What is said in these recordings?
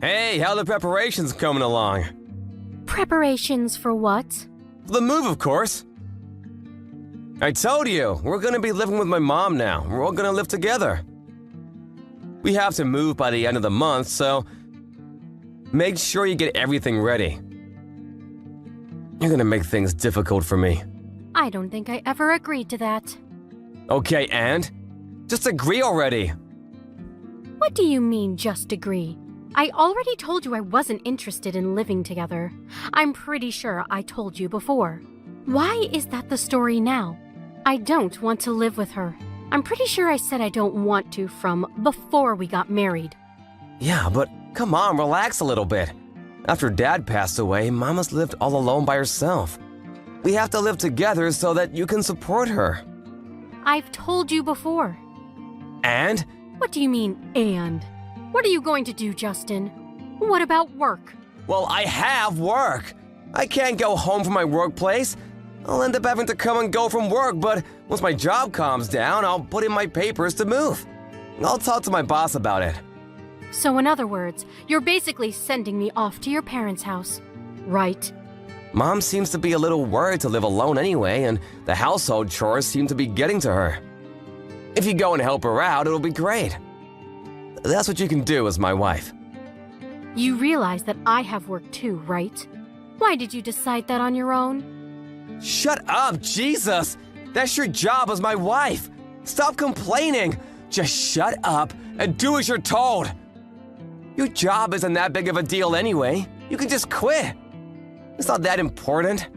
Hey, how the preparations coming along? Preparations for what? The move, of course. I told you, we're gonna be living with my mom now. We're all gonna live together. We have to move by the end of the month, so make sure you get everything ready. You're gonna make things difficult for me. I don't think I ever agreed to that. Okay, and? Just agree already. What do you mean, just agree? I already told you I wasn't interested in living together. I'm pretty sure I told you before. Why is that the story now? I don't want to live with her. I'm pretty sure I said I don't want to from before we got married. Yeah, but come on, relax a little bit. After Dad passed away, Mama's lived all alone by herself. We have to live together so that you can support her. I've told you before. And? What do you mean, and? What are you going to do, Justin? What about work? Well, I have work. I can't go home from my workplace. I'll end up having to come and go from work, but once my job calms down, I'll put in my papers to move. I'll talk to my boss about it. So in other words, you're basically sending me off to your parents' house, right? Mom seems to be a little worried to live alone anyway, and the household chores seem to be getting to her. If you go and help her out, it'll be great. That's what you can do as my wife. You realize that I have work too, right? Why did you decide that on your own? Shut up, Jesus! That's your job as my wife! Stop complaining! Just shut up and do as you're told! Your job isn't that big of a deal anyway. You can just quit. It's not that important.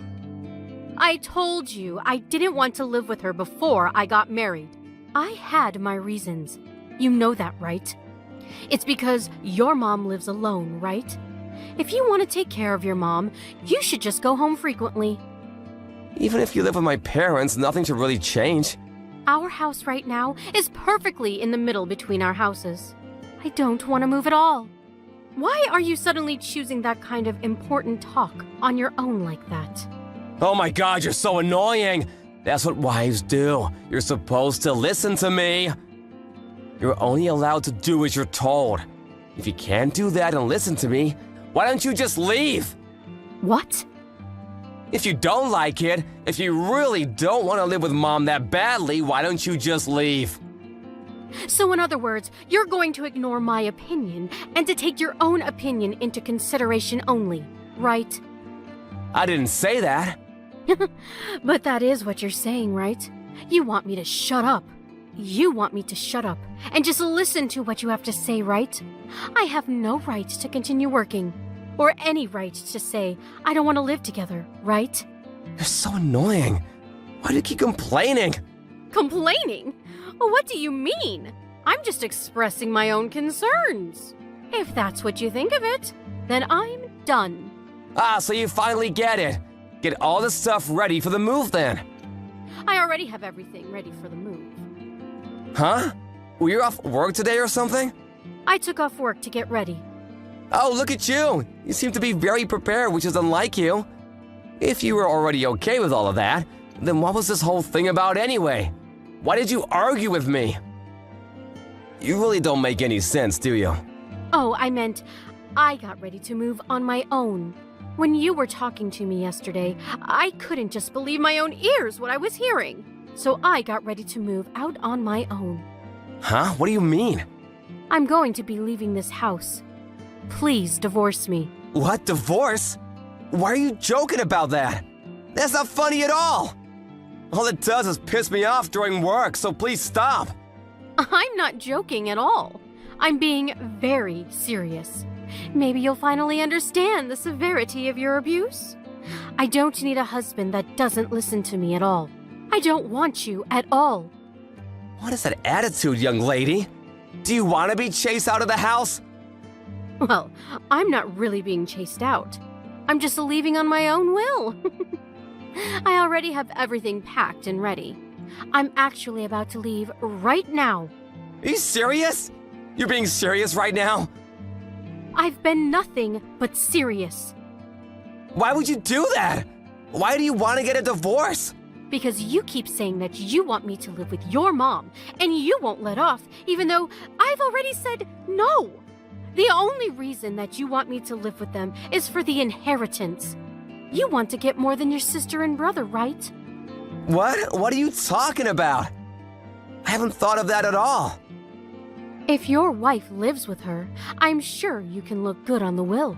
I told you I didn't want to live with her before I got married. I had my reasons. You know that, right? It's because your mom lives alone, right? If you want to take care of your mom, you should just go home frequently. Even if you live with my parents, nothing should really change. Our house right now is perfectly in the middle between our houses. I don't want to move at all. Why are you suddenly choosing that kind of important talk on your own like that? Oh my God, you're so annoying! That's what wives do. You're supposed to listen to me. You're only allowed to do as you're told. If you can't do that and listen to me, why don't you just leave? What? If you don't like it, if you really don't want to live with Mom that badly, why don't you just leave? So in other words, you're going to ignore my opinion and to take your own opinion into consideration only, right? I didn't say that. But that is what you're saying, right? You want me to shut up. You want me to shut up and just listen to what you have to say, right? I have no right to continue working, or any right to say I don't want to live together, right? You're so annoying. Why do you keep complaining? Complaining? What do you mean? I'm just expressing my own concerns. If that's what you think of it, then I'm done. Ah, so you finally get it. Get all the stuff ready for the move then. I already have everything ready for the move. Huh? Were you off work today or something? I took off work to get ready. Oh, look at you. You seem to be very prepared, which is unlike you. If you were already okay with all of that, then what was this whole thing about anyway? Why did you argue with me? You really don't make any sense, do you? Oh, I meant I got ready to move on my own. When you were talking to me yesterday, I couldn't just believe my own ears what I was hearing. So I got ready to move out on my own. Huh? What do you mean? I'm going to be leaving this house. Please divorce me. What? Divorce? Why are you joking about that? That's not funny at all. All it does is piss me off during work, so please stop. I'm not joking at all. I'm being very serious. Maybe you'll finally understand the severity of your abuse. I don't need a husband that doesn't listen to me at all. I don't want you at all. What is that attitude, young lady? Do you want to be chased out of the house? Well, I'm not really being chased out. I'm just leaving on my own will. I already have everything packed and ready. I'm actually about to leave right now. Are you serious? You're being serious right now? I've been nothing but serious. Why would you do that? Why do you want to get a divorce? Because you keep saying that you want me to live with your mom, and you won't let off, even though I've already said no. The only reason that you want me to live with them is for the inheritance. You want to get more than your sister and brother, right? What? What are you talking about? I haven't thought of that at all. If your wife lives with her, I'm sure you can look good on the will.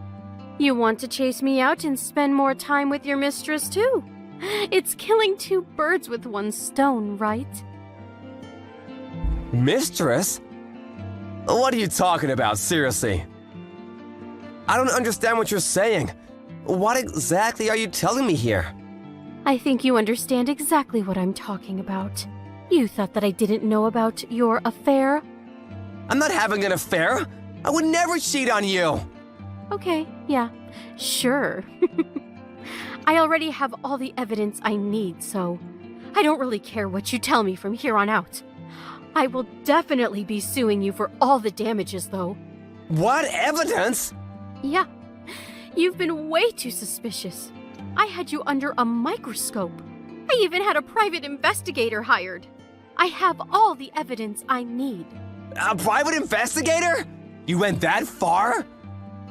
You want to chase me out and spend more time with your mistress, too. It's killing two birds with one stone, right? Mistress? What are you talking about, seriously? I don't understand what you're saying. What exactly are you telling me here? I think you understand exactly what I'm talking about. You thought that I didn't know about your affair? I'm not having an affair. I would never cheat on you. Okay, yeah, sure. I already have all the evidence I need, so I don't really care what you tell me from here on out. I will definitely be suing you for all the damages, though. What evidence? Yeah, you've been way too suspicious. I had you under a microscope. I even had a private investigator hired. I have all the evidence I need. A private investigator? You went that far?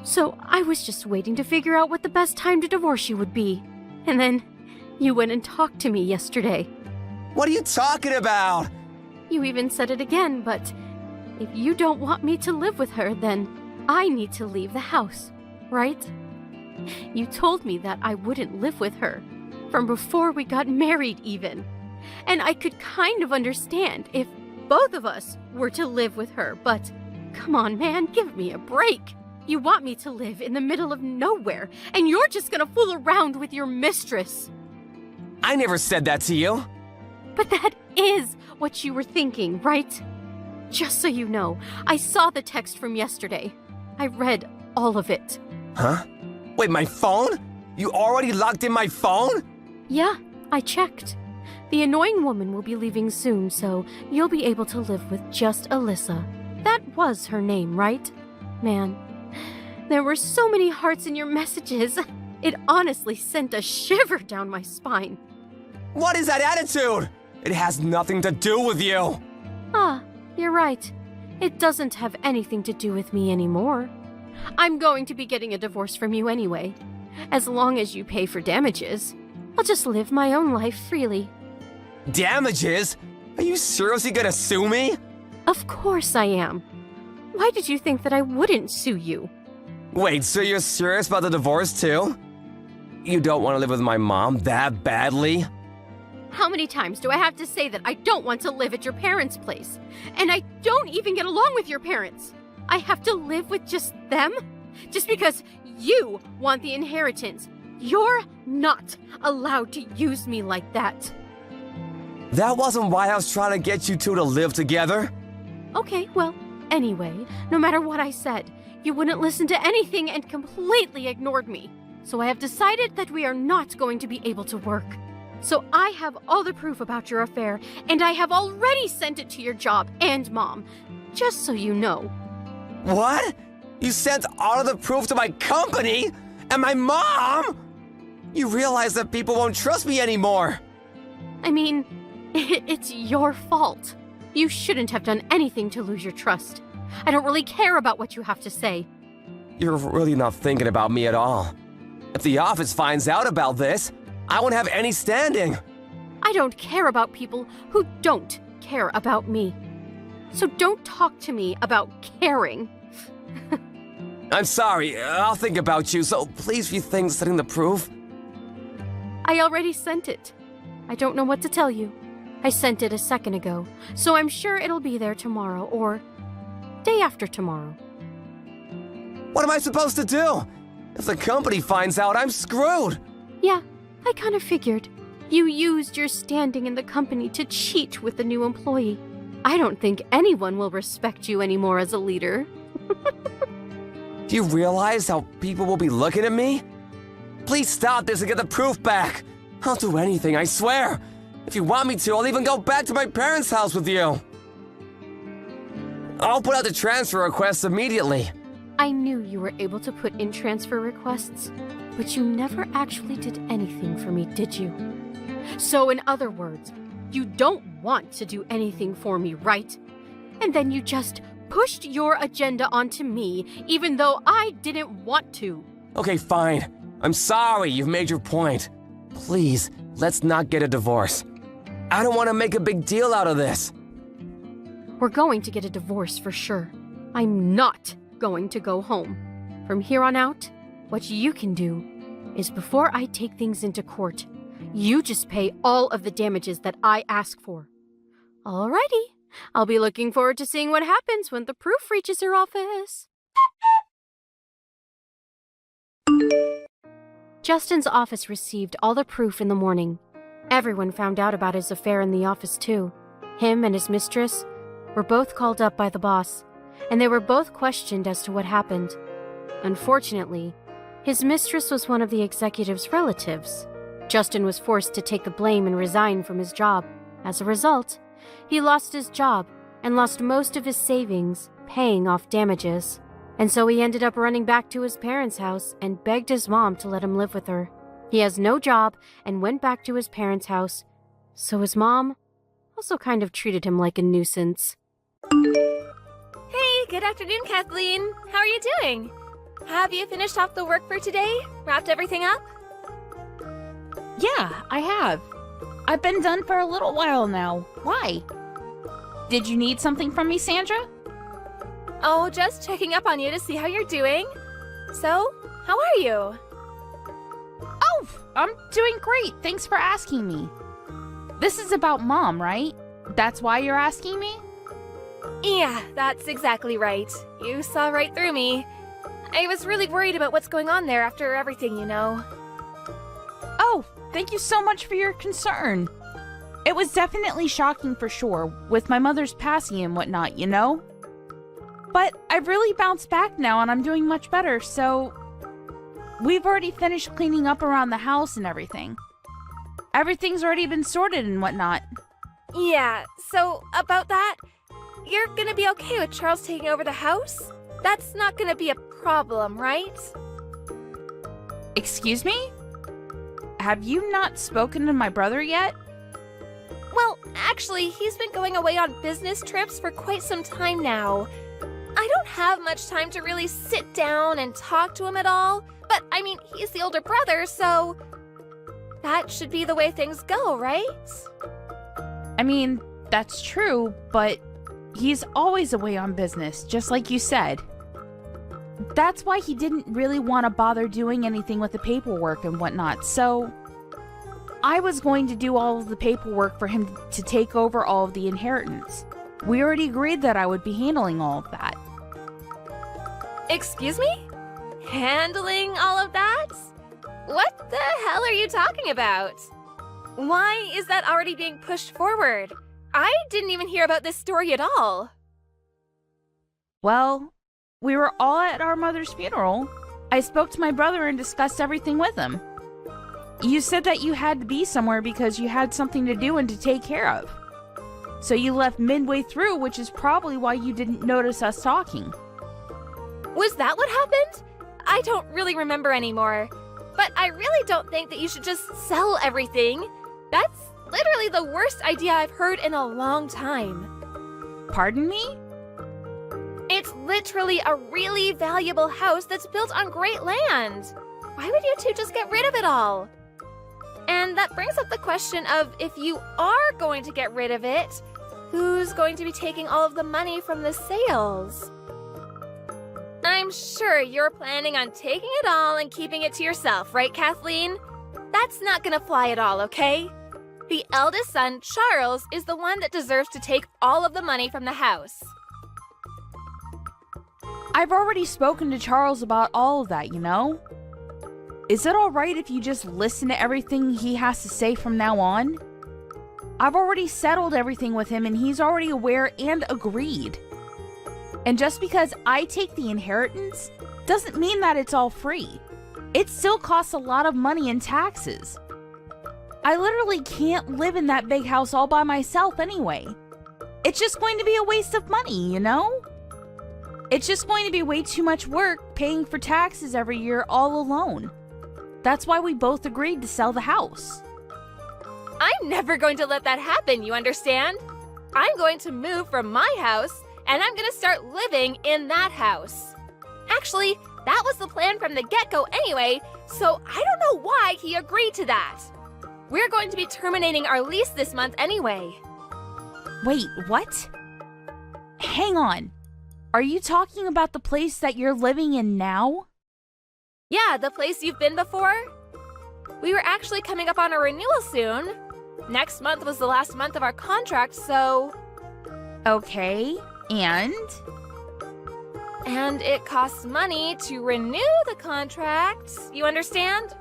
So I was just waiting to figure out what the best time to divorce you would be. And then you went and talked to me yesterday. What are you talking about? You even said it again, but if you don't want me to live with her, then I need to leave the house, right? You told me that I wouldn't live with her, from before we got married even. And I could kind of understand if both of us were to live with her, but come on, man, give me a break. You want me to live in the middle of nowhere, and you're just gonna fool around with your mistress. I never said that to you. But that is what you were thinking, right? Just so you know, I saw the text from yesterday. I read all of it. Huh? Wait, my phone? You already locked in my phone? Yeah, I checked. The annoying woman will be leaving soon, so you'll be able to live with just Alyssa. That was her name, right? Man, there were so many hearts in your messages. It honestly sent a shiver down my spine. What is that attitude? It has nothing to do with you. Ah, you're right. It doesn't have anything to do with me anymore. I'm going to be getting a divorce from you anyway. As long as you pay for damages, I'll just live my own life freely. Damages? Are you seriously gonna sue me? Of course I am. Why did you think that I wouldn't sue you? Wait, so you're serious about the divorce too? You don't want to live with my mom that badly? How many times do I have to say that I don't want to live at your parents' place? And I don't even get along with your parents. I have to live with just them? Just because you want the inheritance. You're not allowed to use me like that. That wasn't why I was trying to get you two to live together. Okay, well, anyway, no matter what I said, you wouldn't listen to anything and completely ignored me. So I have decided that we are not going to be able to work. So I have all the proof about your affair, and I have already sent it to your job and mom, just so you know. What? You sent all of the proof to my company? And my mom? You realize that people won't trust me anymore. I mean, it's your fault. You shouldn't have done anything to lose your trust. I don't really care about what you have to say. You're really not thinking about me at all. If the office finds out about this, I won't have any standing. I don't care about people who don't care about me. So don't talk to me about caring. I'm sorry, I'll think about you, so please rethink sending the proof. I already sent it. I don't know what to tell you. I sent it a second ago, so I'm sure it'll be there tomorrow or day after tomorrow. What am I supposed to do? If the company finds out, I'm screwed. Yeah, I kind of figured. You used your standing in the company to cheat with the new employee. I don't think anyone will respect you anymore as a leader. Do you realize how people will be looking at me? Please stop this and get the proof back. I'll do anything, I swear. If you want me to, I'll even go back to my parents' house with you. I'll put out the transfer request immediately. I knew you were able to put in transfer requests, but you never actually did anything for me, did you? So in other words, you don't want to do anything for me, right? And then you just pushed your agenda onto me, even though I didn't want to. Okay, fine. I'm sorry you've made your point. Please, let's not get a divorce. I don't want to make a big deal out of this. We're going to get a divorce for sure. I'm not going to go home. From here on out, what you can do is before I take things into court, you just pay all of the damages that I ask for. Alrighty, I'll be looking forward to seeing what happens when the proof reaches your office. Justin's office received all the proof in the morning. Everyone found out about his affair in the office too. Him and his mistress were both called up by the boss, and they were both questioned as to what happened. Unfortunately, his mistress was one of the executive's relatives. Justin was forced to take the blame and resign from his job. As a result, he lost his job and lost most of his savings paying off damages. And so he ended up running back to his parents' house and begged his mom to let him live with her. He has no job and went back to his parents' house, so his mom also kind of treated him like a nuisance. Hey, good afternoon, Kathleen. How are you doing? Have you finished off the work for today? Wrapped everything up? Yeah, I have. I've been done for a little while now. Why? Did you need something from me, Sandra? Oh, just checking up on you to see how you're doing. So, how are you? Oh, I'm doing great. Thanks for asking me. This is about Mom, right? That's why you're asking me? Yeah, that's exactly right. You saw right through me. I was really worried about what's going on there after everything, you know. Oh, thank you so much for your concern. It was definitely shocking for sure, with my mother's passing and whatnot, you know? But I've really bounced back now and I'm doing much better, so... We've already finished cleaning up around the house and everything. Everything's already been sorted and whatnot. Yeah, so about that, you're gonna be okay with Charles taking over the house? That's not gonna be a problem, right? Excuse me? Have you not spoken to my brother yet? Well, actually, he's been going away on business trips for quite some time now. I don't have much time to really sit down and talk to him at all, but I mean, he's the older brother, so that should be the way things go, right? I mean, that's true, but he's always away on business, just like you said. That's why he didn't really want to bother doing anything with the paperwork and whatnot, so I was going to do all of the paperwork for him to take over all of the inheritance. We already agreed that I would be handling all of that. Excuse me? Handling all of that? What the hell are you talking about? Why is that already being pushed forward? I didn't even hear about this story at all. Well, we were all at our mother's funeral. I spoke to my brother and discussed everything with him. You said that you had to be somewhere because you had something to do and to take care of. So you left midway through, which is probably why you didn't notice us talking. Was that what happened? I don't really remember anymore. But I really don't think that you should just sell everything. That's literally the worst idea I've heard in a long time. Pardon me? It's literally a really valuable house that's built on great land. Why would you two just get rid of it all? And that brings up the question of, if you are going to get rid of it, who's going to be taking all of the money from the sales? I'm sure you're planning on taking it all and keeping it to yourself, right, Kathleen? That's not gonna fly at all, okay? The eldest son, Charles, is the one that deserves to take all of the money from the house. I've already spoken to Charles about all of that, you know? Is it alright if you just listen to everything he has to say from now on? I've already settled everything with him and he's already aware and agreed. And just because I take the inheritance doesn't mean that it's all free. It still costs a lot of money in taxes. I literally can't live in that big house all by myself anyway. It's just going to be a waste of money, you know? It's just going to be way too much work paying for taxes every year all alone. That's why we both agreed to sell the house. I'm never going to let that happen, you understand? I'm going to move from my house and I'm gonna start living in that house. Actually, that was the plan from the get-go anyway, so I don't know why he agreed to that. We're going to be terminating our lease this month anyway. Wait, what? Hang on. Are you talking about the place that you're living in now? Yeah, the place you've been before. We were actually coming up on a renewal soon. Next month was the last month of our contract, so... Okay, and? And it costs money to renew the contract, you understand?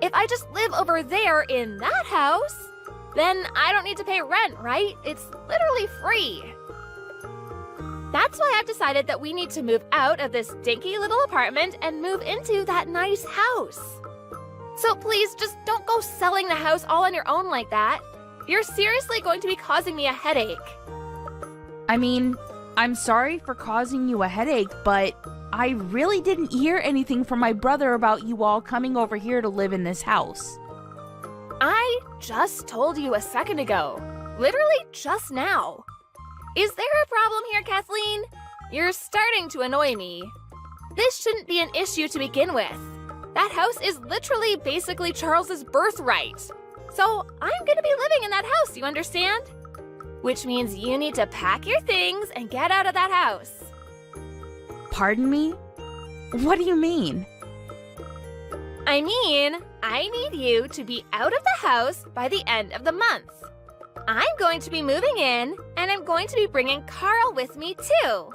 If I just live over there in that house, then I don't need to pay rent, right? It's literally free. That's why I've decided that we need to move out of this dinky little apartment and move into that nice house. So please, just don't go selling the house all on your own like that. You're seriously going to be causing me a headache. I mean, I'm sorry for causing you a headache, but I really didn't hear anything from my brother about you all coming over here to live in this house. I just told you a second ago. Literally just now. Is there a problem here, Kathleen? You're starting to annoy me. This shouldn't be an issue to begin with. That house is literally basically Charles's birthright. So I'm gonna be living in that house, you understand? Which means you need to pack your things and get out of that house. Pardon me? What do you mean? I mean, I need you to be out of the house by the end of the month. I'm going to be moving in, and I'm going to be bringing Carl with me too.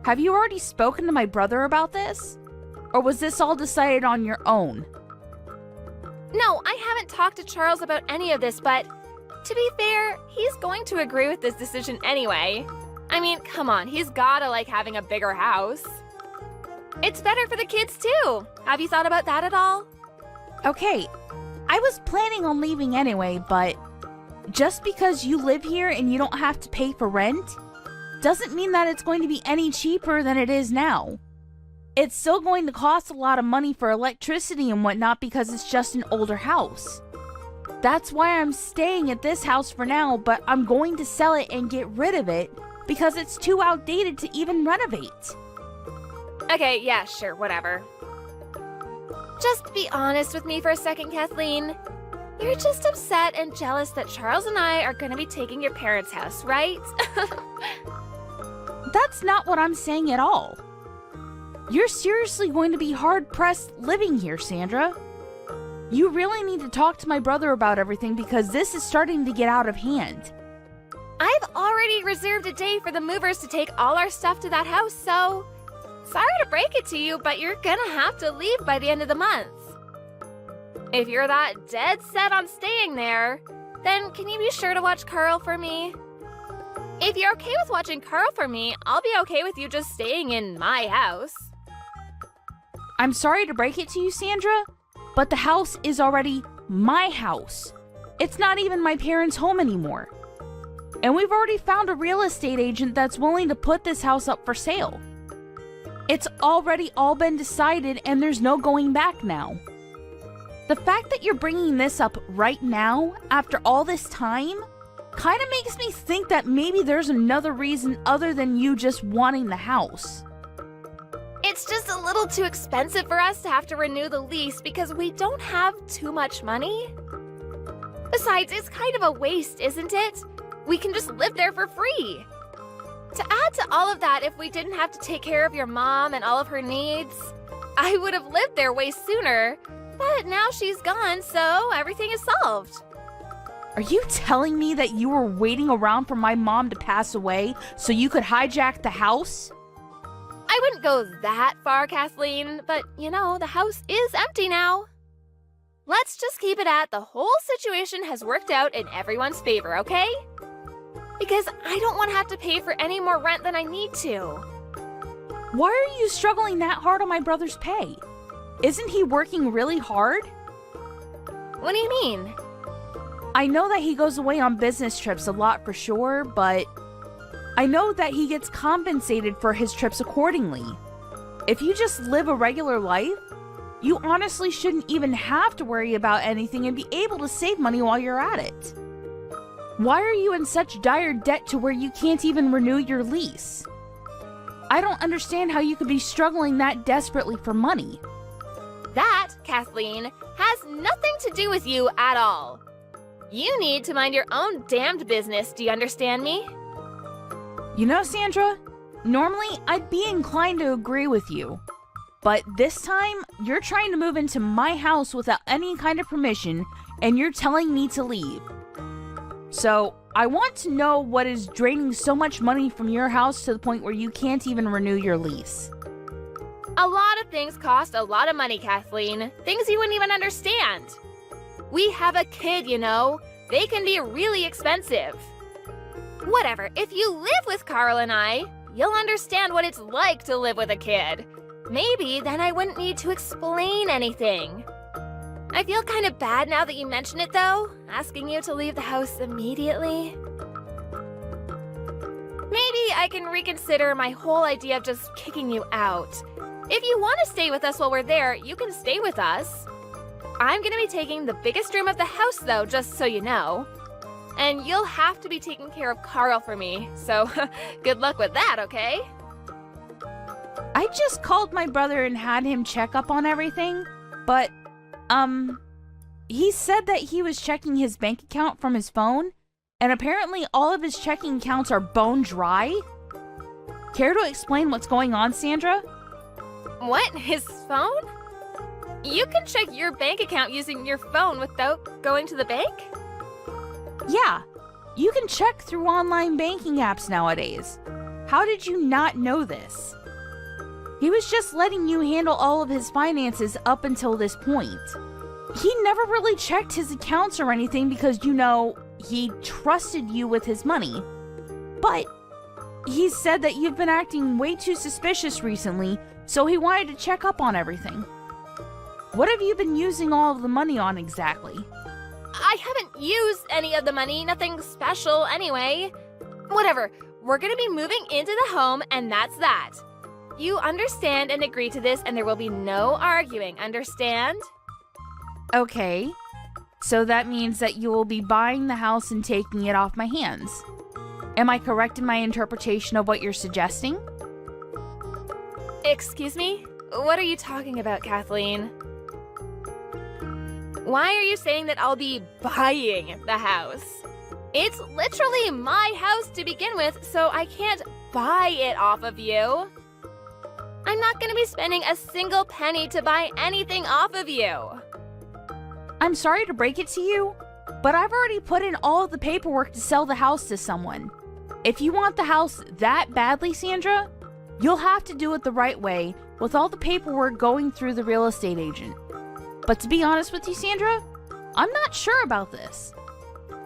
Have you already spoken to my brother about this? Or was this all decided on your own? No, I haven't talked to Charles about any of this, but to be fair, he's going to agree with this decision anyway. I mean, come on, he's gotta like having a bigger house. It's better for the kids too. Have you thought about that at all? Okay, I was planning on leaving anyway, but just because you live here and you don't have to pay for rent doesn't mean that it's going to be any cheaper than it is now. It's still going to cost a lot of money for electricity and whatnot because it's just an older house. That's why I'm staying at this house for now, but I'm going to sell it and get rid of it because it's too outdated to even renovate. Okay, yeah, sure, whatever. Just be honest with me for a second, Kathleen. You're just upset and jealous that Charles and I are going to be taking your parents' house, right? That's not what I'm saying at all. You're seriously going to be hard-pressed living here, Sandra. You really need to talk to my brother about everything because this is starting to get out of hand. I've already reserved a day for the movers to take all our stuff to that house, so... Sorry to break it to you, but you're gonna have to leave by the end of the month. If you're that dead set on staying there, then can you be sure to watch Carl for me? If you're okay with watching Carl for me, I'll be okay with you just staying in my house. I'm sorry to break it to you, Sandra, but the house is already my house. It's not even my parents' home anymore. And we've already found a real estate agent that's willing to put this house up for sale. It's already all been decided and there's no going back now. The fact that you're bringing this up right now, after all this time, kind of makes me think that maybe there's another reason other than you just wanting the house. It's just a little too expensive for us to have to renew the lease because we don't have too much money. Besides, it's kind of a waste, isn't it? We can just live there for free. To add to all of that, if we didn't have to take care of your mom and all of her needs, I would have lived there way sooner. But now she's gone, so everything is solved. Are you telling me that you were waiting around for my mom to pass away so you could hijack the house? I wouldn't go that far, Kathleen, but you know, the house is empty now. Let's just keep it at the whole situation has worked out in everyone's favor, okay? Because I don't want to have to pay for any more rent than I need to. Why are you struggling that hard on my brother's pay? Isn't he working really hard? What do you mean? I know that he goes away on business trips a lot for sure, but I know that he gets compensated for his trips accordingly. If you just live a regular life, you honestly shouldn't even have to worry about anything and be able to save money while you're at it. Why are you in such dire debt to where you can't even renew your lease? I don't understand how you could be struggling that desperately for money. That, Kathleen, has nothing to do with you at all. You need to mind your own damned business, do you understand me? You know, Sandra, normally I'd be inclined to agree with you. But this time, you're trying to move into my house without any kind of permission, and you're telling me to leave. So, I want to know what is draining so much money from your house to the point where you can't even renew your lease. A lot of things cost a lot of money, Kathleen. Things you wouldn't even understand. We have a kid, you know. They can be really expensive. Whatever, if you live with Carl and I, you'll understand what it's like to live with a kid. Maybe then I wouldn't need to explain anything. I feel kind of bad now that you mention it, though, asking you to leave the house immediately. Maybe I can reconsider my whole idea of just kicking you out. If you want to stay with us while we're there, you can stay with us. I'm going to be taking the biggest room of the house, though, just so you know. And you'll have to be taking care of Carl for me, so good luck with that, okay? I just called my brother and had him check up on everything, but, he said that he was checking his bank account from his phone, and apparently all of his checking accounts are bone dry. Care to explain what's going on, Sandra? What? His phone? You can check your bank account using your phone without going to the bank? Yeah, you can check through online banking apps nowadays. How did you not know this? He was just letting you handle all of his finances up until this point. He never really checked his accounts or anything because, you know, he trusted you with his money. But he said that you've been acting way too suspicious recently, so he wanted to check up on everything. What have you been using all of the money on exactly? I haven't used any of the money, nothing special anyway. Whatever, we're gonna be moving into the home and that's that. You understand and agree to this and there will be no arguing, understand? Okay, so that means that you will be buying the house and taking it off my hands. Am I correct in my interpretation of what you're suggesting? Excuse me? What are you talking about, Kathleen? Why are you saying that I'll be buying the house? It's literally my house to begin with, so I can't buy it off of you. I'm not gonna be spending a single penny to buy anything off of you. I'm sorry to break it to you, but I've already put in all of the paperwork to sell the house to someone. If you want the house that badly, Sandra, you'll have to do it the right way with all the paperwork going through the real estate agent. But to be honest with you, Sandra, I'm not sure about this.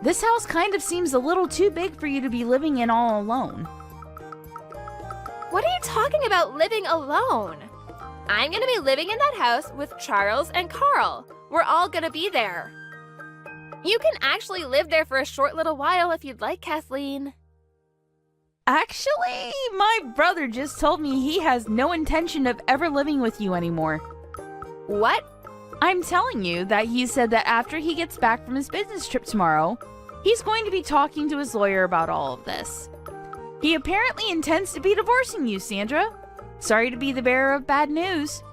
This house kind of seems a little too big for you to be living in all alone. What are you talking about living alone? I'm gonna be living in that house with Charles and Carl. We're all gonna be there. You can actually live there for a short little while if you'd like, Kathleen. Actually, my brother just told me he has no intention of ever living with you anymore. What? I'm telling you that he said that after he gets back from his business trip tomorrow, he's going to be talking to his lawyer about all of this. He apparently intends to be divorcing you, Sandra. Sorry to be the bearer of bad news.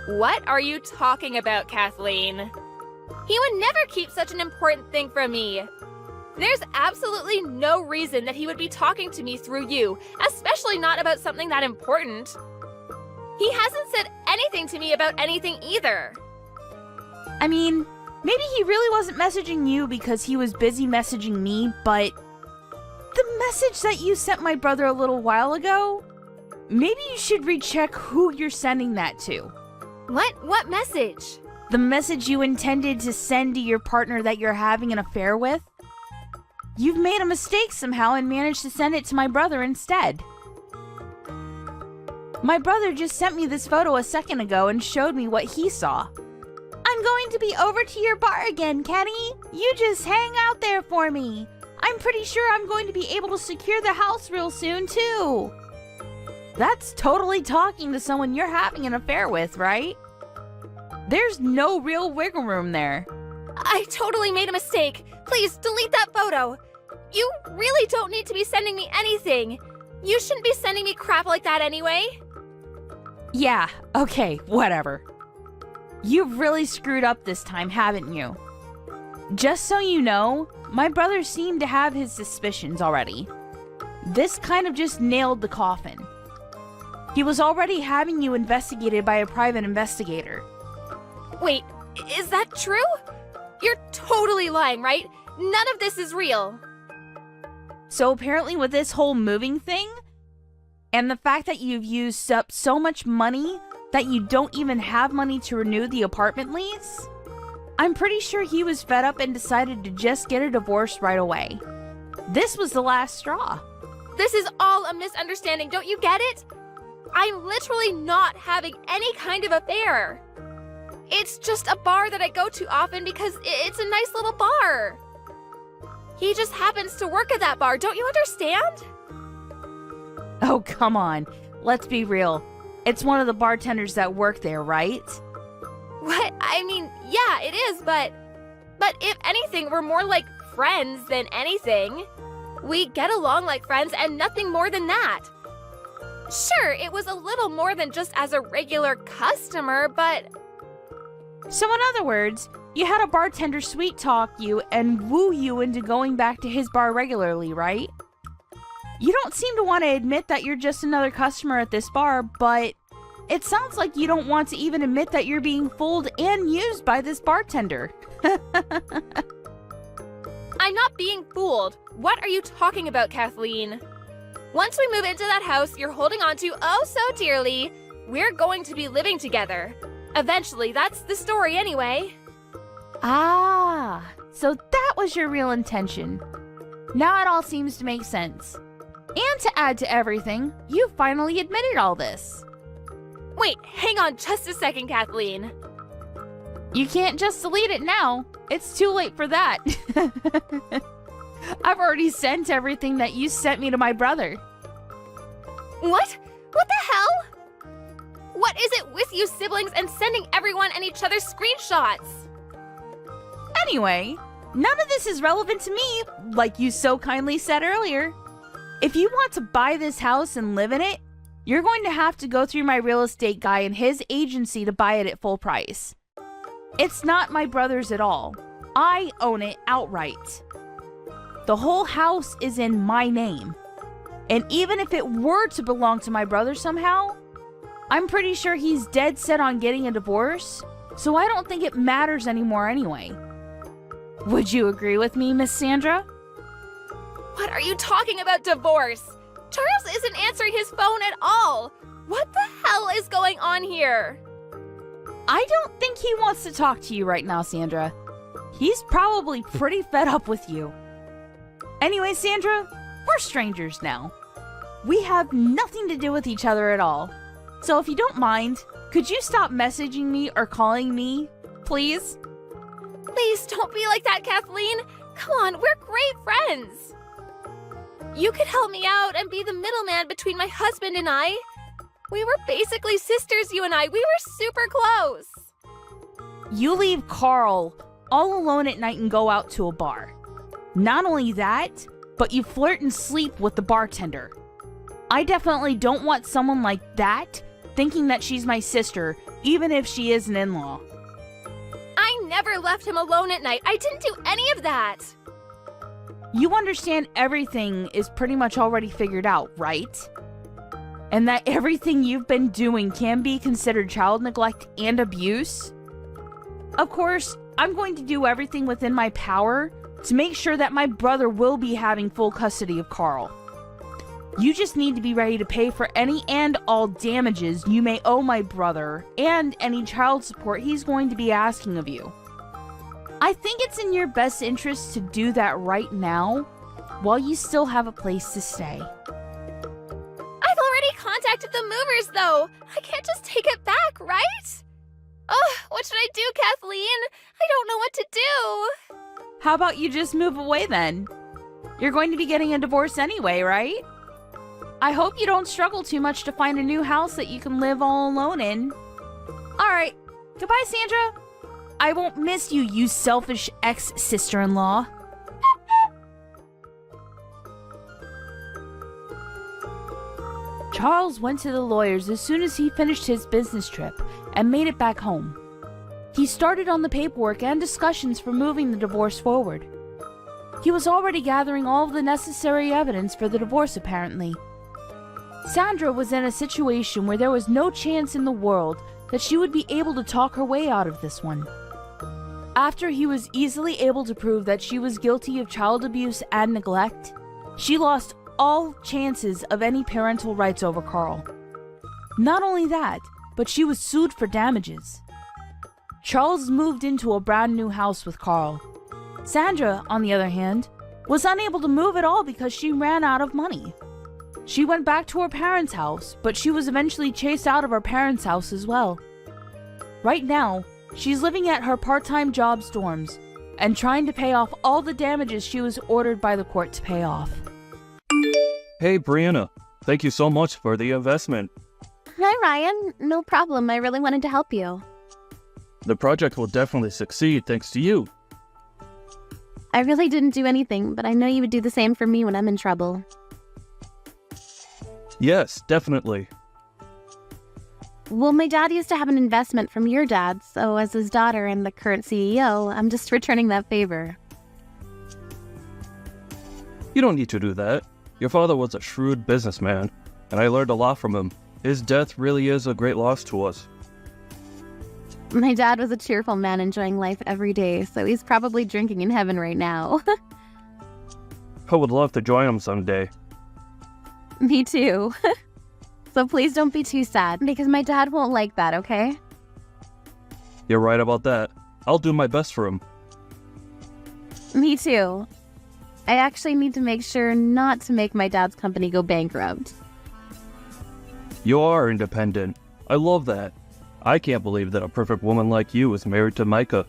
What are you talking about, Kathleen? He would never keep such an important thing from me. There's absolutely no reason that he would be talking to me through you, especially not about something that important. He hasn't said anything to me about anything either. I mean, maybe he really wasn't messaging you because he was busy messaging me, but the message that you sent my brother a little while ago, maybe you should recheck who you're sending that to. What message? The message you intended to send to your partner that you're having an affair with? You've made a mistake somehow and managed to send it to my brother instead. My brother just sent me this photo a second ago and showed me what he saw. I'm going to be over to your bar again, Kenny. You just hang out there for me. I'm pretty sure I'm going to be able to secure the house real soon, too. That's totally talking to someone you're having an affair with, right? There's no real wiggle room there. I totally made a mistake. Please delete that photo. You really don't need to be sending me anything. You shouldn't be sending me crap like that anyway. Yeah, okay, whatever. You've really screwed up this time, haven't you? Just so you know, my brother seemed to have his suspicions already. This kind of just nailed the coffin. He was already having you investigated by a private investigator. Wait, is that true? You're totally lying, right? None of this is real. So apparently with this whole moving thing, and the fact that you've used up so much money that you don't even have money to renew the apartment lease, I'm pretty sure he was fed up and decided to just get a divorce right away. This was the last straw. This is all a misunderstanding, don't you get it? I'm literally not having any kind of affair. It's just a bar that I go to often because it's a nice little bar. He just happens to work at that bar, don't you understand? Oh, come on. Let's be real. It's one of the bartenders that work there, right? What? I mean, yeah, it is, but if anything, we're more like friends than anything. We get along like friends and nothing more than that. Sure, it was a little more than just as a regular customer, but... So in other words, you had a bartender sweet talk you and woo you into going back to his bar regularly, right? You don't seem to want to admit that you're just another customer at this bar, but it sounds like you don't want to even admit that you're being fooled and used by this bartender. I'm not being fooled. What are you talking about, Kathleen? Once we move into that house you're holding on to oh so dearly, we're going to be living together. Eventually, that's the story anyway. Ah, so that was your real intention. Now it all seems to make sense. And to add to everything, you finally admitted all this. Wait, hang on just a second, Kathleen. You can't just delete it now. It's too late for that. I've already sent everything that you sent me to my brother. What? What the hell? What is it with you siblings and sending everyone and each other screenshots? Anyway, none of this is relevant to me, like you so kindly said earlier. If you want to buy this house and live in it, you're going to have to go through my real estate guy and his agency to buy it at full price. It's not my brother's at all. I own it outright. The whole house is in my name. And even if it were to belong to my brother somehow, I'm pretty sure he's dead set on getting a divorce, so I don't think it matters anymore anyway. Would you agree with me, Miss Sandra? What are you talking about divorce? Charles isn't answering his phone at all. What the hell is going on here? I don't think he wants to talk to you right now, Sandra. He's probably pretty fed up with you. Anyway, Sandra, we're strangers now. We have nothing to do with each other at all. So if you don't mind, could you stop messaging me or calling me, please? Please don't be like that, Kathleen. Come on, we're great friends. You could help me out and be the middleman between my husband and I. We were basically sisters, you and I. We were super close. You leave Carl all alone at night and go out to a bar. Not only that, but you flirt and sleep with the bartender. I definitely don't want someone like that thinking that she's my sister, even if she is an in-law. I never left him alone at night. I didn't do any of that. You understand everything is pretty much already figured out, right? And that everything you've been doing can be considered child neglect and abuse? Of course, I'm going to do everything within my power to make sure that my brother will be having full custody of Carl. You just need to be ready to pay for any and all damages you may owe my brother and any child support he's going to be asking of you. I think it's in your best interest to do that right now, while you still have a place to stay. I've already contacted the movers, though. I can't just take it back, right? Ugh, what should I do, Kathleen? I don't know what to do. How about you just move away then? You're going to be getting a divorce anyway, right? I hope you don't struggle too much to find a new house that you can live all alone in. Alright, goodbye, Sandra. I won't miss you, you selfish ex-sister-in-law. Charles went to the lawyers as soon as he finished his business trip and made it back home. He started on the paperwork and discussions for moving the divorce forward. He was already gathering all of the necessary evidence for the divorce, apparently. Sandra was in a situation where there was no chance in the world that she would be able to talk her way out of this one. After he was easily able to prove that she was guilty of child abuse and neglect, she lost all chances of any parental rights over Carl. Not only that, but she was sued for damages. Charles moved into a brand new house with Carl. Sandra, on the other hand, was unable to move at all because she ran out of money. She went back to her parents' house, but she was eventually chased out of her parents' house as well. Right now, she's living at her part-time job's dorms and trying to pay off all the damages she was ordered by the court to pay off. Hey, Brianna. Thank you so much for the investment. Hi, Ryan. No problem. I really wanted to help you. The project will definitely succeed thanks to you. I really didn't do anything, but I know you would do the same for me when I'm in trouble. Yes, definitely. Well, my dad used to have an investment from your dad, so as his daughter and the current CEO, I'm just returning that favor. You don't need to do that. Your father was a shrewd businessman, and I learned a lot from him. His death really is a great loss to us. My dad was a cheerful man enjoying life every day, so he's probably drinking in heaven right now. I would love to join him someday. Me too. So please don't be too sad, because my dad won't like that, okay? You're right about that. I'll do my best for him. Me too. I actually need to make sure not to make my dad's company go bankrupt. You are independent. I love that. I can't believe that a perfect woman like you is married to Micah.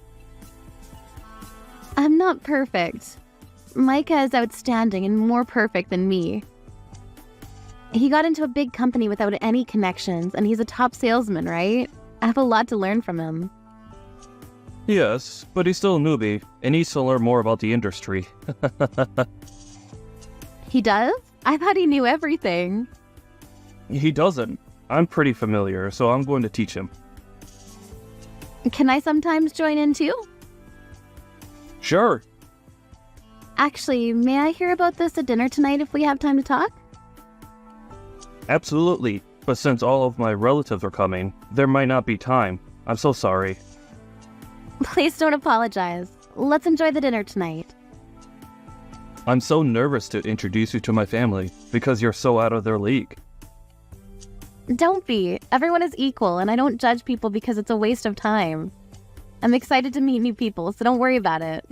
I'm not perfect. Micah is outstanding and more perfect than me. He got into a big company without any connections, and he's a top salesman, right? I have a lot to learn from him. Yes, but he's still a newbie and needs to learn more about the industry. He does? I thought he knew everything. He doesn't. I'm pretty familiar, so I'm going to teach him. Can I sometimes join in too? Sure. Actually, may I hear about this at dinner tonight if we have time to talk? Absolutely. But since all of my relatives are coming, there might not be time. I'm so sorry. Please don't apologize. Let's enjoy the dinner tonight. I'm so nervous to introduce you to my family because you're so out of their league. Don't be. Everyone is equal, and I don't judge people because it's a waste of time. I'm excited to meet new people, so don't worry about it.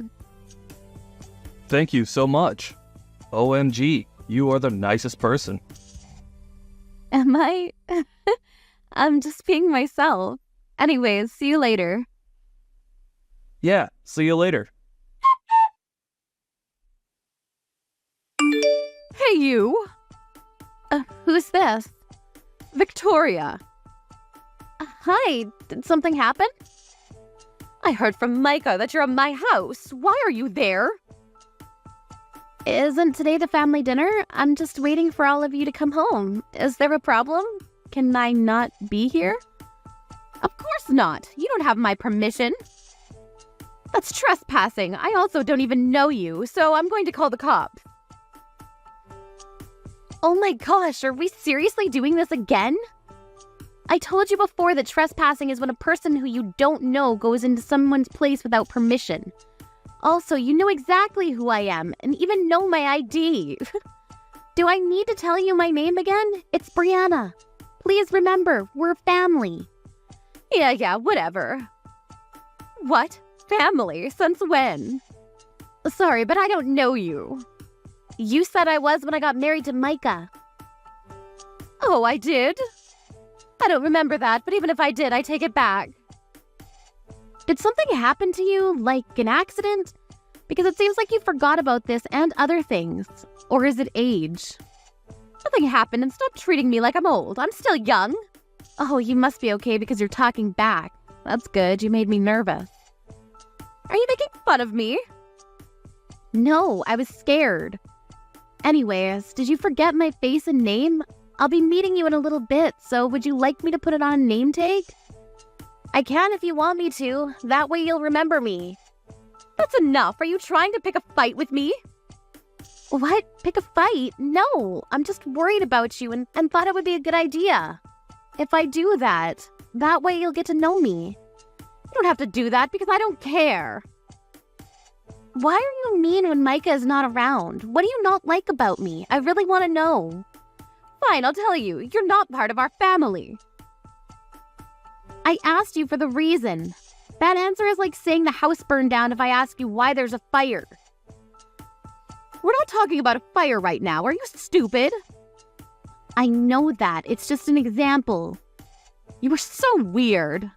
Thank you so much. OMG, you are the nicest person. Am I? I'm just being myself. Anyways, see you later. Yeah, see you later. Hey, you! Who's this? Victoria! Hi, did something happen? I heard from Micah that you're at my house. Why are you there? Isn't today the family dinner? I'm just waiting for all of you to come home. Is there a problem? Can I not be here? Of course not. You don't have my permission. That's trespassing. I also don't even know you, so I'm going to call the cops. Oh my gosh, are we seriously doing this again? I told you before that trespassing is when a person who you don't know goes into someone's place without permission. Also, you know exactly who I am and even know my ID. Do I need to tell you my name again? It's Brianna. Please remember, we're family. Yeah, whatever. What? Family? Since when? Sorry, but I don't know you. You said I was when I got married to Micah. Oh, I did? I don't remember that, but even if I did, I take it back. Did something happen to you, like an accident? Because it seems like you forgot about this and other things. Or is it age? Nothing happened, and stop treating me like I'm old. I'm still young. Oh, you must be okay because you're talking back. That's good. You made me nervous. Are you making fun of me? No, I was scared. Anyways, did you forget my face and name? I'll be meeting you in a little bit, so would you like me to put it on a name tag? I can if you want me to. That way you'll remember me. That's enough. Are you trying to pick a fight with me? What? Pick a fight? No, I'm just worried about you and thought it would be a good idea. If I do that way you'll get to know me. You don't have to do that because I don't care. Why are you mean when Micah is not around? What do you not like about me? I really want to know. Fine, I'll tell you. You're not part of our family. I asked you for the reason. That answer is like saying the house burned down if I ask you why there's a fire. We're not talking about a fire right now. Are you stupid? I know that. It's just an example. You were so weird.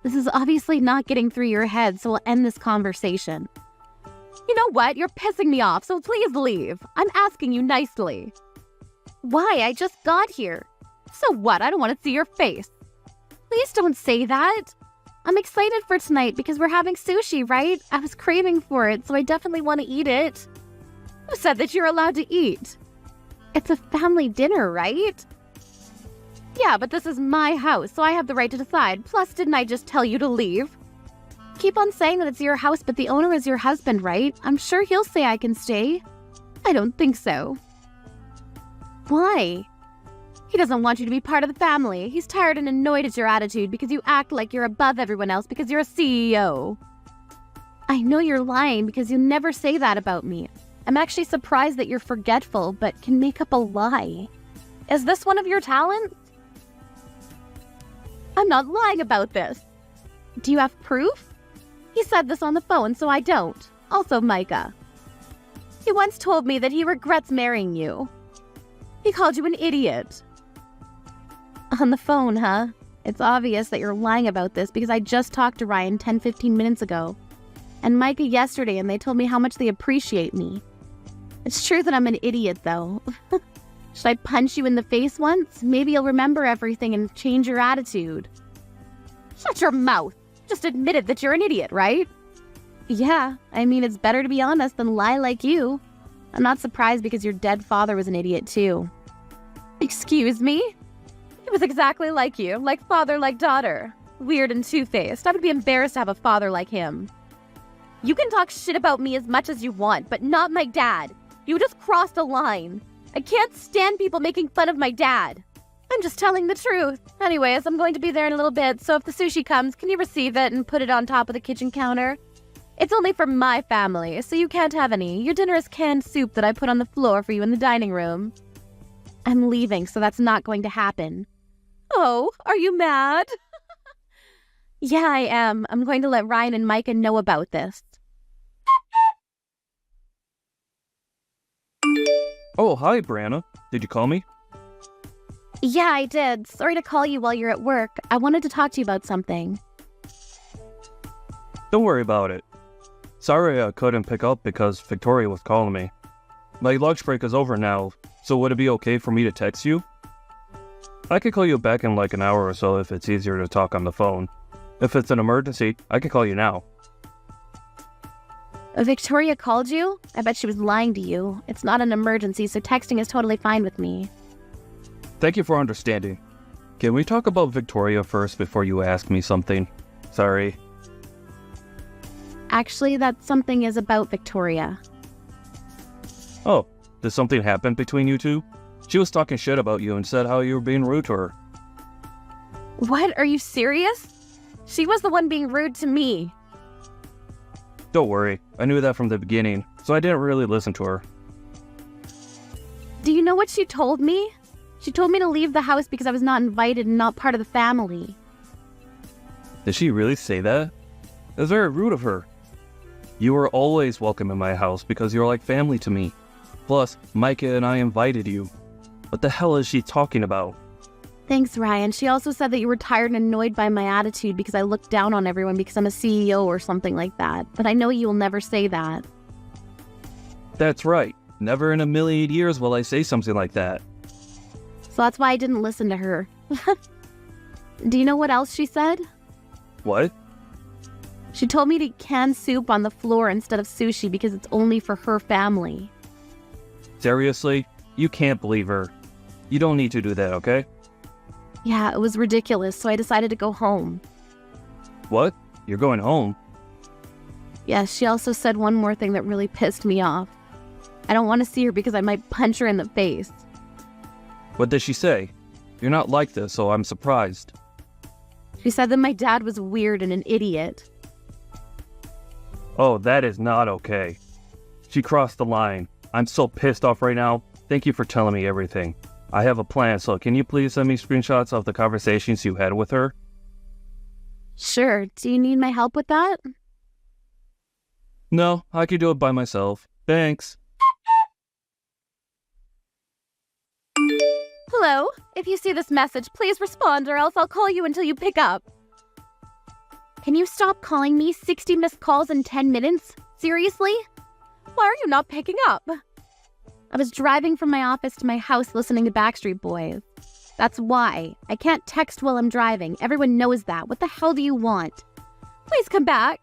This is obviously not getting through your head, so we'll end this conversation. You know what? You're pissing me off, so please leave. I'm asking you nicely. Why? I just got here. So what? I don't want to see your face. Please don't say that. I'm excited for tonight because we're having sushi, right? I was craving for it, so I definitely want to eat it. Who said that you're allowed to eat? It's a family dinner, right? Yeah, but this is my house, so I have the right to decide. Plus, didn't I just tell you to leave? Keep on saying that it's your house, but the owner is your husband, right? I'm sure he'll say I can stay. I don't think so. Why? He doesn't want you to be part of the family. He's tired and annoyed at your attitude because you act like you're above everyone else because you're a CEO. I know you're lying because you never say that about me. I'm actually surprised that you're forgetful, but can make up a lie. Is this one of your talents? I'm not lying about this. Do you have proof? He said this on the phone, so I don't. Also, Micah. He once told me that he regrets marrying you. He called you an idiot. On the phone, huh? It's obvious that you're lying about this because I just talked to Ryan 10-15 minutes ago. And Micah yesterday, and they told me how much they appreciate me. It's true that I'm an idiot, though. Should I punch you in the face once? Maybe you'll remember everything and change your attitude. Shut your mouth. Just admitted that you're an idiot, right? Yeah, I mean, it's better to be honest than lie like you. I'm not surprised because your dead father was an idiot, too. Excuse me? He was exactly like you, like father, like daughter. Weird and two-faced. I would be embarrassed to have a father like him. You can talk shit about me as much as you want, but not my dad. You just crossed a line. I can't stand people making fun of my dad. I'm just telling the truth. Anyways, I'm going to be there in a little bit, so if the sushi comes, can you receive it and put it on top of the kitchen counter? It's only for my family, so you can't have any. Your dinner is canned soup that I put on the floor for you in the dining room. I'm leaving, so that's not going to happen. Oh, are you mad? Yeah, I am. I'm going to let Ryan and Micah know about this. Oh, hi, Brianna. Did you call me? Yeah, I did. Sorry to call you while you're at work. I wanted to talk to you about something. Don't worry about it. Sorry I couldn't pick up because Victoria was calling me. My lunch break is over now, so would it be okay for me to text you? I could call you back in like an hour or so if it's easier to talk on the phone. If it's an emergency, I can call you now. Victoria called you? I bet she was lying to you. It's not an emergency, so texting is totally fine with me. Thank you for understanding. Can we talk about Victoria first before you ask me something? Sorry. Actually, that something is about Victoria. Oh, did something happen between you two? She was talking shit about you and said how you were being rude to her. What? Are you serious? She was the one being rude to me. Don't worry, I knew that from the beginning, so I didn't really listen to her. Do you know what she told me? She told me to leave the house because I was not invited and not part of the family. Did she really say that? That's very rude of her. You were always welcome in my house because you're like family to me. Plus, Micah and I invited you. What the hell is she talking about? Thanks, Ryan. She also said that you were tired and annoyed by my attitude because I looked down on everyone because I'm a CEO or something like that. But I know you will never say that. That's right. Never in a million years will I say something like that. So that's why I didn't listen to her. Do you know what else she said? What? She told me to can soup on the floor instead of sushi because it's only for her family. Seriously? You can't believe her. You don't need to do that, okay? Yeah, it was ridiculous, so I decided to go home. What? You're going home? Yes, she also said one more thing that really pissed me off. I don't want to see her because I might punch her in the face. What did she say? You're not like this, so I'm surprised. She said that my dad was weird and an idiot. Oh, that is not okay. She crossed the line. I'm so pissed off right now. Thank you for telling me everything. I have a plan, so can you please send me screenshots of the conversations you had with her? Sure, do you need my help with that? No, I can do it by myself. Thanks. Hello? If you see this message, please respond or else I'll call you until you pick up. Can you stop calling me? 60 missed calls in 10 minutes? Seriously? Why are you not picking up? I was driving from my office to my house listening to Backstreet Boys. That's why. I can't text while I'm driving. Everyone knows that. What the hell do you want? Please come back.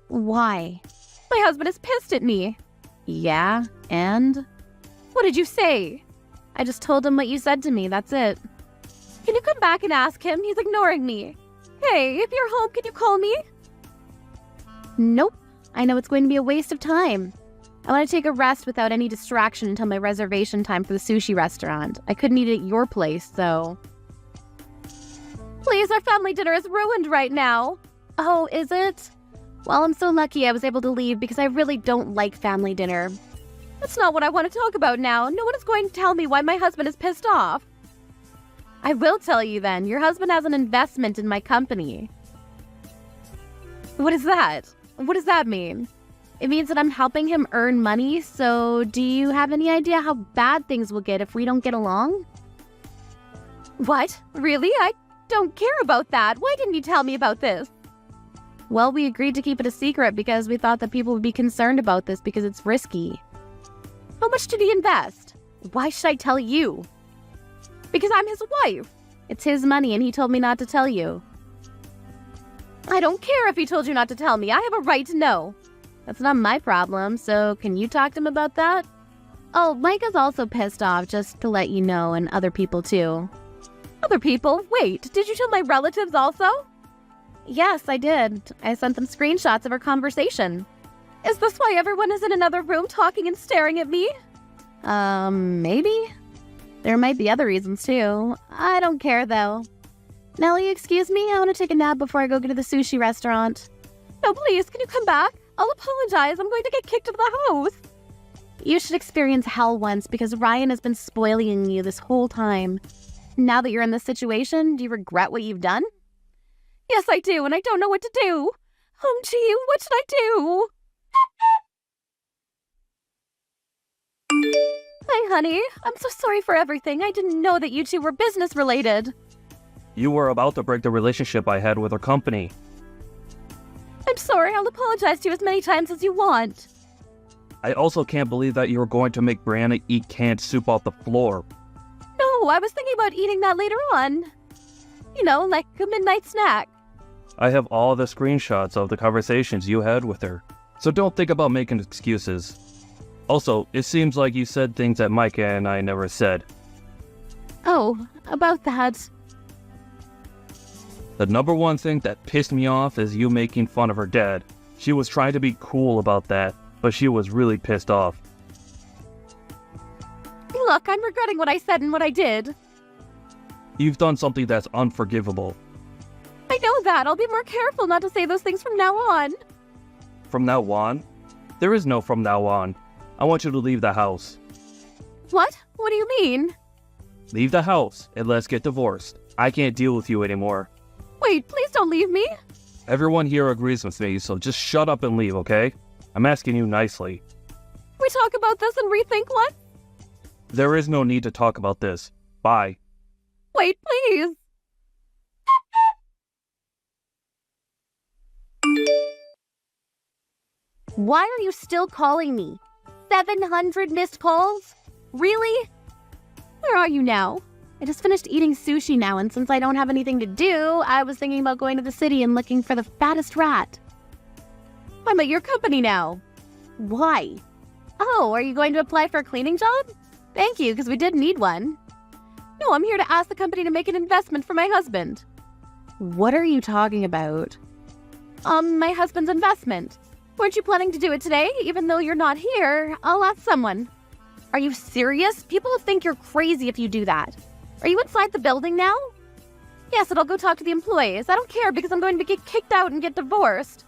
Why? My husband is pissed at me. Yeah, and? What did you say? I just told him what you said to me, that's it. Can you come back and ask him? He's ignoring me. Hey, if you're home, can you call me? Nope. I know it's going to be a waste of time. I want to take a rest without any distraction until my reservation time for the sushi restaurant. I couldn't eat at your place, so... Please, our family dinner is ruined right now. Oh, is it? Well, I'm so lucky I was able to leave because I really don't like family dinner. That's not what I want to talk about now. No one is going to tell me why my husband is pissed off. I will tell you then. Your husband has an investment in my company. What is that? What does that mean? It means that I'm helping him earn money, so do you have any idea how bad things will get if we don't get along? What? Really? I don't care about that. Why didn't you tell me about this? Well, we agreed to keep it a secret because we thought that people would be concerned about this because it's risky. How much did he invest? Why should I tell you? Because I'm his wife. It's his money and he told me not to tell you. I don't care if he told you not to tell me. I have a right to know. That's not my problem, so can you talk to him about that? Oh, Micah's also pissed off, just to let you know, and other people too. Other people? Wait, did you tell my relatives also? Yes, I did. I sent them screenshots of our conversation. Is this why everyone is in another room talking and staring at me? Maybe. There might be other reasons too. I don't care though. Nellie, excuse me? I want to take a nap before I go to the sushi restaurant. No, please, can you come back? I'll apologize. I'm going to get kicked out of the house. You should experience hell once because Ryan has been spoiling you this whole time. Now that you're in this situation, do you regret what you've done? Yes, I do, and I don't know what to do. Gee, what should I do? Hi, honey. I'm so sorry for everything. I didn't know that you two were business related. You were about to break the relationship I had with our company. I'm sorry. I'll apologize to you as many times as you want. I also can't believe that you were going to make Brianna eat canned soup off the floor. No, I was thinking about eating that later on. You know, like a midnight snack. I have all the screenshots of the conversations you had with her, so don't think about making excuses. Also, it seems like you said things that Micah and I never said. Oh, about that. The number one thing that pissed me off is you making fun of her dad. She was trying to be cool about that, but she was really pissed off. Look, I'm regretting what I said and what I did. You've done something that's unforgivable. I know that. I'll be more careful not to say those things from now on. From now on? There is no from now on. I want you to leave the house. What? What do you mean? Leave the house and let's get divorced. I can't deal with you anymore. Wait, please don't leave me. Everyone here agrees with me, so just shut up and leave, okay? I'm asking you nicely. We talk about this and rethink what? There is no need to talk about this. Bye. Wait, please. Why are you still calling me? 700 missed calls? Really? Where are you now? I just finished eating sushi now, and since I don't have anything to do, I was thinking about going to the city and looking for the fattest rat. I'm at your company now. Why? Oh, are you going to apply for a cleaning job? Thank you, because we did need one. No, I'm here to ask the company to make an investment for my husband. What are you talking about? My husband's investment. Weren't you planning to do it today? Even though you're not here, I'll ask someone. Are you serious? People will think you're crazy if you do that. Are you inside the building now? Yes, and I'll go talk to the employees. I don't care because I'm going to get kicked out and get divorced.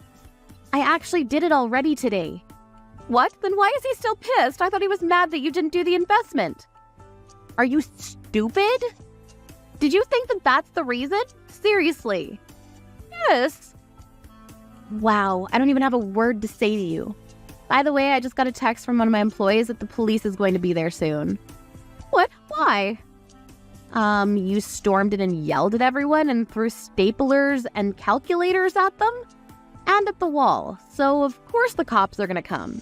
I actually did it already today. What? Then why is he still pissed? I thought he was mad that you didn't do the investment. Are you stupid? Did you think that that's the reason? Seriously. Yes. Wow, I don't even have a word to say to you. By the way, I just got a text from one of my employees that the police is going to be there soon. What? Why? You stormed in and yelled at everyone and threw staplers and calculators at them? And at the wall, so of course the cops are gonna come.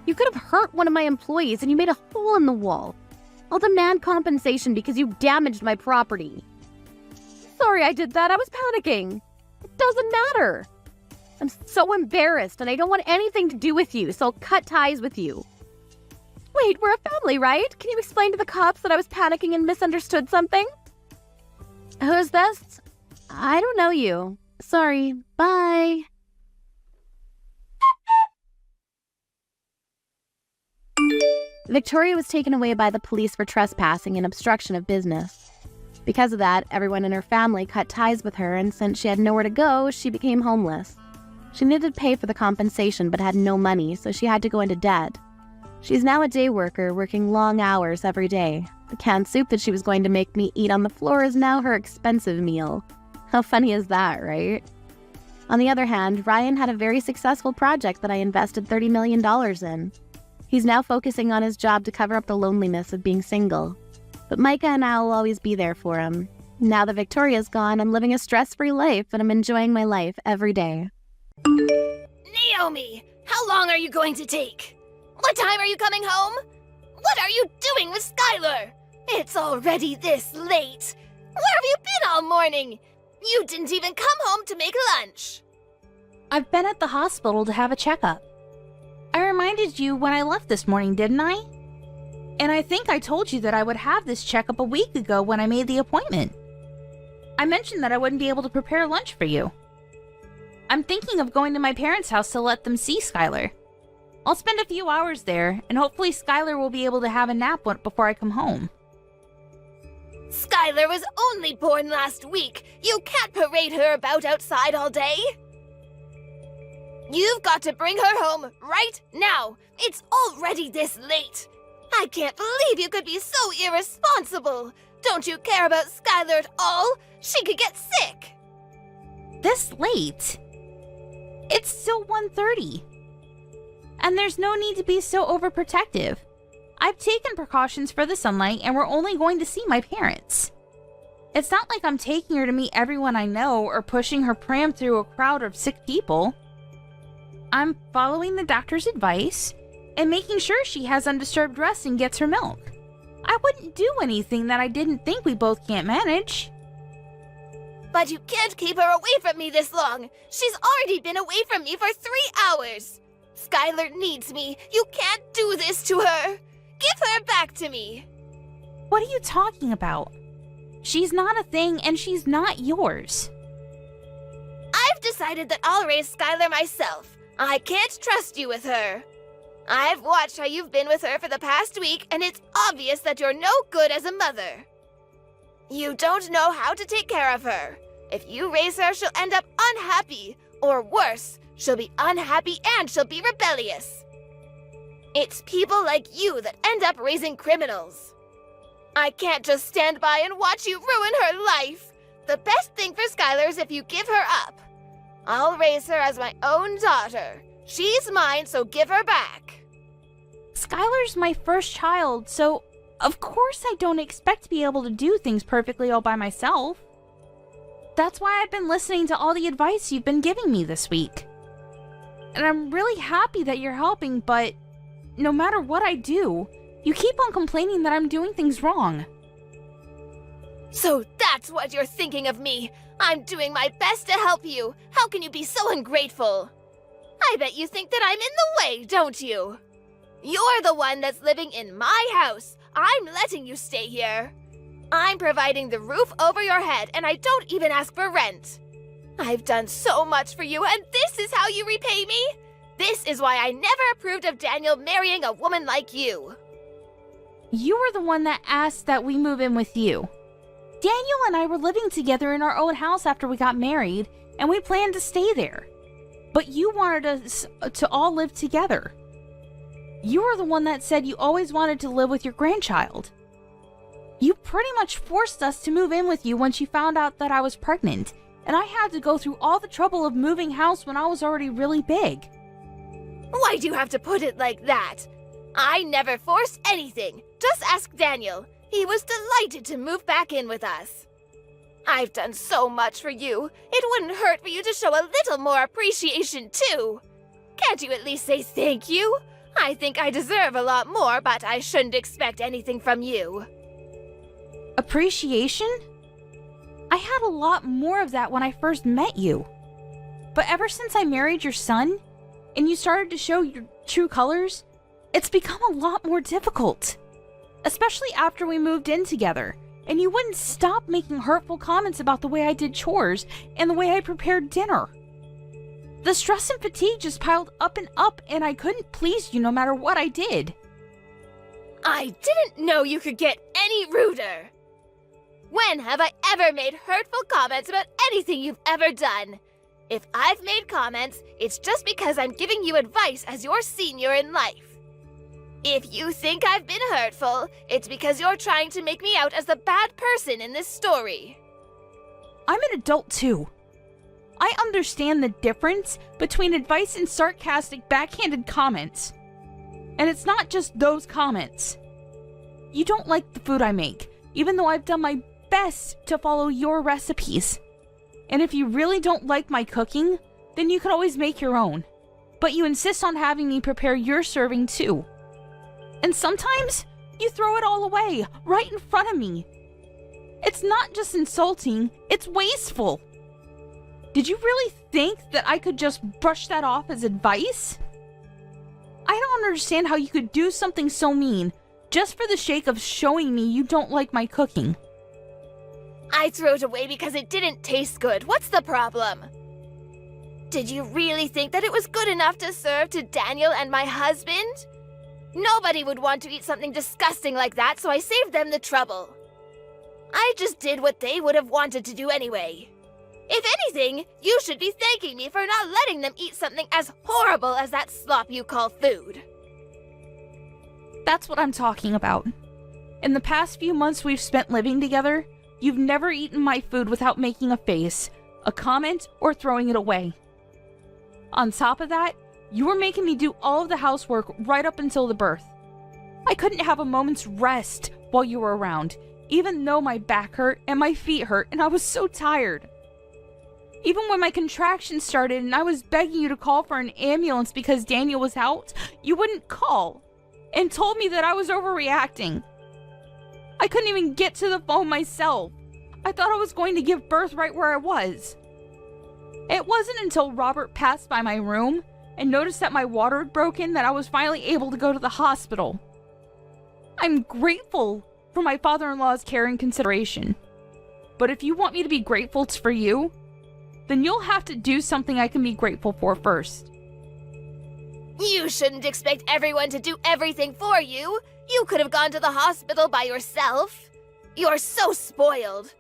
You could have hurt one of my employees and you made a hole in the wall. I'll demand compensation because you damaged my property. Sorry I did that, I was panicking. It doesn't matter. I'm so embarrassed and I don't want anything to do with you, so I'll cut ties with you. Wait, we're a family, right? Can you explain to the cops that I was panicking and misunderstood something? Who's this? I don't know you. Sorry, bye. Victoria was taken away by the police for trespassing and obstruction of business. Because of that, everyone in her family cut ties with her, and since she had nowhere to go, she became homeless. She needed to pay for the compensation but had no money, so she had to go into debt. She's now a day worker, working long hours every day. The canned soup that she was going to make me eat on the floor is now her expensive meal. How funny is that, right? On the other hand, Ryan had a very successful project that I invested $30 million in. He's now focusing on his job to cover up the loneliness of being single. But Micah and I will always be there for him. Now that Victoria's gone, I'm living a stress-free life and I'm enjoying my life every day. Naomi, how long are you going to take? What time are you coming home? What are you doing with Skylar? It's already this late. Where have you been all morning? You didn't even come home to make lunch. I've been at the hospital to have a checkup. I reminded you when I left this morning, didn't I? And I think I told you that I would have this checkup a week ago when I made the appointment. I mentioned that I wouldn't be able to prepare lunch for you. I'm thinking of going to my parents' house to let them see Skylar. I'll spend a few hours there, and hopefully Skylar will be able to have a nap before I come home. Skylar was only born last week. You can't parade her about outside all day. You've got to bring her home right now. It's already this late. I can't believe you could be so irresponsible. Don't you care about Skylar at all? She could get sick. This late? It's still 1:30. And there's no need to be so overprotective. I've taken precautions for the sunlight and we're only going to see my parents. It's not like I'm taking her to meet everyone I know or pushing her pram through a crowd of sick people. I'm following the doctor's advice and making sure she has undisturbed rest and gets her milk. I wouldn't do anything that I didn't think we both can't manage. But you can't keep her away from me this long. She's already been away from me for 3 hours. Skylar needs me. You can't do this to her. Give her back to me. What are you talking about? She's not a thing and she's not yours. I've decided that I'll raise Skylar myself. I can't trust you with her. I've watched how you've been with her for the past week, and it's obvious that you're no good as a mother. You don't know how to take care of her. If you raise her, she'll end up unhappy. Or worse, she'll be unhappy and she'll be rebellious. It's people like you that end up raising criminals. I can't just stand by and watch you ruin her life. The best thing for Skylar is if you give her up. I'll raise her as my own daughter. She's mine, so give her back. Skylar's my first child, so of course I don't expect to be able to do things perfectly all by myself. That's why I've been listening to all the advice you've been giving me this week. And I'm really happy that you're helping, but no matter what I do, you keep on complaining that I'm doing things wrong. So that's what you're thinking of me. I'm doing my best to help you. How can you be so ungrateful? I bet you think that I'm in the way, don't you? You're the one that's living in my house. I'm letting you stay here. I'm providing the roof over your head, and I don't even ask for rent. I've done so much for you, and this is how you repay me? This is why I never approved of Daniel marrying a woman like you. You were the one that asked that we move in with you. Daniel and I were living together in our own house after we got married, and we planned to stay there. But you wanted us to all live together. You were the one that said you always wanted to live with your grandchild. You pretty much forced us to move in with you once you found out that I was pregnant, and I had to go through all the trouble of moving house when I was already really big. Why do you have to put it like that? I never forced anything. Just ask Daniel. He was delighted to move back in with us. I've done so much for you. It wouldn't hurt for you to show a little more appreciation, too. Can't you at least say thank you? I think I deserve a lot more, but I shouldn't expect anything from you. Appreciation? I had a lot more of that when I first met you. But ever since I married your son, and you started to show your true colors, it's become a lot more difficult. Especially after we moved in together, and you wouldn't stop making hurtful comments about the way I did chores and the way I prepared dinner. The stress and fatigue just piled up, and I couldn't please you no matter what I did. I didn't know you could get any ruder. When have I ever made hurtful comments about anything you've ever done? If I've made comments, it's just because I'm giving you advice as your senior in life. If you think I've been hurtful, it's because you're trying to make me out as the bad person in this story. I'm an adult too. I understand the difference between advice and sarcastic, backhanded comments. And it's not just those comments. You don't like the food I make, even though I've done my best to follow your recipes. And if you really don't like my cooking, then you can always make your own. But you insist on having me prepare your serving too. And sometimes you throw it all away right in front of me. It's not just insulting, it's wasteful. Did you really think that I could just brush that off as advice? I don't understand how you could do something so mean just for the sake of showing me you don't like my cooking. I threw it away because it didn't taste good. What's the problem? Did you really think that it was good enough to serve to Daniel and my husband? Nobody would want to eat something disgusting like that, so I saved them the trouble. I just did what they would have wanted to do anyway. If anything, you should be thanking me for not letting them eat something as horrible as that slop you call food. That's what I'm talking about. In the past few months we've spent living together, you've never eaten my food without making a face, a comment, or throwing it away. On top of that, you were making me do all of the housework right up until the birth. I couldn't have a moment's rest while you were around, even though my back hurt and my feet hurt and I was so tired. Even when my contractions started and I was begging you to call for an ambulance because Daniel was out, you wouldn't call and told me that I was overreacting. I couldn't even get to the phone myself. I thought I was going to give birth right where I was. It wasn't until Robert passed by my room and noticed that my water had broken that I was finally able to go to the hospital. I'm grateful for my father-in-law's care and consideration. But if you want me to be grateful for you, then you'll have to do something I can be grateful for first. You shouldn't expect everyone to do everything for you. You could have gone to the hospital by yourself. You're so spoiled.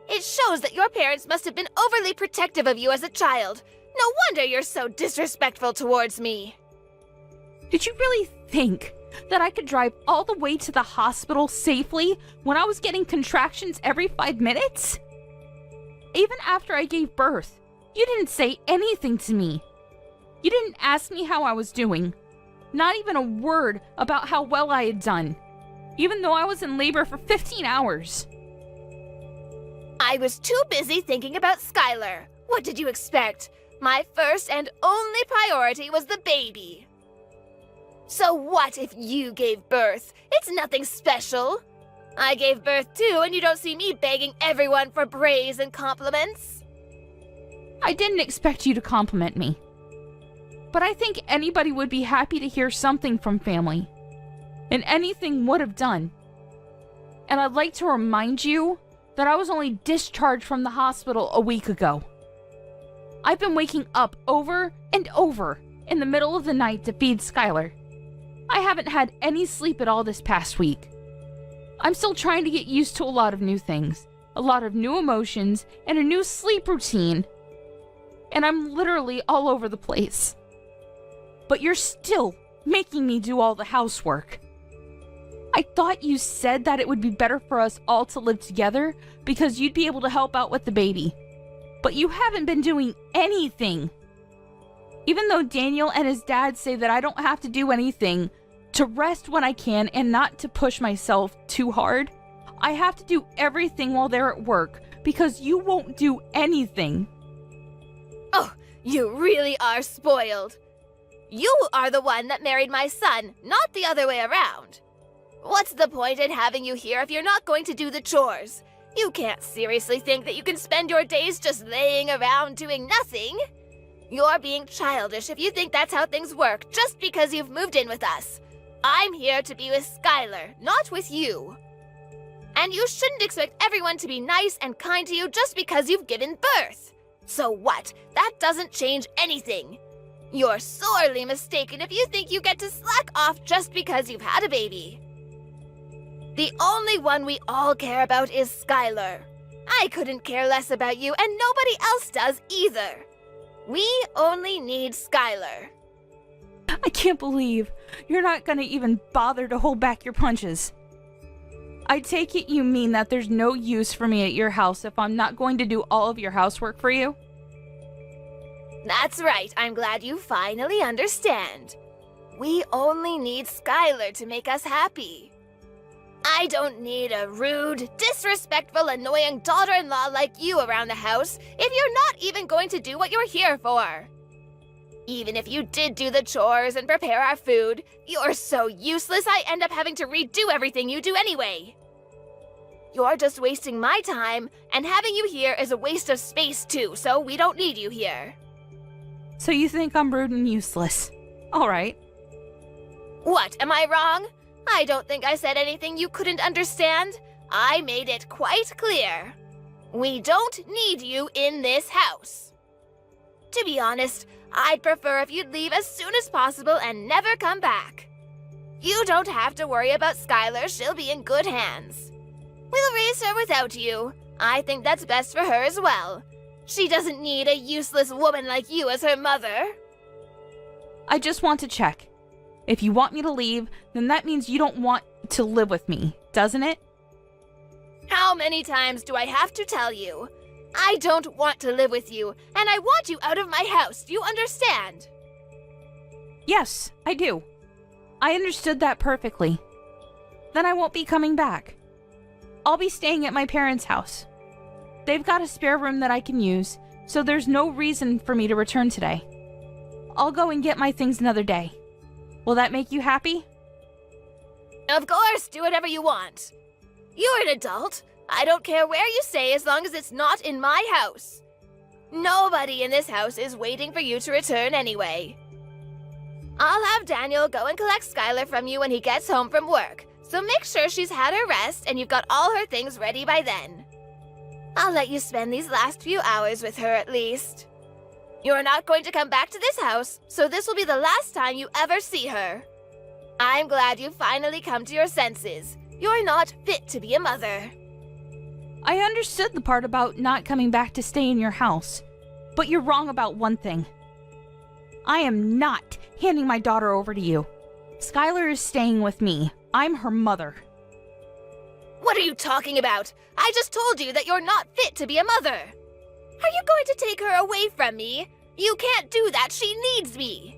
It shows that your parents must have been overly protective of you as a child. No wonder you're so disrespectful towards me. Did you really think that I could drive all the way to the hospital safely when I was getting contractions every 5 minutes? Even after I gave birth, you didn't say anything to me. You didn't ask me how I was doing. Not even a word about how well I had done, even though I was in labor for 15 hours. I was too busy thinking about Skylar. What did you expect? My first and only priority was the baby. So what if you gave birth? It's nothing special. I gave birth too, and you don't see me begging everyone for praise and compliments. I didn't expect you to compliment me. But I think anybody would be happy to hear something from family. And anything would have done. And I'd like to remind you that I was only discharged from the hospital a week ago. I've been waking up over and over in the middle of the night to feed Skylar. I haven't had any sleep at all this past week. I'm still trying to get used to a lot of new things, a lot of new emotions, and a new sleep routine. And I'm literally all over the place. But you're still making me do all the housework. I thought you said that it would be better for us all to live together because you'd be able to help out with the baby. But you haven't been doing anything. Even though Daniel and his dad say that I don't have to do anything, to rest when I can and not to push myself too hard, I have to do everything while they're at work because you won't do anything. Oh, you really are spoiled. You are the one that married my son, not the other way around. What's the point in having you here if you're not going to do the chores? You can't seriously think that you can spend your days just laying around doing nothing. You're being childish if you think that's how things work just because you've moved in with us. I'm here to be with Skylar, not with you. And you shouldn't expect everyone to be nice and kind to you just because you've given birth. So what? That doesn't change anything. You're sorely mistaken if you think you get to slack off just because you've had a baby. The only one we all care about is Skylar. I couldn't care less about you, and nobody else does either. We only need Skylar. I can't believe you're not gonna even bother to hold back your punches. I take it you mean that there's no use for me at your house if I'm not going to do all of your housework for you? That's right. I'm glad you finally understand. We only need Skylar to make us happy. I don't need a rude, disrespectful, annoying daughter-in-law like you around the house if you're not even going to do what you're here for. Even if you did do the chores and prepare our food, you're so useless I end up having to redo everything you do anyway. You're just wasting my time, and having you here is a waste of space too, so we don't need you here. So you think I'm rude and useless? Alright. What, am I wrong? I don't think I said anything you couldn't understand. I made it quite clear. We don't need you in this house. To be honest, I'd prefer if you'd leave as soon as possible and never come back. You don't have to worry about Skylar, she'll be in good hands. We'll raise her without you. I think that's best for her as well. She doesn't need a useless woman like you as her mother. I just want to check. If you want me to leave, then that means you don't want to live with me, doesn't it? How many times do I have to tell you? I don't want to live with you, and I want you out of my house. Do you understand? Yes, I do. I understood that perfectly. Then I won't be coming back. I'll be staying at my parents' house. They've got a spare room that I can use, so there's no reason for me to return today. I'll go and get my things another day. Will that make you happy? Of course, do whatever you want. You're an adult. I don't care where you stay as long as it's not in my house. Nobody in this house is waiting for you to return anyway. I'll have Daniel go and collect Skylar from you when he gets home from work, so make sure she's had her rest and you've got all her things ready by then. I'll let you spend these last few hours with her at least. You're not going to come back to this house, so this will be the last time you ever see her. I'm glad you've finally come to your senses. You're not fit to be a mother. I understood the part about not coming back to stay in your house, but you're wrong about one thing. I am not handing my daughter over to you. Skylar is staying with me. I'm her mother. What are you talking about? I just told you that you're not fit to be a mother. Are you going to take her away from me? You can't do that. She needs me.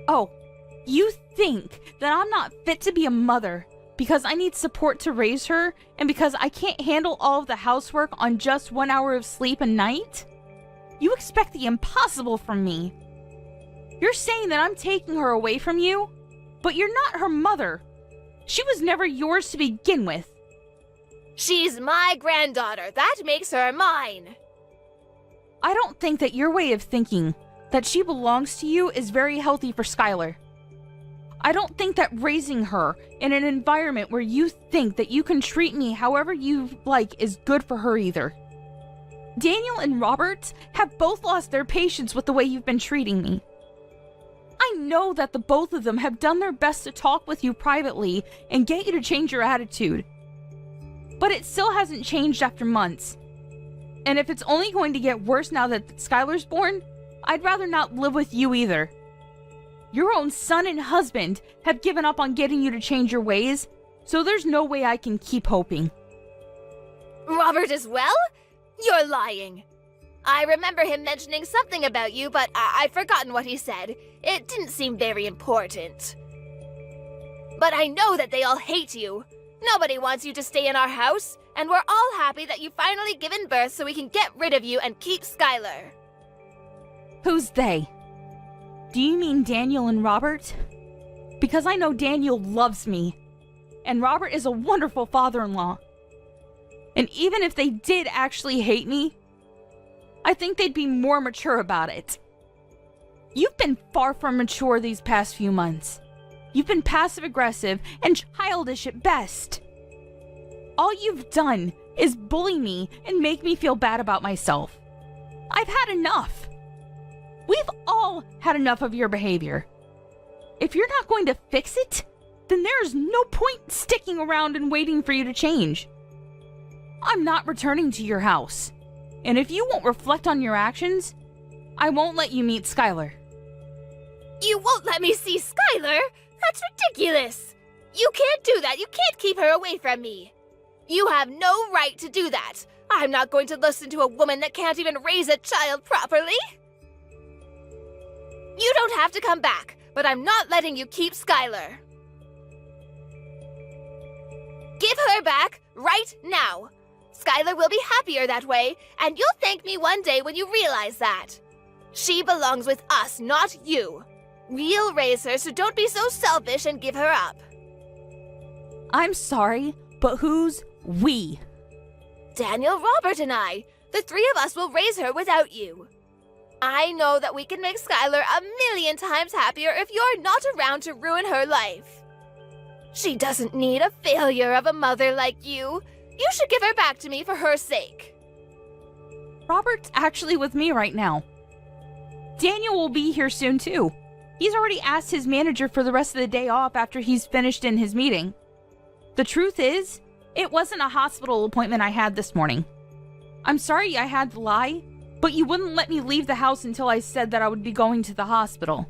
Oh, you think that I'm not fit to be a mother because I need support to raise her and because I can't handle all of the housework on just 1 hour of sleep a night? You expect the impossible from me. You're saying that I'm taking her away from you, but you're not her mother. She was never yours to begin with. She's my granddaughter. That makes her mine. I don't think that your way of thinking that she belongs to you is very healthy for Skylar. I don't think that raising her in an environment where you think that you can treat me however you like is good for her either. Daniel and Robert have both lost their patience with the way you've been treating me. I know that the both of them have done their best to talk with you privately and get you to change your attitude. But it still hasn't changed after months. And if it's only going to get worse now that Skylar's born, I'd rather not live with you either. Your own son and husband have given up on getting you to change your ways, so there's no way I can keep hoping. Robert as well? You're lying. I remember him mentioning something about you, but I've forgotten what he said. It didn't seem very important. But I know that they all hate you. Nobody wants you to stay in our house, and we're all happy that you've finally given birth so we can get rid of you and keep Skylar. Who's they? Do you mean Daniel and Robert? Because I know Daniel loves me, and Robert is a wonderful father-in-law. And even if they did actually hate me, I think they'd be more mature about it. You've been far from mature these past few months. You've been passive-aggressive and childish at best. All you've done is bully me and make me feel bad about myself. I've had enough. We've all had enough of your behavior. If you're not going to fix it, then there's no point sticking around and waiting for you to change. I'm not returning to your house. And if you won't reflect on your actions, I won't let you meet Skylar. You won't let me see Skylar? That's ridiculous! You can't do that! You can't keep her away from me! You have no right to do that! I'm not going to listen to a woman that can't even raise a child properly! You don't have to come back, but I'm not letting you keep Skylar. Give her back right now! Skylar will be happier that way, and you'll thank me one day when you realize that. She belongs with us, not you. We'll raise her, so don't be so selfish and give her up. I'm sorry, but who's we? Daniel, Robert, and I. The three of us will raise her without you. I know that we can make Skylar 1,000,000 times happier if you're not around to ruin her life. She doesn't need a failure of a mother like you. You should give her back to me for her sake. Robert's actually with me right now. Daniel will be here soon too. He's already asked his manager for the rest of the day off after he's finished in his meeting. The truth is, it wasn't a hospital appointment I had this morning. I'm sorry I had to lie, but you wouldn't let me leave the house until I said that I would be going to the hospital.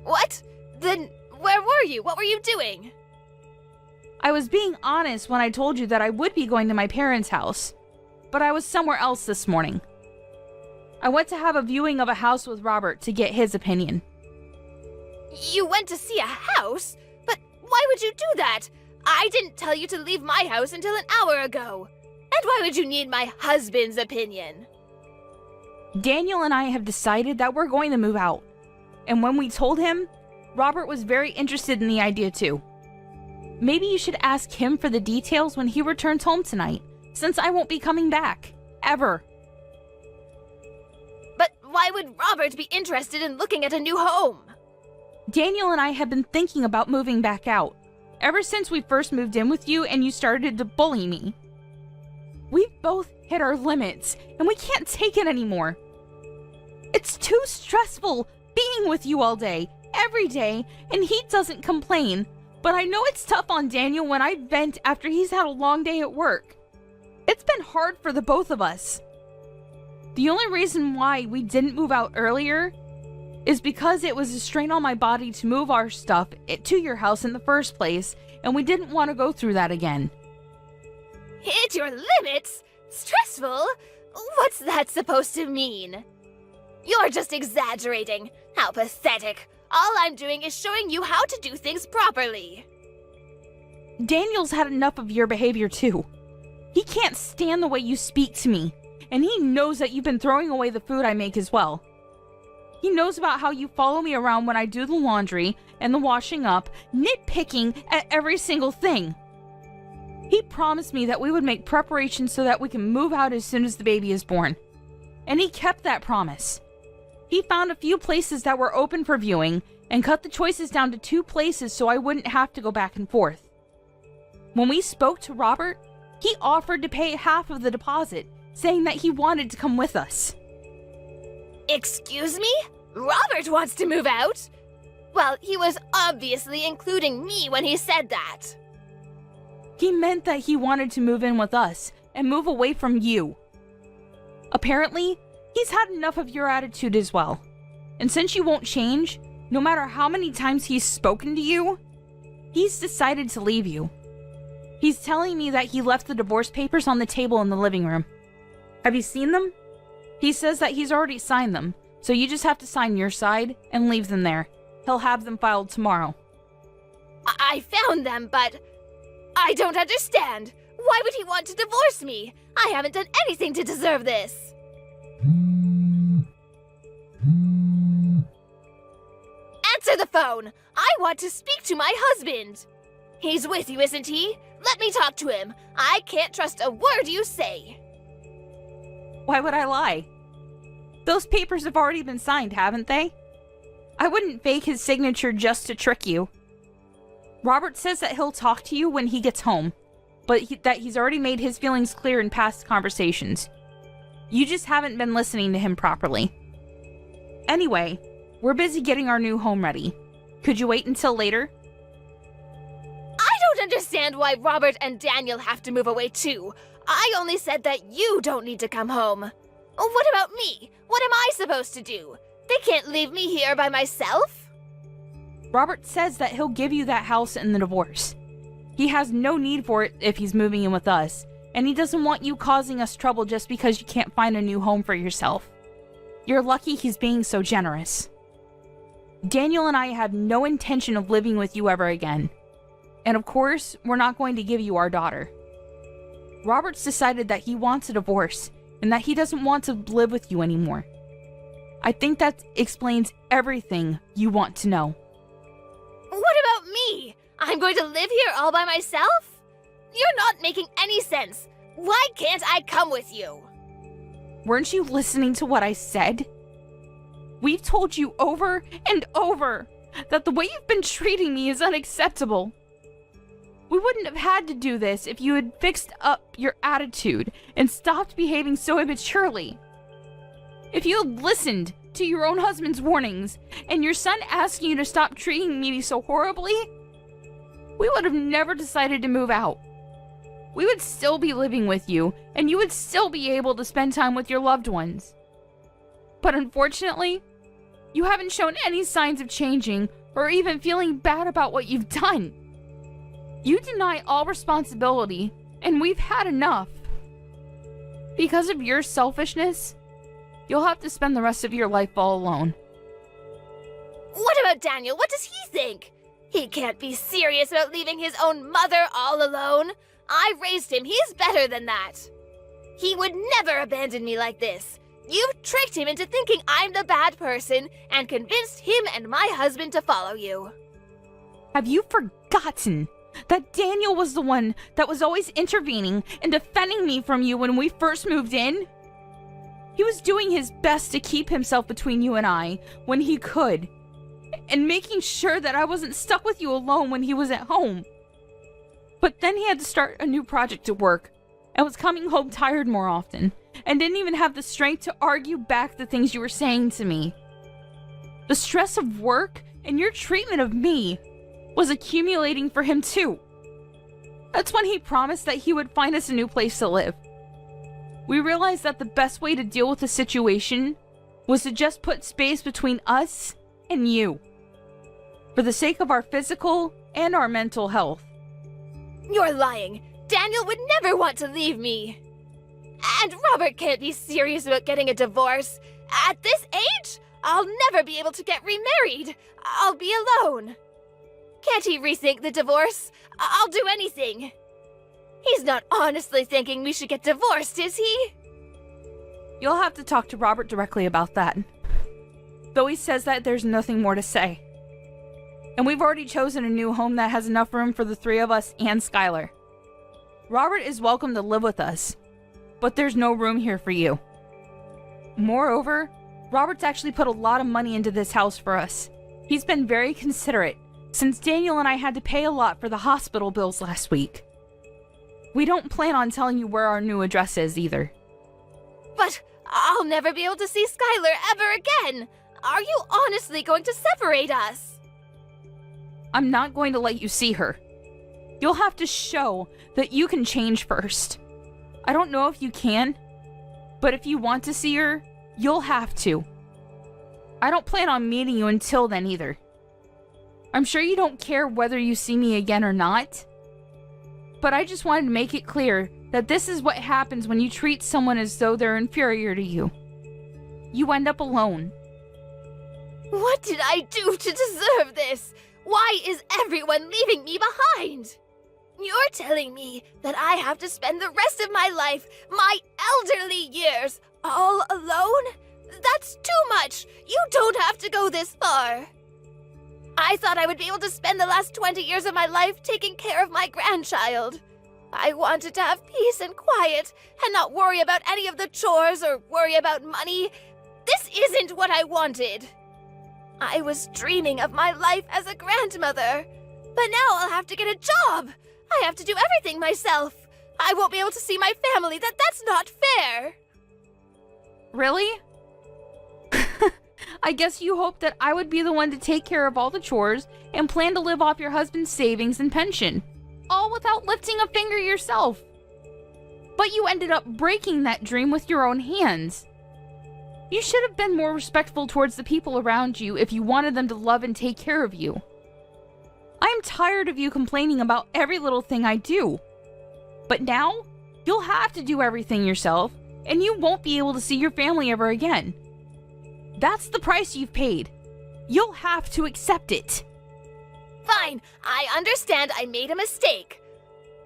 What? Then where were you? What were you doing? I was being honest when I told you that I would be going to my parents' house, but I was somewhere else this morning. I went to have a viewing of a house with Robert to get his opinion. You went to see a house? But why would you do that? I didn't tell you to leave my house until an hour ago. And why would you need my husband's opinion? Daniel and I have decided that we're going to move out. And when we told him, Robert was very interested in the idea too. Maybe you should ask him for the details when he returns home tonight, since I won't be coming back. Ever. But why would Robert be interested in looking at a new home? Daniel and I have been thinking about moving back out, ever since we first moved in with you and you started to bully me. We've both hit our limits, and we can't take it anymore. It's too stressful being with you all day, every day, and he doesn't complain. But I know it's tough on Daniel when I vent after he's had a long day at work. It's been hard for the both of us. The only reason why we didn't move out earlier is because it was a strain on my body to move our stuff to your house in the first place, and we didn't want to go through that again. Hit your limits? Stressful? What's that supposed to mean? You're just exaggerating. How pathetic. All I'm doing is showing you how to do things properly. Daniel's had enough of your behavior too. He can't stand the way you speak to me, and he knows that you've been throwing away the food I make as well. He knows about how you follow me around when I do the laundry and the washing up, nitpicking at every single thing. He promised me that we would make preparations so that we can move out as soon as the baby is born. And he kept that promise. He found a few places that were open for viewing and cut the choices down to 2 places so I wouldn't have to go back and forth. When we spoke to Robert, he offered to pay half of the deposit, saying that he wanted to come with us. Excuse me? Robert wants to move out? Well, he was obviously including me when he said that. He meant that he wanted to move in with us and move away from you. Apparently, he's had enough of your attitude as well. And since you won't change, no matter how many times he's spoken to you, he's decided to leave you. He's telling me that he left the divorce papers on the table in the living room. Have you seen them? He says that he's already signed them, so you just have to sign your side and leave them there. He'll have them filed tomorrow. I found them, but I don't understand. Why would he want to divorce me? I haven't done anything to deserve this. Answer the phone! I want to speak to my husband! He's with you, isn't he? Let me talk to him. I can't trust a word you say. Why would I lie? Those papers have already been signed, haven't they? I wouldn't fake his signature just to trick you. Robert says that he'll talk to you when he gets home, but that he's already made his feelings clear in past conversations. You just haven't been listening to him properly. Anyway, we're busy getting our new home ready. Could you wait until later? I don't understand why Robert and Daniel have to move away too. I only said that you don't need to come home. What about me? What am I supposed to do? They can't leave me here by myself? Robert says that he'll give you that house in the divorce. He has no need for it if he's moving in with us, and he doesn't want you causing us trouble just because you can't find a new home for yourself. You're lucky he's being so generous. Daniel and I have no intention of living with you ever again. And of course, we're not going to give you our daughter. Robert's decided that he wants a divorce, and that he doesn't want to live with you anymore. I think that explains everything you want to know. What about me? I'm going to live here all by myself? You're not making any sense. Why can't I come with you? Weren't you listening to what I said? We've told you over and over that the way you've been treating me is unacceptable. We wouldn't have had to do this if you had fixed up your attitude and stopped behaving so immaturely. If you had listened to your own husband's warnings and your son asking you to stop treating me so horribly, we would have never decided to move out. We would still be living with you, and you would still be able to spend time with your loved ones. But unfortunately, you haven't shown any signs of changing or even feeling bad about what you've done. You deny all responsibility, and we've had enough. Because of your selfishness, you'll have to spend the rest of your life all alone. What about Daniel? What does he think? He can't be serious about leaving his own mother all alone. I raised him. He's better than that. He would never abandon me like this. You've tricked him into thinking I'm the bad person and convinced him and my husband to follow you. Have you forgotten that Daniel was the one that was always intervening and defending me from you when we first moved in? He was doing his best to keep himself between you and I when he could, and making sure that I wasn't stuck with you alone when he was at home. But then he had to start a new project at work, and was coming home tired more often, and didn't even have the strength to argue back the things you were saying to me. The stress of work and your treatment of me was accumulating for him too. That's when he promised that he would find us a new place to live. We realized that the best way to deal with the situation was to just put space between us and you, for the sake of our physical and our mental health. You're lying. Daniel would never want to leave me. And Robert can't be serious about getting a divorce. At this age, I'll never be able to get remarried. I'll be alone. Can't he rethink the divorce? I'll do anything. He's not honestly thinking we should get divorced, is he? You'll have to talk to Robert directly about that. Though he says that there's nothing more to say. And we've already chosen a new home that has enough room for the 3 of us and Skylar. Robert is welcome to live with us, but there's no room here for you. Moreover, Robert's actually put a lot of money into this house for us. He's been very considerate, since Daniel and I had to pay a lot for the hospital bills last week. We don't plan on telling you where our new address is either. But I'll never be able to see Skylar ever again! Are you honestly going to separate us? I'm not going to let you see her. You'll have to show that you can change first. I don't know if you can, but if you want to see her, you'll have to. I don't plan on meeting you until then either. I'm sure you don't care whether you see me again or not, but I just wanted to make it clear that this is what happens when you treat someone as though they're inferior to you. You end up alone. What did I do to deserve this? Why is everyone leaving me behind? You're telling me that I have to spend the rest of my life, my elderly years, all alone? That's too much! You don't have to go this far! I thought I would be able to spend the last 20 years of my life taking care of my grandchild. I wanted to have peace and quiet, and not worry about any of the chores or worry about money. This isn't what I wanted. I was dreaming of my life as a grandmother, but now I'll have to get a job. I have to do everything myself. I won't be able to see my family. That's not fair. Really? I guess you hoped that I would be the one to take care of all the chores and plan to live off your husband's savings and pension, all without lifting a finger yourself. But you ended up breaking that dream with your own hands. You should have been more respectful towards the people around you if you wanted them to love and take care of you. I am tired of you complaining about every little thing I do. But now, you'll have to do everything yourself, and you won't be able to see your family ever again. That's the price you've paid. You'll have to accept it. Fine, I understand I made a mistake.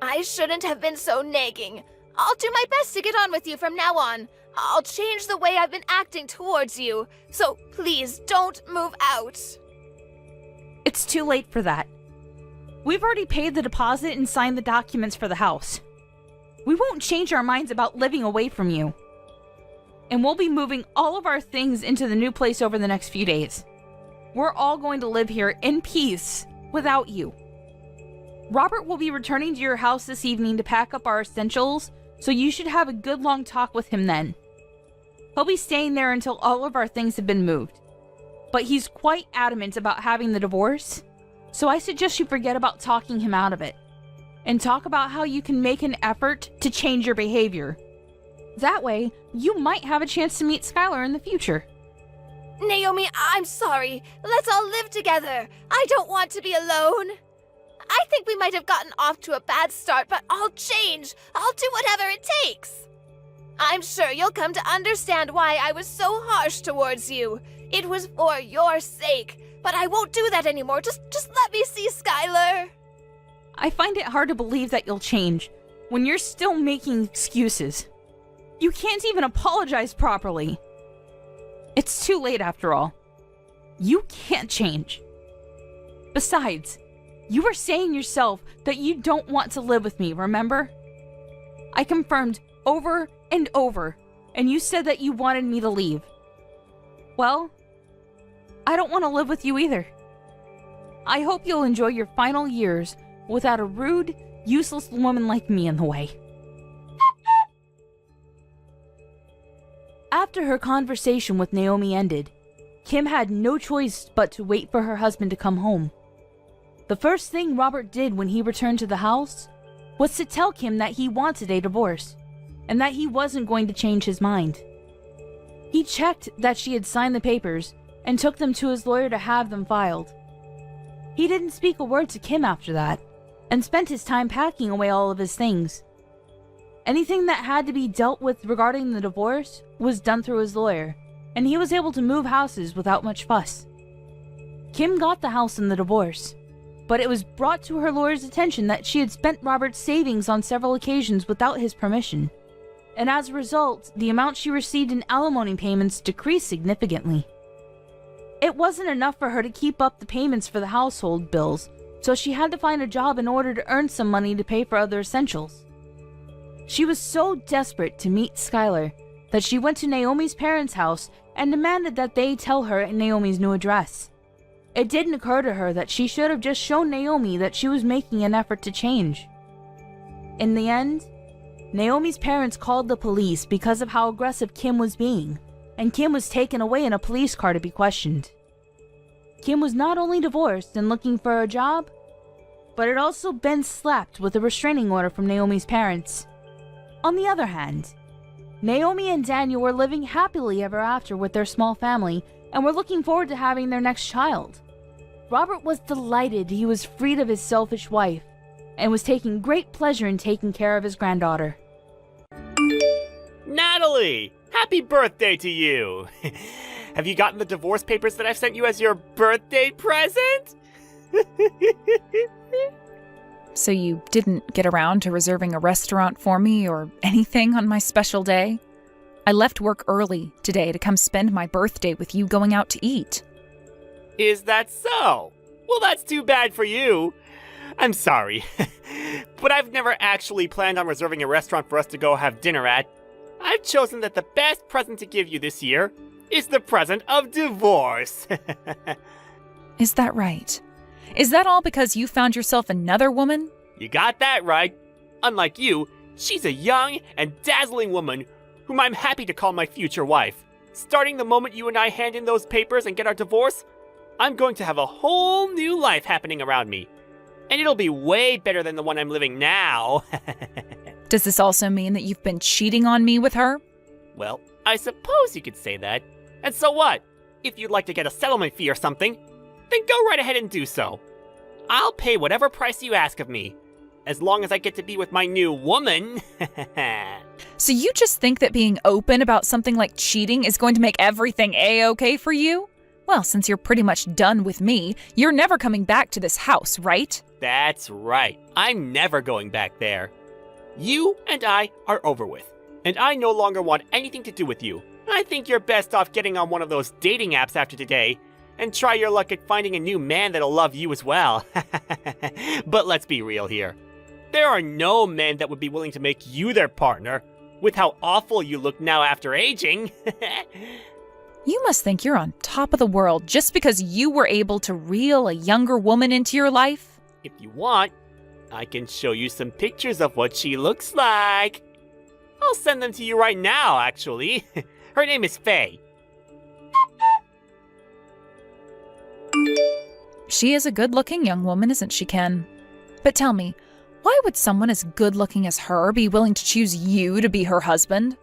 I shouldn't have been so nagging. I'll do my best to get on with you from now on. I'll change the way I've been acting towards you, so please don't move out. It's too late for that. We've already paid the deposit and signed the documents for the house. We won't change our minds about living away from you. And we'll be moving all of our things into the new place over the next few days. We're all going to live here in peace without you. Robert will be returning to your house this evening to pack up our essentials, so you should have a good long talk with him then. He'll be staying there until all of our things have been moved. But he's quite adamant about having the divorce, so I suggest you forget about talking him out of it, and talk about how you can make an effort to change your behavior. That way, you might have a chance to meet Skylar in the future. Naomi, I'm sorry. Let's all live together. I don't want to be alone. I think we might have gotten off to a bad start, but I'll change. I'll do whatever it takes. I'm sure you'll come to understand why I was so harsh towards you. It was for your sake, but I won't do that anymore. Just let me see Skylar. I find it hard to believe that you'll change when you're still making excuses. You can't even apologize properly. It's too late after all. You can't change. Besides, you were saying yourself that you don't want to live with me, remember? I confirmed over and over, and you said that you wanted me to leave. Well, I don't want to live with you either. I hope you'll enjoy your final years without a rude, useless woman like me in the way. After her conversation with Naomi ended, Kim had no choice but to wait for her husband to come home. The first thing Robert did when he returned to the house was to tell Kim that he wanted a divorce, and that he wasn't going to change his mind. He checked that she had signed the papers and took them to his lawyer to have them filed. He didn't speak a word to Kim after that, and spent his time packing away all of his things. Anything that had to be dealt with regarding the divorce was done through his lawyer, and he was able to move houses without much fuss. Kim got the house in the divorce, but it was brought to her lawyer's attention that she had spent Robert's savings on several occasions without his permission, and as a result, the amount she received in alimony payments decreased significantly. It wasn't enough for her to keep up the payments for the household bills, so she had to find a job in order to earn some money to pay for other essentials. She was so desperate to meet Skylar that she went to Naomi's parents' house and demanded that they tell her Naomi's new address. It didn't occur to her that she should have just shown Naomi that she was making an effort to change. In the end, Naomi's parents called the police because of how aggressive Kim was being, and Kim was taken away in a police car to be questioned. Kim was not only divorced and looking for a job, but had also been slapped with a restraining order from Naomi's parents. On the other hand, Naomi and Daniel were living happily ever after with their small family and were looking forward to having their next child. Robert was delighted he was freed of his selfish wife and was taking great pleasure in taking care of his granddaughter. Natalie! Happy birthday to you! Have you gotten the divorce papers that I've sent you as your birthday present? So you didn't get around to reserving a restaurant for me or anything on my special day? I left work early today to come spend my birthday with you going out to eat. Is that so? Well, that's too bad for you. I'm sorry, but I've never actually planned on reserving a restaurant for us to go have dinner at. I've chosen that the best present to give you this year is the present of divorce. Is that right? Is that all because you found yourself another woman? You got that right. Unlike you, she's a young and dazzling woman whom I'm happy to call my future wife. Starting the moment you and I hand in those papers and get our divorce, I'm going to have a whole new life happening around me. And it'll be way better than the one I'm living now. Does this also mean that you've been cheating on me with her? Well, I suppose you could say that. And so what? If you'd like to get a settlement fee or something, then go right ahead and do so. I'll pay whatever price you ask of me, as long as I get to be with my new woman. So you just think that being open about something like cheating is going to make everything A-okay for you? Well, since you're pretty much done with me, you're never coming back to this house, right? That's right. I'm never going back there. You and I are over with, and I no longer want anything to do with you. I think you're best off getting on one of those dating apps after today, and try your luck at finding a new man that'll love you as well. But let's be real here. There are no men that would be willing to make you their partner, with how awful you look now after aging. You must think you're on top of the world just because you were able to reel a younger woman into your life. If you want, I can show you some pictures of what she looks like. I'll send them to you right now, actually. Her name is Faye. She is a good-looking young woman, isn't she, Ken? But tell me, why would someone as good-looking as her be willing to choose you to be her husband?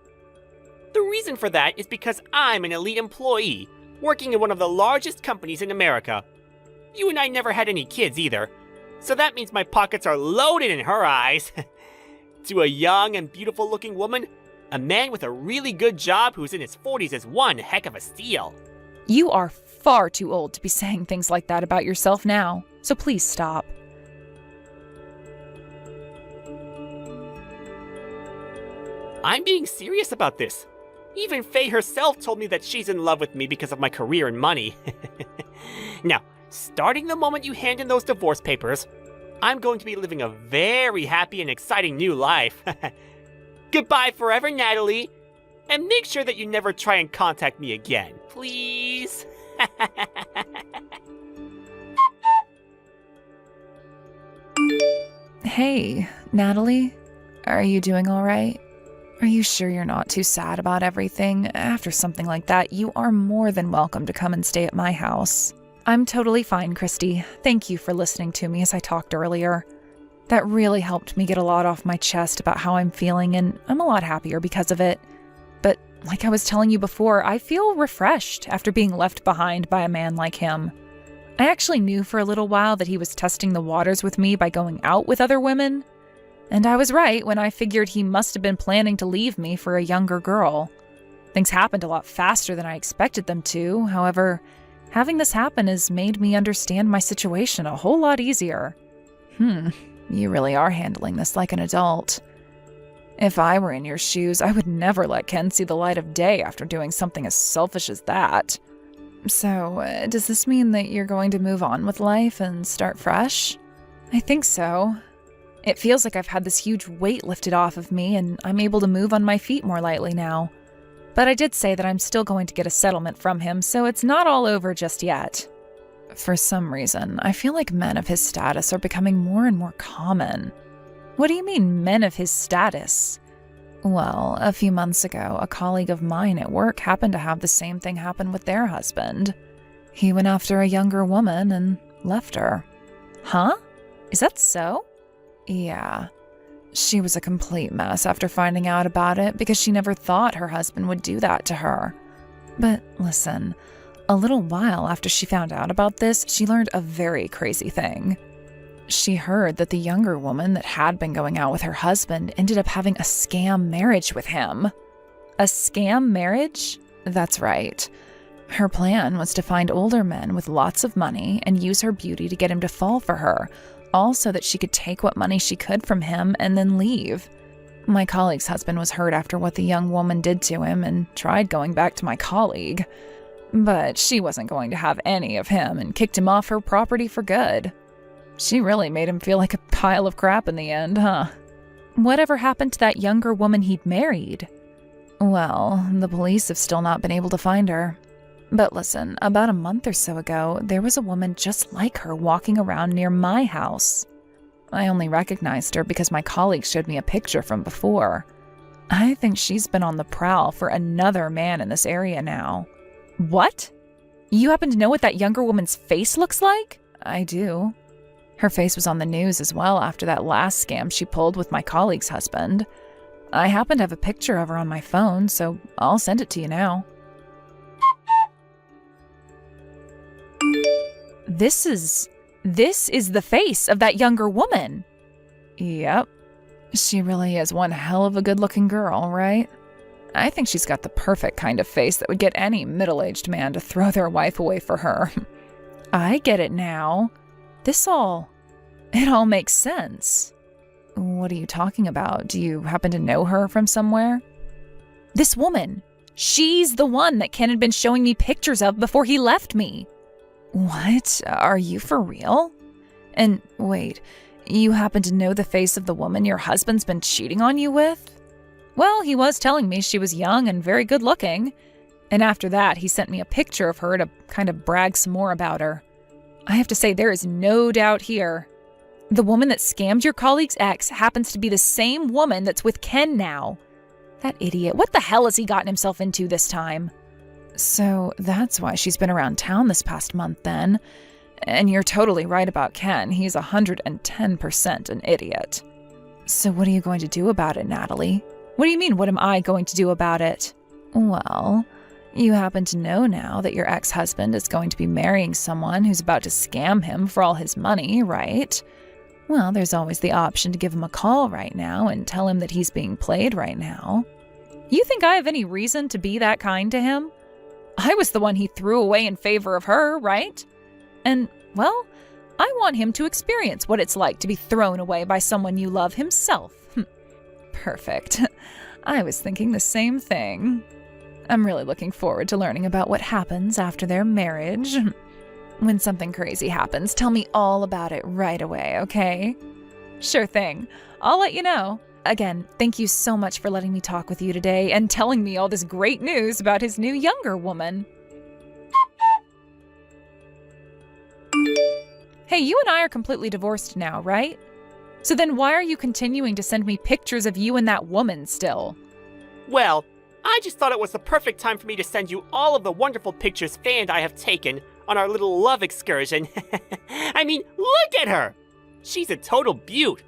The reason for that is because I'm an elite employee, working in one of the largest companies in America. You and I never had any kids either, so that means my pockets are loaded in her eyes. To a young and beautiful-looking woman, a man with a really good job who's in his 40s is one heck of a steal. You are far too old to be saying things like that about yourself now, so please stop. I'm being serious about this. Even Faye herself told me that she's in love with me because of my career and money. Now, starting the moment you hand in those divorce papers, I'm going to be living a very happy and exciting new life. Goodbye forever, Natalie. And make sure that you never try and contact me again, please. Hey, Natalie, are you doing all right? Are you sure you're not too sad about everything? After something like that, you are more than welcome to come and stay at my house. I'm totally fine, Christy. Thank you for listening to me as I talked earlier. That really helped me get a lot off my chest about how I'm feeling, and I'm a lot happier because of it. But like I was telling you before, I feel refreshed after being left behind by a man like him. I actually knew for a little while that he was testing the waters with me by going out with other women. And I was right when I figured he must have been planning to leave me for a younger girl. Things happened a lot faster than I expected them to. However, having this happen has made me understand my situation a whole lot easier. You really are handling this like an adult. If I were in your shoes, I would never let Ken see the light of day after doing something as selfish as that. So, does this mean that you're going to move on with life and start fresh? I think so. It feels like I've had this huge weight lifted off of me, and I'm able to move on my feet more lightly now. But I did say that I'm still going to get a settlement from him, so it's not all over just yet. For some reason, I feel like men of his status are becoming more and more common. What do you mean, men of his status? Well, a few months ago, a colleague of mine at work happened to have the same thing happen with their husband. He went after a younger woman and left her. Huh? Is that so? Yeah. She was a complete mess after finding out about it because she never thought her husband would do that to her. But listen, a little while after she found out about this, she learned a very crazy thing. She heard that the younger woman that had been going out with her husband ended up having a scam marriage with him. A scam marriage? That's right. Her plan was to find older men with lots of money and use her beauty to get him to fall for her, all so that she could take what money she could from him and then leave. My colleague's husband was hurt after what the young woman did to him and tried going back to my colleague. But she wasn't going to have any of him and kicked him off her property for good. She really made him feel like a pile of crap in the end, huh? Whatever happened to that younger woman he'd married? Well, the police have still not been able to find her. But listen, about a month or so ago, there was a woman just like her walking around near my house. I only recognized her because my colleague showed me a picture from before. I think she's been on the prowl for another man in this area now. What? You happen to know what that younger woman's face looks like? I do. Her face was on the news as well after that last scam she pulled with my colleague's husband. I happen to have a picture of her on my phone, so I'll send it to you now. This is the face of that younger woman. Yep. She really is one hell of a good-looking girl, right? I think she's got the perfect kind of face that would get any middle-aged man to throw their wife away for her. I get it now. It all makes sense. What are you talking about? Do you happen to know her from somewhere? This woman. She's the one that Ken had been showing me pictures of before he left me. What? Are you for real? And wait, you happen to know the face of the woman your husband's been cheating on you with? Well, he was telling me she was young and very good looking. And after that, he sent me a picture of her to kind of brag some more about her. I have to say, there is no doubt here. The woman that scammed your colleague's ex happens to be the same woman that's with Ken now. That idiot, what the hell has he gotten himself into this time? So that's why she's been around town this past month then. And you're totally right about Ken. He's 110% an idiot. So what are you going to do about it, Natalie? What do you mean, what am I going to do about it? Well, you happen to know now that your ex-husband is going to be marrying someone who's about to scam him for all his money, right? Well, there's always the option to give him a call right now and tell him that he's being played right now. You think I have any reason to be that kind to him? I was the one he threw away in favor of her, right? And, well, I want him to experience what it's like to be thrown away by someone you love himself. Perfect. I was thinking the same thing. I'm really looking forward to learning about what happens after their marriage. When something crazy happens, tell me all about it right away, okay? Sure thing. I'll let you know. Again, thank you so much for letting me talk with you today and telling me all this great news about his new younger woman. Hey, you and I are completely divorced now, right? So then why are you continuing to send me pictures of you and that woman still? Well, I just thought it was the perfect time for me to send you all of the wonderful pictures Faye and I have taken on our little love excursion. I mean, look at her! She's a total beaut.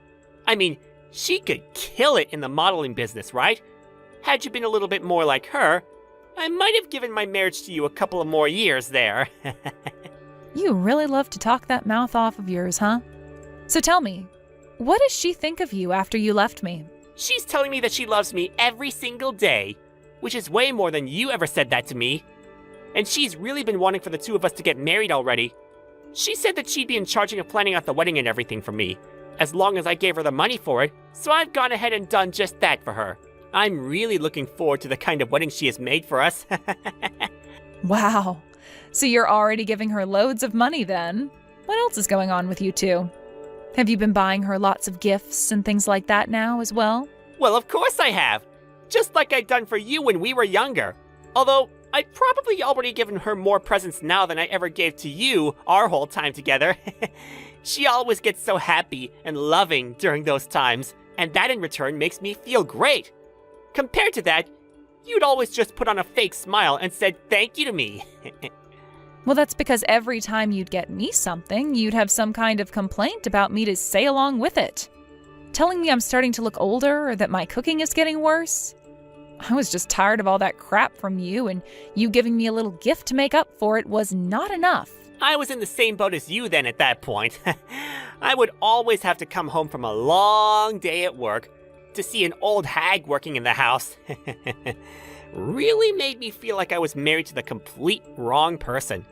I mean, she could kill it in the modeling business, right? Had you been a little bit more like her, I might have given my marriage to you a couple of more years there. You really love to talk that mouth off of yours, huh? So tell me, what does she think of you after you left me? She's telling me that she loves me every single day, which is way more than you ever said that to me. And she's really been wanting for the two of us to get married already. She said that she'd be in charge of planning out the wedding and everything for me, as long as I gave her the money for it, so I've gone ahead and done just that for her. I'm really looking forward to the kind of wedding she has made for us. Wow. So you're already giving her loads of money then? What else is going on with you two? Have you been buying her lots of gifts and things like that now as well? Well, of course I have. just like I'd done for you when we were younger. Although, I'd probably already given her more presents now than I ever gave to you our whole time together. She always gets so happy and loving during those times, and that in return makes me feel great. Compared to that, you'd always just put on a fake smile and said thank you to me. Well, that's because every time you'd get me something, you'd have some kind of complaint about me to say along with it. Telling me I'm starting to look older or that my cooking is getting worse. I was just tired of all that crap from you, and you giving me a little gift to make up for it was not enough. I was in the same boat as you then at that point. I would always have to come home from a long day at work to see an old hag working in the house. Really made me feel like I was married to the complete wrong person.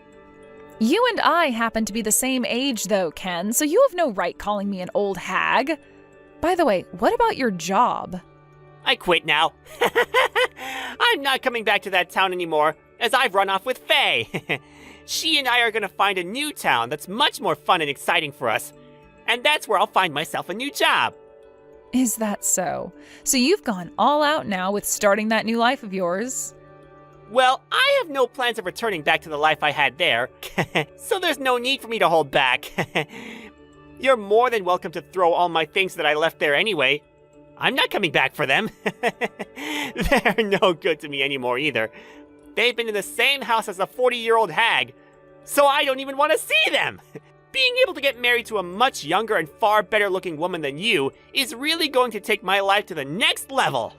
You and I happen to be the same age, though, Ken, so you have no right calling me an old hag. By the way, what about your job? I quit now. I'm not coming back to that town anymore, as I've run off with Faye. She and I are going to find a new town that's much more fun and exciting for us. And that's where I'll find myself a new job. Is that so? So you've gone all out now with starting that new life of yours? Well, I have no plans of returning back to the life I had there, so there's no need for me to hold back. You're more than welcome to throw all my things that I left there anyway. I'm not coming back for them. They're no good to me anymore either. They've been in the same house as a 40-year-old hag, so I don't even want to see them. Being able to get married to a much younger and far better looking woman than you is really going to take my life to the next level.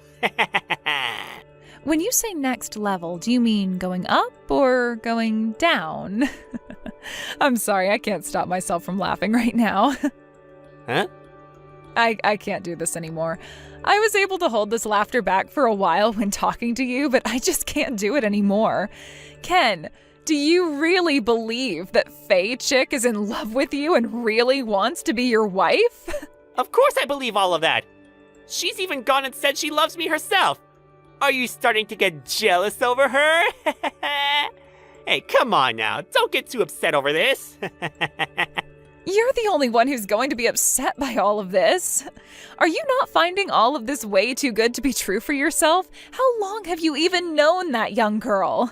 When you say next level, do you mean going up or going down? I'm sorry, I can't stop myself from laughing right now. Huh? I can't do this anymore. I was able to hold this laughter back for a while when talking to you, but I just can't do it anymore. Ken, do you really believe that Faye Chick is in love with you and really wants to be your wife? Of course I believe all of that. She's even gone and said she loves me herself. Are you starting to get jealous over her? Hey, come on now. Don't get too upset over this. You're the only one who's going to be upset by all of this. Are you not finding all of this way too good to be true for yourself? How long have you even known that young girl?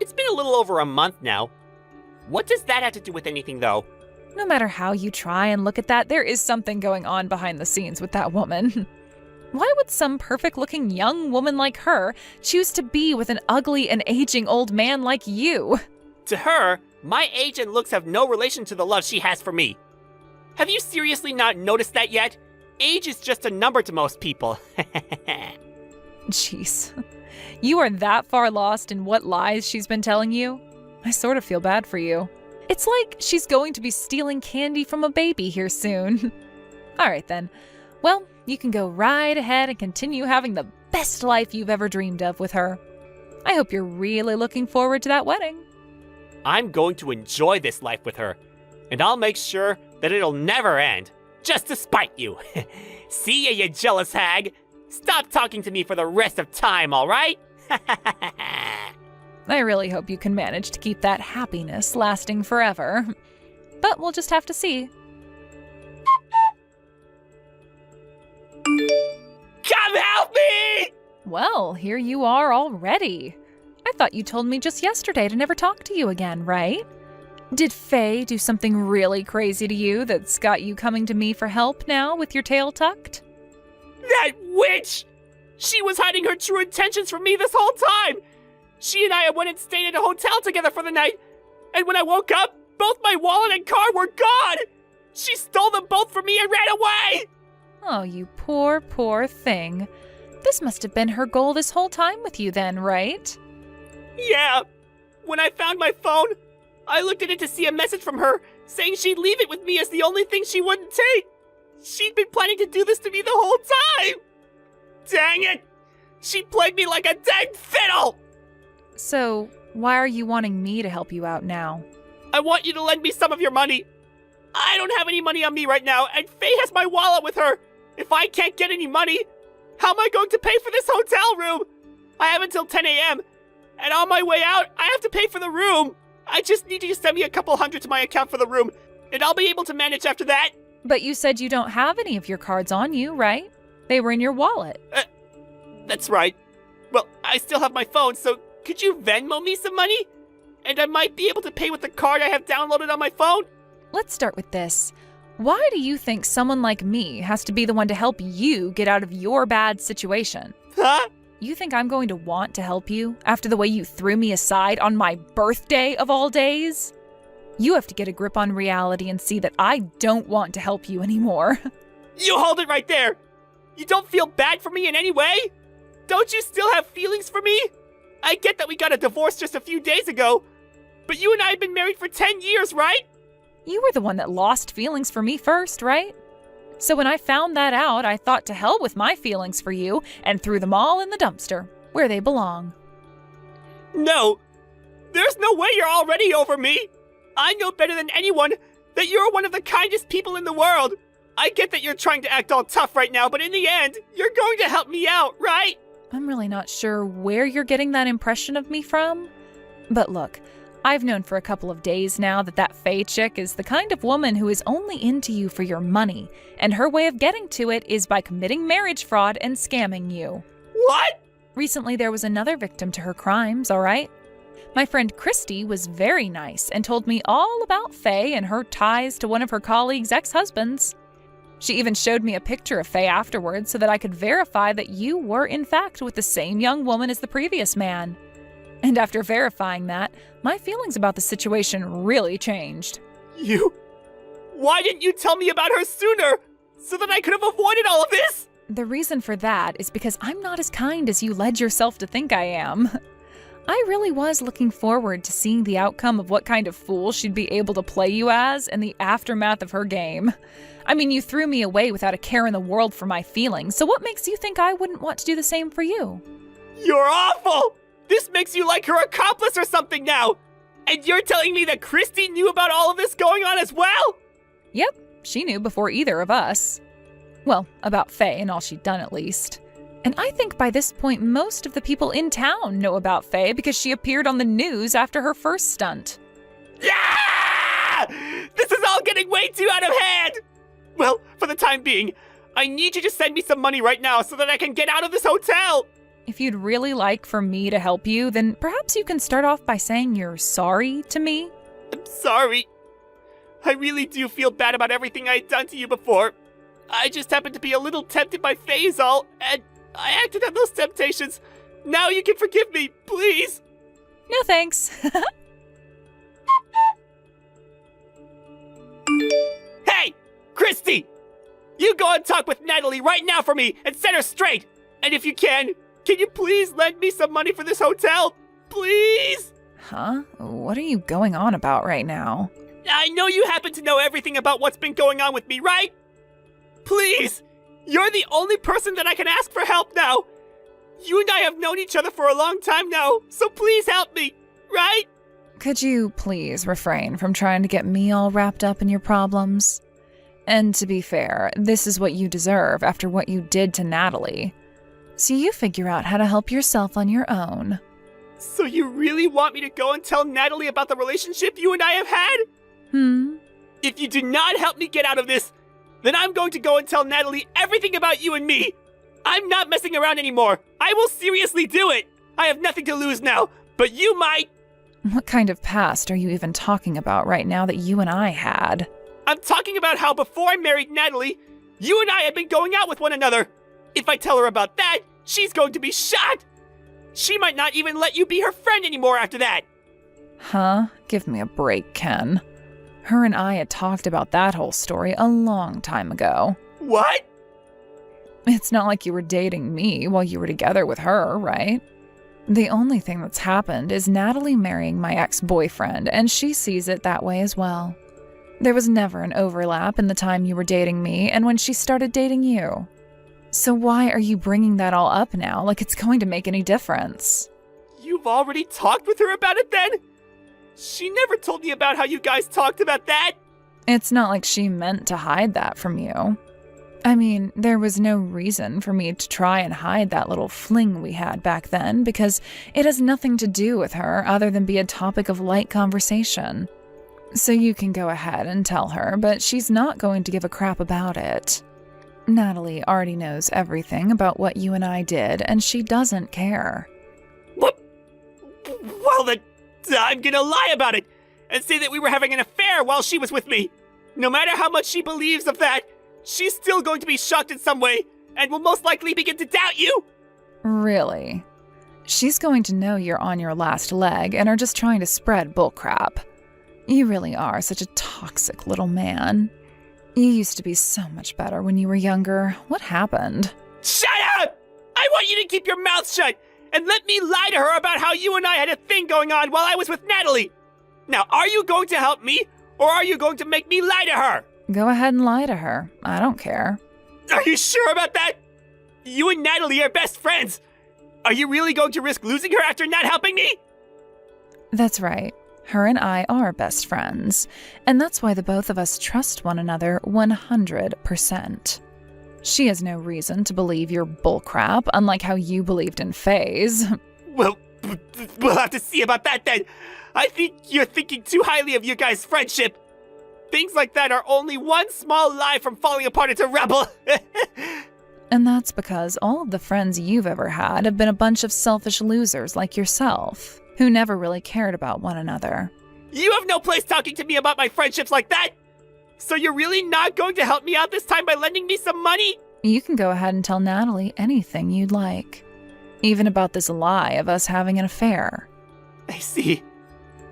It's been a little over a month now. What does that have to do with anything, though? No matter how you try and look at that, there is something going on behind the scenes with that woman. Why would some perfect-looking young woman like her choose to be with an ugly and aging old man like you? To her, my age and looks have no relation to the love she has for me. Have you seriously not noticed that yet? Age is just a number to most people. Jeez. You are that far lost in what lies she's been telling you? I sort of feel bad for you. It's like she's going to be stealing candy from a baby here soon. All right then. Well, you can go right ahead and continue having the best life you've ever dreamed of with her. I hope you're really looking forward to that wedding. I'm going to enjoy this life with her, and I'll make sure that it'll never end, just to spite you. See ya, you jealous hag. Stop talking to me for the rest of time, all right? I really hope you can manage to keep that happiness lasting forever. But we'll just have to see. Come help me! Well, here you are already. I thought you told me just yesterday to never talk to you again, right? Did Faye do something really crazy to you that's got you coming to me for help now with your tail tucked? That witch! She was hiding her true intentions from me this whole time! She and I went and stayed at a hotel together for the night, and when I woke up, both my wallet and car were gone! She stole them both from me and ran away! Oh, you poor, poor thing. This must have been her goal this whole time with you then, right? Yeah. When I found my phone, I looked at it to see a message from her saying she'd leave it with me as the only thing she wouldn't take. She'd been planning to do this to me the whole time. Dang it! She played me like a dang fiddle! So, why are you wanting me to help you out now? I want you to lend me some of your money. I don't have any money on me right now, and Faye has my wallet with her. If I can't get any money, how am I going to pay for this hotel room? I have until 10 a.m., and on my way out, I have to pay for the room. I just need you to send me a couple hundred to my account for the room, and I'll be able to manage after that. But you said you don't have any of your cards on you, right? They were in your wallet. That's right. Well, I still have my phone, so could you Venmo me some money? And I might be able to pay with the card I have downloaded on my phone. Let's start with this. Why do you think someone like me has to be the one to help you get out of your bad situation? Huh? You think I'm going to want to help you after the way you threw me aside on my birthday of all days? You have to get a grip on reality and see that I don't want to help you anymore. You hold it right there! You don't feel bad for me in any way? Don't you still have feelings for me? I get that we got a divorce just a few days ago, but you and I have been married for 10 years, right? You were the one that lost feelings for me first, right? So when I found that out, I thought to hell with my feelings for you and threw them all in the dumpster, where they belong. No! There's no way you're already over me! I know better than anyone that you're one of the kindest people in the world! I get that you're trying to act all tough right now, but in the end, you're going to help me out, right? I'm really not sure where you're getting that impression of me from. But look, I've known for a couple of days now that Faye chick is the kind of woman who is only into you for your money, and her way of getting to it is by committing marriage fraud and scamming you. What? Recently, there was another victim to her crimes, all right? My friend Christy was very nice and told me all about Faye and her ties to one of her colleagues' ex-husbands. She even showed me a picture of Faye afterwards so that I could verify that you were in fact with the same young woman as the previous man. And after verifying that, my feelings about the situation really changed. You? Why didn't you tell me about her sooner? So that I could have avoided all of this? The reason for that is because I'm not as kind as you led yourself to think I am. I really was looking forward to seeing the outcome of what kind of fool she'd be able to play you as in the aftermath of her game. I mean, you threw me away without a care in the world for my feelings, so what makes you think I wouldn't want to do the same for you? You're awful! This makes you like her accomplice or something now! And you're telling me that Christy knew about all of this going on as well? Yep, she knew before either of us. Well, about Faye and all she'd done at least. And I think by this point most of the people in town know about Faye because she appeared on the news after her first stunt. Yeah! This is all getting way too out of hand! Well, for the time being, I need you to send me some money right now so that I can get out of this hotel! If you'd really like for me to help you, then perhaps you can start off by saying you're sorry to me. I'm sorry. I really do feel bad about everything I had done to you before. I just happened to be a little tempted by Faye's all, and I acted on those temptations. Now you can forgive me, please. No thanks. Hey, Christy! You go and talk with Natalie right now for me and set her straight. And if you can you please lend me some money for this hotel? Please? Huh? What are you going on about right now? I know you happen to know everything about what's been going on with me, right? Please! You're the only person that I can ask for help now. You and I have known each other for a long time now, so please help me, right? Could you please refrain from trying to get me all wrapped up in your problems? And to be fair, this is what you deserve after what you did to Natalie. So you figure out how to help yourself on your own. So you really want me to go and tell Natalie about the relationship you and I have had? If you do not help me get out of this, then I'm going to go and tell Natalie everything about you and me. I'm not messing around anymore. I will seriously do it. I have nothing to lose now, but you might. What kind of past are you even talking about right now that you and I had? I'm talking about how before I married Natalie, you and I had been going out with one another. If I tell her about that, she's going to be shocked. She might not even let you be her friend anymore after that. Huh? Give me a break, Ken. Her and I had talked about that whole story a long time ago. What? It's not like you were dating me while you were together with her, right? The only thing that's happened is Natalie marrying my ex-boyfriend, and she sees it that way as well. There was never an overlap in the time you were dating me and when she started dating you. So why are you bringing that all up now like it's going to make any difference? You've already talked with her about it then? She never told me about how you guys talked about that. It's not like she meant to hide that from you. I mean, there was no reason for me to try and hide that little fling we had back then because it has nothing to do with her other than be a topic of light conversation. So you can go ahead and tell her, but she's not going to give a crap about it. Natalie already knows everything about what you and I did, and she doesn't care. What? Well, then, I'm gonna lie about it and say that we were having an affair while she was with me. No matter how much she believes of that, she's still going to be shocked in some way and will most likely begin to doubt you. Really? She's going to know you're on your last leg and are just trying to spread bullcrap. You really are such a toxic little man. You used to be so much better when you were younger. What happened? Shut up! I want you to keep your mouth shut and let me lie to her about how you and I had a thing going on while I was with Natalie. Now, are you going to help me, or are you going to make me lie to her? Go ahead and lie to her. I don't care. Are you sure about that? You and Natalie are best friends. Are you really going to risk losing her after not helping me? That's right. Her and I are best friends, and that's why the both of us trust one another 100%. She has no reason to believe your bullcrap, unlike how you believed in Faye's. Well, we'll have to see about that then. I think you're thinking too highly of your guys' friendship. Things like that are only one small lie from falling apart into rubble. And that's because all of the friends you've ever had have been a bunch of selfish losers like yourself, who never really cared about one another. You have no place talking to me about my friendships like that. So you're really not going to help me out this time by lending me some money? You can go ahead and tell Natalie anything you'd like, even about this lie of us having an affair. I see.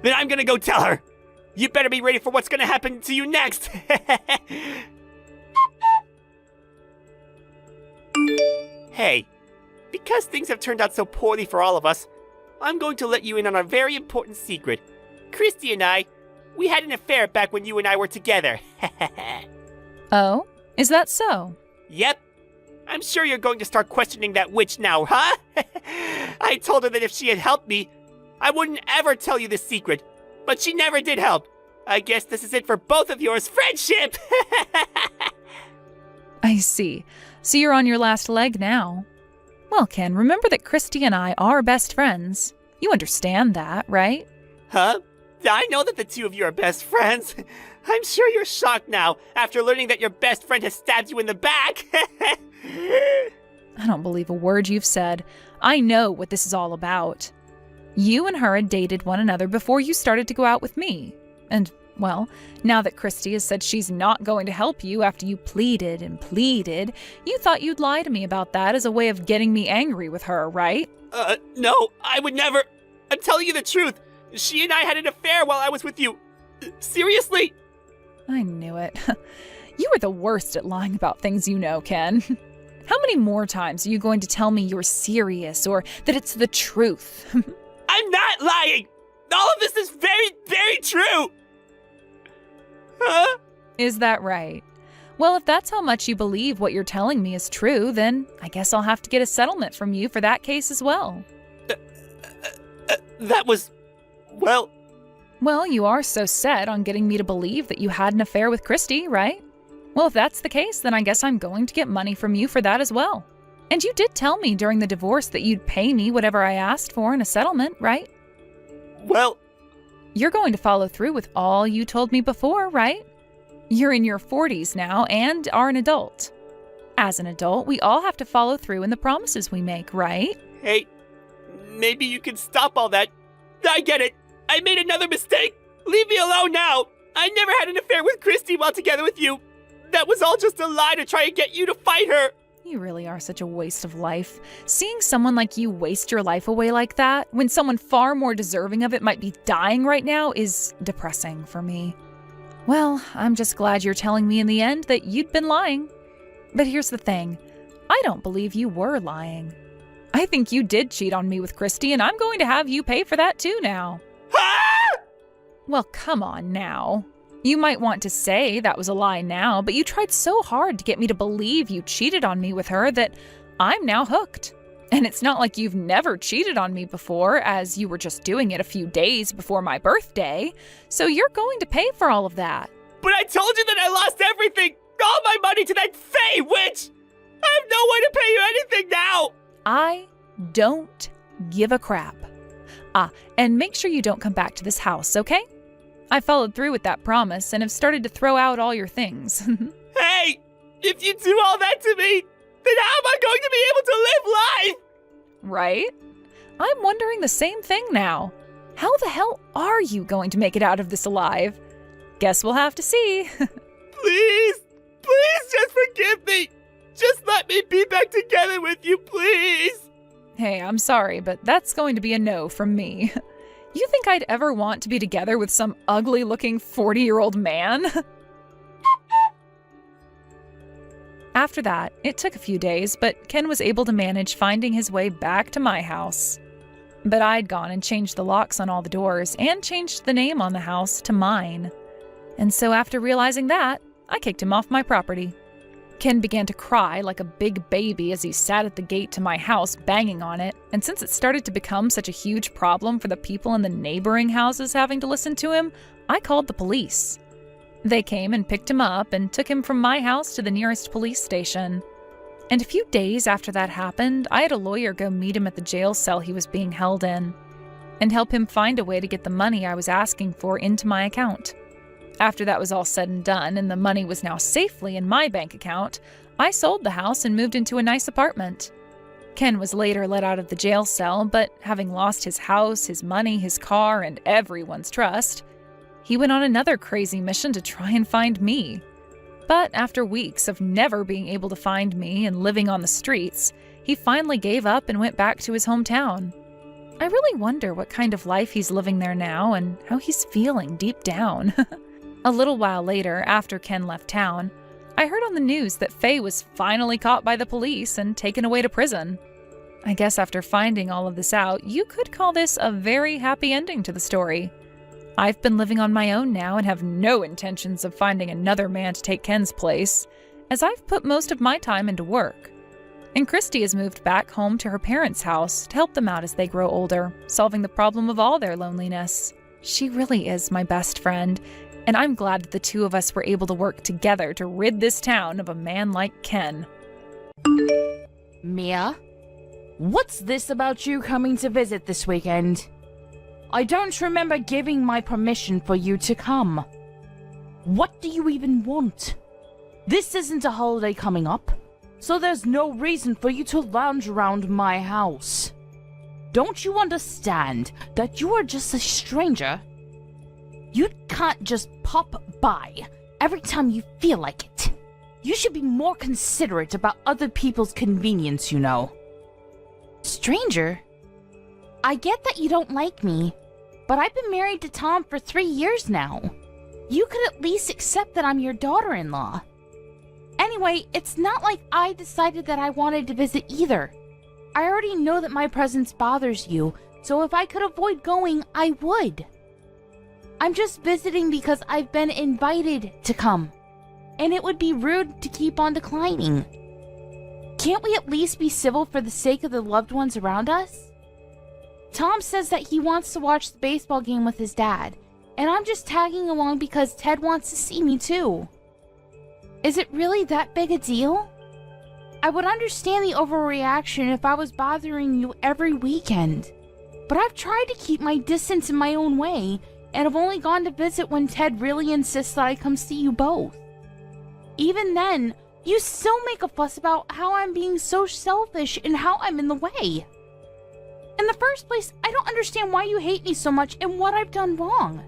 Then I'm gonna go tell her. You better be ready for what's gonna happen to you next. Hey, because things have turned out so poorly for all of us, I'm going to let you in on a very important secret. Christy and I, we had an affair back when you and I were together. Oh? Is that so? Yep. I'm sure you're going to start questioning that witch now, huh? I told her that if she had helped me, I wouldn't ever tell you this secret. But she never did help. I guess this is it for both of yours friendship. I see. So you're on your last leg now. Well, Ken, remember that Christy and I are best friends. You understand that, right? Huh? I know that the two of you are best friends. I'm sure you're shocked now after learning that your best friend has stabbed you in the back. I don't believe a word you've said. I know what this is all about. You and her had dated one another before you started to go out with me. And, well, now that Christy has said she's not going to help you after you pleaded and pleaded, you thought you'd lie to me about that as a way of getting me angry with her, right? No, I would never. I'm telling you the truth. She and I had an affair while I was with you. Seriously? I knew it. You are the worst at lying about things you know, Ken. How many more times are you going to tell me you're serious or that it's the truth? I'm not lying! All of this is very, very true! Huh? Is that right? Well, if that's how much you believe what you're telling me is true, then I guess I'll have to get a settlement from you for that case as well. That was... well... Well, you are so set on getting me to believe that you had an affair with Christy, right? Well, if that's the case, then I guess I'm going to get money from you for that as well. And you did tell me during the divorce that you'd pay me whatever I asked for in a settlement, right? Well... You're going to follow through with all you told me before, right? You're in your 40s now and are an adult. As an adult, we all have to follow through in the promises we make, right? Hey, maybe you can stop all that. I get it. I made another mistake. Leave me alone now. I never had an affair with Christy while together with you. That was all just a lie to try and get you to fight her. You really are such a waste of life. Seeing someone like you waste your life away like that, when someone far more deserving of it might be dying right now, is depressing for me. Well, I'm just glad you're telling me in the end that you'd been lying. But here's the thing. I don't believe you were lying. I think you did cheat on me with Christy, and I'm going to have you pay for that too now. Ah! Well, come on now. You might want to say that was a lie now, but you tried so hard to get me to believe you cheated on me with her that I'm now hooked. And it's not like you've never cheated on me before, as you were just doing it a few days before my birthday. So you're going to pay for all of that. But I told you that I lost everything! All my money to that Faye witch! I have no way to pay you anything now! I don't give a crap. And make sure you don't come back to this house, okay? I followed through with that promise and have started to throw out all your things. Hey! If you do all that to me, then how am I going to be able to live life? Right? I'm wondering the same thing now. How the hell are you going to make it out of this alive? Guess we'll have to see. Please, please just forgive me. Just let me be back together with you, please. Hey, I'm sorry, but that's going to be a no from me. You think I'd ever want to be together with some ugly-looking 40-year-old man? After that, it took a few days, but Ken was able to manage finding his way back to my house. But I'd gone and changed the locks on all the doors and changed the name on the house to mine. And so after realizing that, I kicked him off my property. Ken began to cry like a big baby as he sat at the gate to my house banging on it, and since it started to become such a huge problem for the people in the neighboring houses having to listen to him, I called the police. They came and picked him up and took him from my house to the nearest police station. And a few days after that happened, I had a lawyer go meet him at the jail cell he was being held in, and help him find a way to get the money I was asking for into my account. After that was all said and done, and the money was now safely in my bank account, I sold the house and moved into a nice apartment. Ken was later let out of the jail cell, but having lost his house, his money, his car, and everyone's trust, he went on another crazy mission to try and find me. But after weeks of never being able to find me and living on the streets, he finally gave up and went back to his hometown. I really wonder what kind of life he's living there now and how he's feeling deep down. A little while later, after Ken left town, I heard on the news that Faye was finally caught by the police and taken away to prison. I guess after finding all of this out, you could call this a very happy ending to the story. I've been living on my own now and have no intentions of finding another man to take Ken's place, as I've put most of my time into work. And Christy has moved back home to her parents' house to help them out as they grow older, solving the problem of all their loneliness. She really is my best friend, and I'm glad that the two of us were able to work together to rid this town of a man like Ken. Mia, what's this about you coming to visit this weekend? I don't remember giving my permission for you to come. What do you even want? This isn't a holiday coming up, so there's no reason for you to lounge around my house. Don't you understand that you are just a stranger? You can't just pop by every time you feel like it. You should be more considerate about other people's convenience, you know. Stranger? I get that you don't like me, but I've been married to Tom for 3 years now. You could at least accept that I'm your daughter-in-law. Anyway, it's not like I decided that I wanted to visit either. I already know that my presence bothers you, so if I could avoid going, I would. I'm just visiting because I've been invited to come, and it would be rude to keep on declining. Can't we at least be civil for the sake of the loved ones around us? Tom says that he wants to watch the baseball game with his dad, and I'm just tagging along because Ted wants to see me too. Is it really that big a deal? I would understand the overreaction if I was bothering you every weekend, but I've tried to keep my distance in my own way, and I've only gone to visit when Ted really insists that I come see you both. Even then, you still make a fuss about how I'm being so selfish and how I'm in the way. In the first place, I don't understand why you hate me so much and what I've done wrong.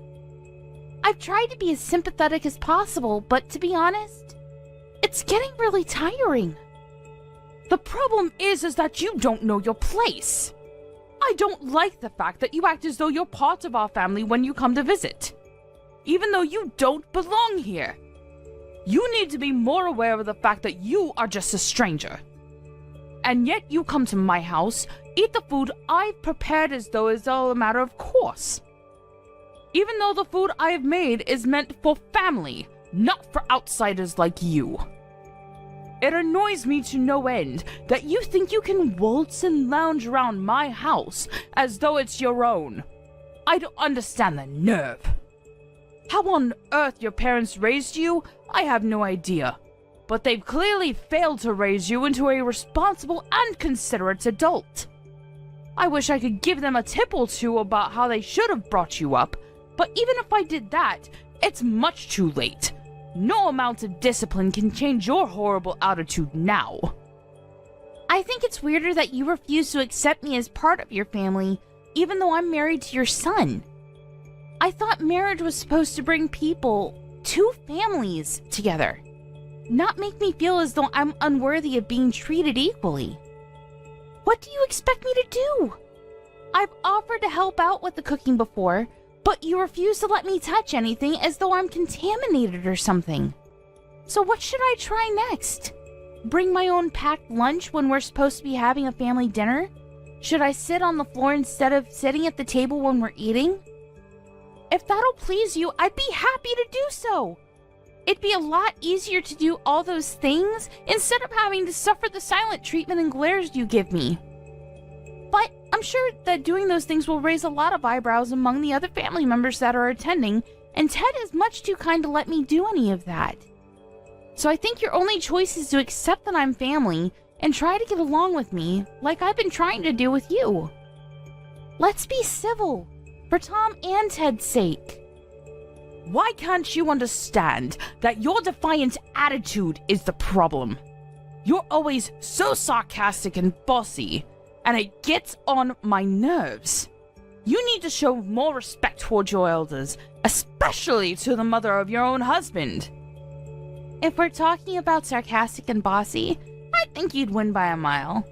I've tried to be as sympathetic as possible, but to be honest, it's getting really tiring. The problem is that you don't know your place. I don't like the fact that you act as though you're part of our family when you come to visit, even though you don't belong here. You need to be more aware of the fact that you are just a stranger. And yet you come to my house, eat the food I've prepared as though it's all a matter of course. Even though the food I have made is meant for family, not for outsiders like you. It annoys me to no end that you think you can waltz and lounge around my house as though it's your own. I don't understand the nerve. How on earth your parents raised you, I have no idea. But they've clearly failed to raise you into a responsible and considerate adult. I wish I could give them a tip or two about how they should have brought you up, but even if I did that, it's much too late. No amount of discipline can change your horrible attitude now. I think it's weirder that you refuse to accept me as part of your family, even though I'm married to your son. I thought marriage was supposed to bring people, two families, together, not make me feel as though I'm unworthy of being treated equally. What do you expect me to do? I've offered to help out with the cooking before, but you refuse to let me touch anything as though I'm contaminated or something. So what should I try next? Bring my own packed lunch when we're supposed to be having a family dinner? Should I sit on the floor instead of sitting at the table when we're eating? If that'll please you, I'd be happy to do so. It'd be a lot easier to do all those things instead of having to suffer the silent treatment and glares you give me. But I'm sure that doing those things will raise a lot of eyebrows among the other family members that are attending, and Ted is much too kind to let me do any of that. So I think your only choice is to accept that I'm family and try to get along with me like I've been trying to do with you. Let's be civil, for Tom and Ted's sake. Why can't you understand that your defiant attitude is the problem? You're always so sarcastic and bossy, and it gets on my nerves. You need to show more respect towards your elders, especially to the mother of your own husband. If we're talking about sarcastic and bossy, I think you'd win by a mile.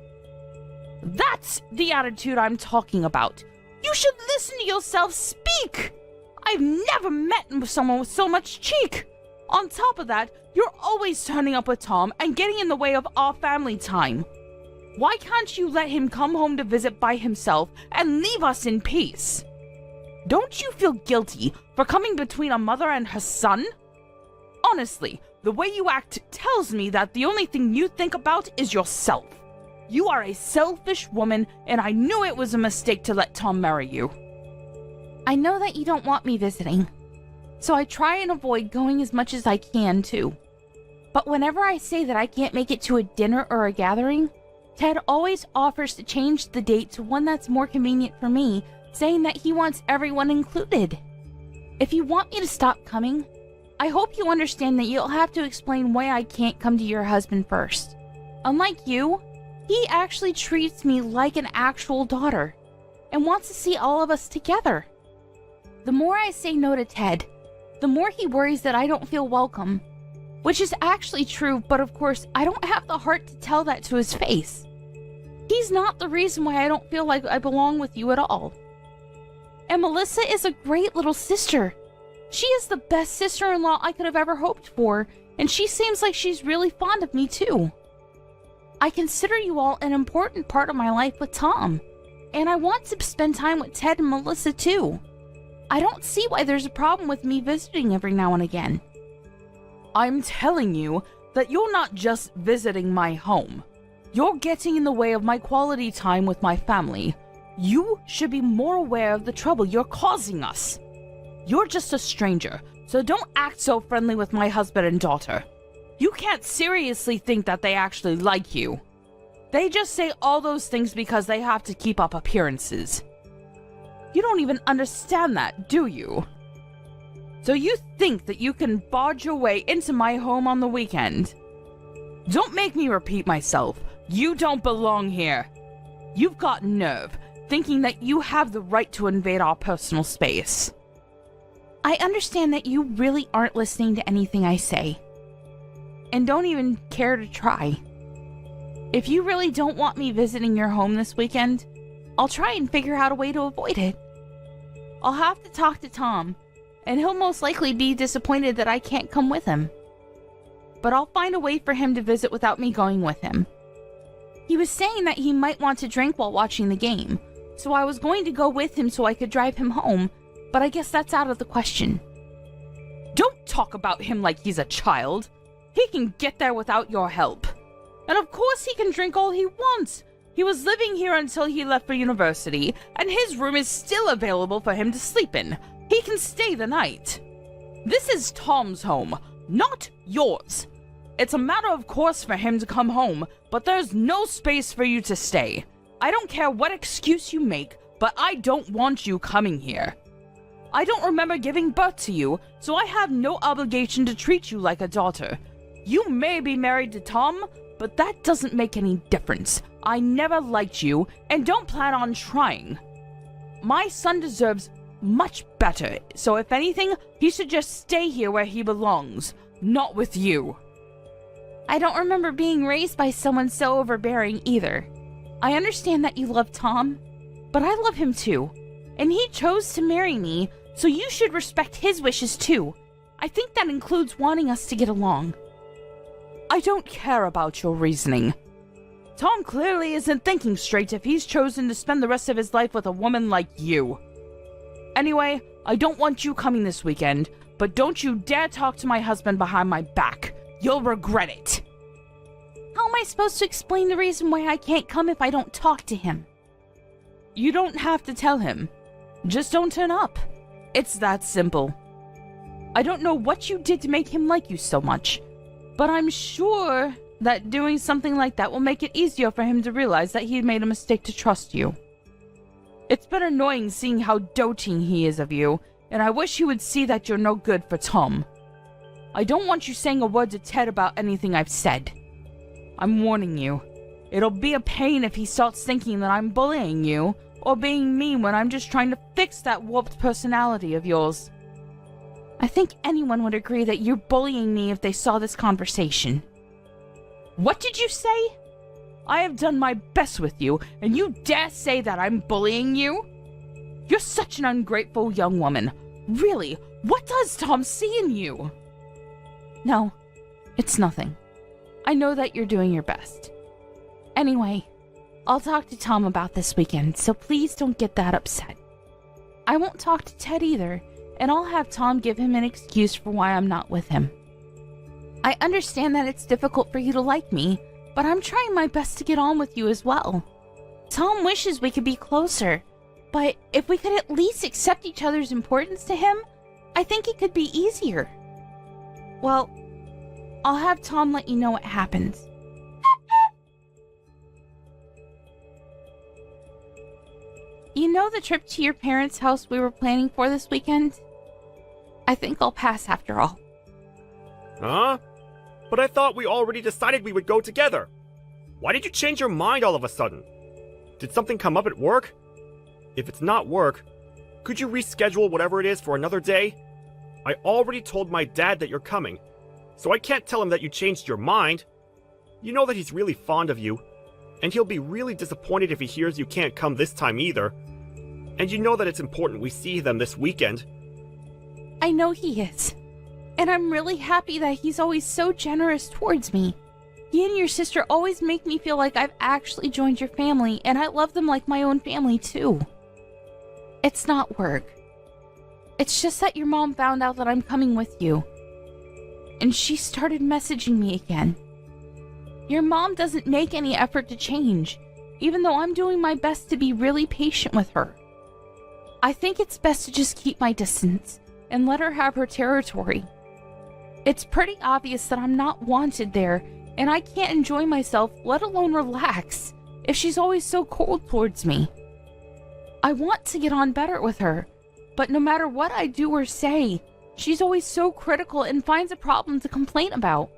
That's the attitude I'm talking about. You should listen to yourself speak. I've never met someone with so much cheek. On top of that, you're always turning up with Tom and getting in the way of our family time. Why can't you let him come home to visit by himself and leave us in peace? Don't you feel guilty for coming between a mother and her son? Honestly, the way you act tells me that the only thing you think about is yourself. You are a selfish woman, and I knew it was a mistake to let Tom marry you. I know that you don't want me visiting, so I try and avoid going as much as I can, too. But whenever I say that I can't make it to a dinner or a gathering, Ted always offers to change the date to one that's more convenient for me, saying that he wants everyone included. If you want me to stop coming, I hope you understand that you'll have to explain why I can't come to your husband first. Unlike you, he actually treats me like an actual daughter and wants to see all of us together. The more I say no to Ted, the more he worries that I don't feel welcome, which is actually true, but of course, I don't have the heart to tell that to his face. He's not the reason why I don't feel like I belong with you at all. And Melissa is a great little sister. She is the best sister-in-law I could have ever hoped for, and she seems like she's really fond of me too. I consider you all an important part of my life with Tom, and I want to spend time with Ted and Melissa too. I don't see why there's a problem with me visiting every now and again. I'm telling you that you're not just visiting my home. You're getting in the way of my quality time with my family. You should be more aware of the trouble you're causing us. You're just a stranger, so don't act so friendly with my husband and daughter. You can't seriously think that they actually like you. They just say all those things because they have to keep up appearances. You don't even understand that, do you? So you think that you can barge your way into my home on the weekend? Don't make me repeat myself. You don't belong here. You've got nerve, thinking that you have the right to invade our personal space. I understand that you really aren't listening to anything I say, and don't even care to try. If you really don't want me visiting your home this weekend, I'll try and figure out a way to avoid it. I'll have to talk to Tom, and he'll most likely be disappointed that I can't come with him. But I'll find a way for him to visit without me going with him. He was saying that he might want to drink while watching the game, so I was going to go with him so I could drive him home, but I guess that's out of the question. Don't talk about him like he's a child. He can get there without your help. And of course he can drink all he wants. He was living here until he left for university, and his room is still available for him to sleep in. He can stay the night. This is Tom's home, not yours. It's a matter of course for him to come home, but there's no space for you to stay. I don't care what excuse you make, but I don't want you coming here. I don't remember giving birth to you, so I have no obligation to treat you like a daughter. You may be married to Tom, but that doesn't make any difference. I never liked you, and don't plan on trying. My son deserves much better, so if anything, he should just stay here where he belongs, not with you. I don't remember being raised by someone so overbearing either. I understand that you love Tom, but I love him too, and he chose to marry me, so you should respect his wishes too. I think that includes wanting us to get along. I don't care about your reasoning. Tom clearly isn't thinking straight if he's chosen to spend the rest of his life with a woman like you. Anyway, I don't want you coming this weekend, but don't you dare talk to my husband behind my back. You'll regret it. How am I supposed to explain the reason why I can't come if I don't talk to him? You don't have to tell him. Just don't turn up. It's that simple. I don't know what you did to make him like you so much, but I'm sure that doing something like that will make it easier for him to realize that he made a mistake to trust you. It's been annoying seeing how doting he is of you, and I wish he would see that you're no good for Tom. I don't want you saying a word to Ted about anything I've said. I'm warning you. It'll be a pain if he starts thinking that I'm bullying you, or being mean when I'm just trying to fix that warped personality of yours. I think anyone would agree that you're bullying me if they saw this conversation. What did you say? I have done my best with you, and you dare say that I'm bullying you? You're such an ungrateful young woman. Really, what does Tom see in you? No, it's nothing. I know that you're doing your best. Anyway, I'll talk to Tom about this weekend, so please don't get that upset. I won't talk to Ted either, and I'll have Tom give him an excuse for why I'm not with him. I understand that it's difficult for you to like me, but I'm trying my best to get on with you as well. Tom wishes we could be closer, but if we could at least accept each other's importance to him, I think it could be easier. Well, I'll have Tom let you know what happens. You know the trip to your parents' house we were planning for this weekend? I think I'll pass after all. Huh? But I thought we already decided we would go together. Why did you change your mind all of a sudden? Did something come up at work? If it's not work, could you reschedule whatever it is for another day? I already told my dad that you're coming, so I can't tell him that you changed your mind. You know that he's really fond of you, and he'll be really disappointed if he hears you can't come this time either. And you know that it's important we see them this weekend. I know he is. And I'm really happy that he's always so generous towards me. He and your sister always make me feel like I've actually joined your family, and I love them like my own family too. It's not work. It's just that your mom found out that I'm coming with you. And she started messaging me again. Your mom doesn't make any effort to change, even though I'm doing my best to be really patient with her. I think it's best to just keep my distance and let her have her territory. It's pretty obvious that I'm not wanted there, and I can't enjoy myself, let alone relax, if she's always so cold towards me. I want to get on better with her, but no matter what I do or say, she's always so critical and finds a problem to complain about.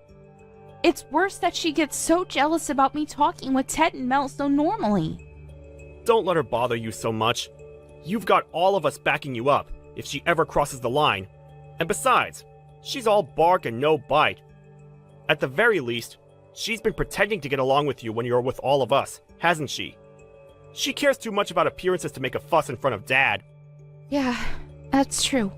It's worse that she gets so jealous about me talking with Ted and Mel so normally. Don't let her bother you so much. You've got all of us backing you up if she ever crosses the line. And besides, she's all bark and no bite. At the very least, she's been pretending to get along with you when you're with all of us, hasn't she? She cares too much about appearances to make a fuss in front of Dad. Yeah, that's true.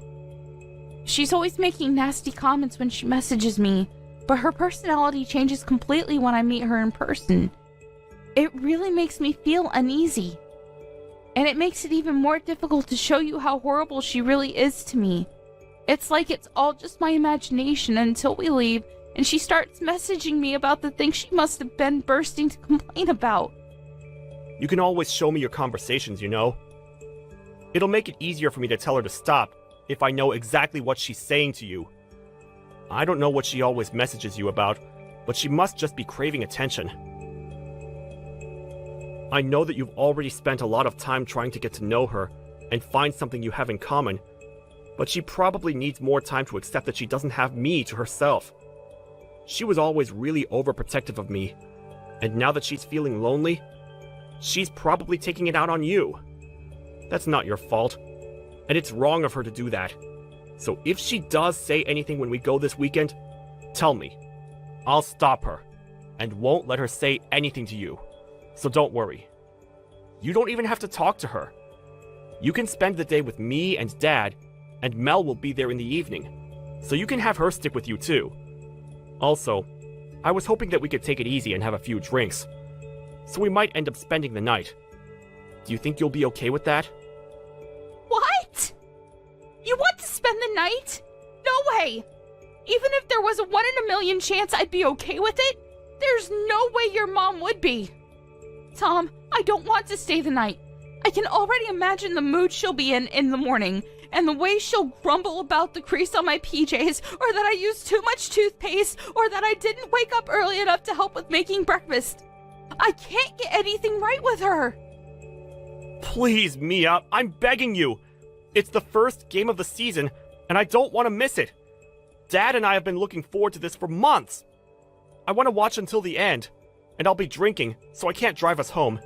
She's always making nasty comments when she messages me, but her personality changes completely when I meet her in person. It really makes me feel uneasy. And it makes it even more difficult to show you how horrible she really is to me. It's like it's all just my imagination until we leave and she starts messaging me about the things she must have been bursting to complain about. You can always show me your conversations, you know. It'll make it easier for me to tell her to stop if I know exactly what she's saying to you. I don't know what she always messages you about, but she must just be craving attention. I know that you've already spent a lot of time trying to get to know her and find something you have in common, but she probably needs more time to accept that she doesn't have me to herself. She was always really overprotective of me, and now that she's feeling lonely, she's probably taking it out on you. That's not your fault, and it's wrong of her to do that. So if she does say anything when we go this weekend, tell me. I'll stop her, and won't let her say anything to you. So don't worry. You don't even have to talk to her. You can spend the day with me and Dad, and Mel will be there in the evening, so you can have her stick with you too. Also, I was hoping that we could take it easy and have a few drinks, so we might end up spending the night. Do you think you'll be okay with that? What? You want to spend the night? No way! Even if there was a 1 in a million chance I'd be okay with it, there's no way your mom would be. Tom, I don't want to stay the night. I can already imagine the mood she'll be in the morning, and the way she'll grumble about the crease on my PJs, or that I used too much toothpaste, or that I didn't wake up early enough to help with making breakfast. I can't get anything right with her. Please, Mia, I'm begging you. It's the first game of the season, and I don't want to miss it. Dad and I have been looking forward to this for months. I want to watch until the end, and I'll be drinking, so I can't drive us home.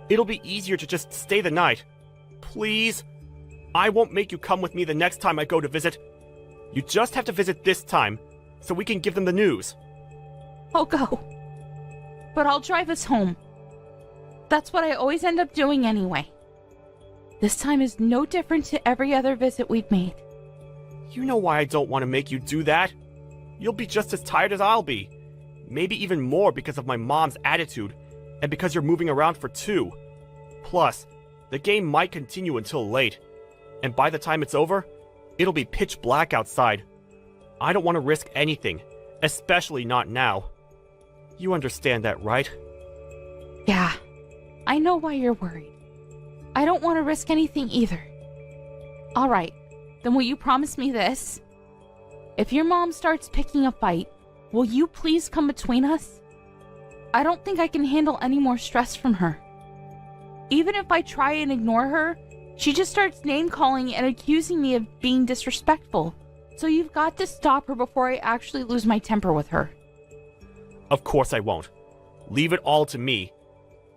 It'll be easier to just stay the night. Please? I won't make you come with me the next time I go to visit. You just have to visit this time, so we can give them the news. I'll go. But I'll drive us home. That's what I always end up doing anyway. This time is no different to every other visit we've made. You know why I don't want to make you do that. You'll be just as tired as I'll be. Maybe even more because of my mom's attitude, and because you're moving around for 2. Plus, the game might continue until late, and by the time it's over, it'll be pitch black outside. I don't want to risk anything, especially not now. You understand that, right? Yeah, I know why you're worried. I don't want to risk anything either. All right, then will you promise me this? If your mom starts picking a fight, will you please come between us? I don't think I can handle any more stress from her. Even if I try and ignore her, she just starts name-calling and accusing me of being disrespectful. So you've got to stop her before I actually lose my temper with her. Of course I won't. Leave it all to me.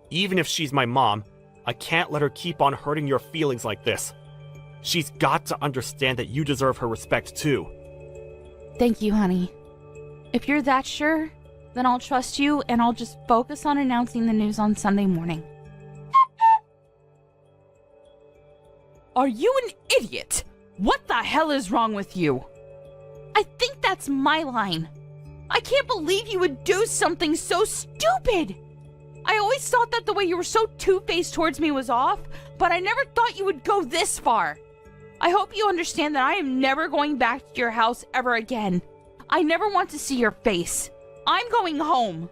Even if she's my mom, I can't let her keep on hurting your feelings like this. She's got to understand that you deserve her respect too. Thank you, honey. If you're that sure, then I'll trust you and I'll just focus on announcing the news on Sunday morning. Are you an idiot? What the hell is wrong with you? I think that's my line. I can't believe you would do something so stupid. I always thought that the way you were so two-faced towards me was off, but I never thought you would go this far. I hope you understand that I am never going back to your house ever again. I never want to see your face. I'm going home.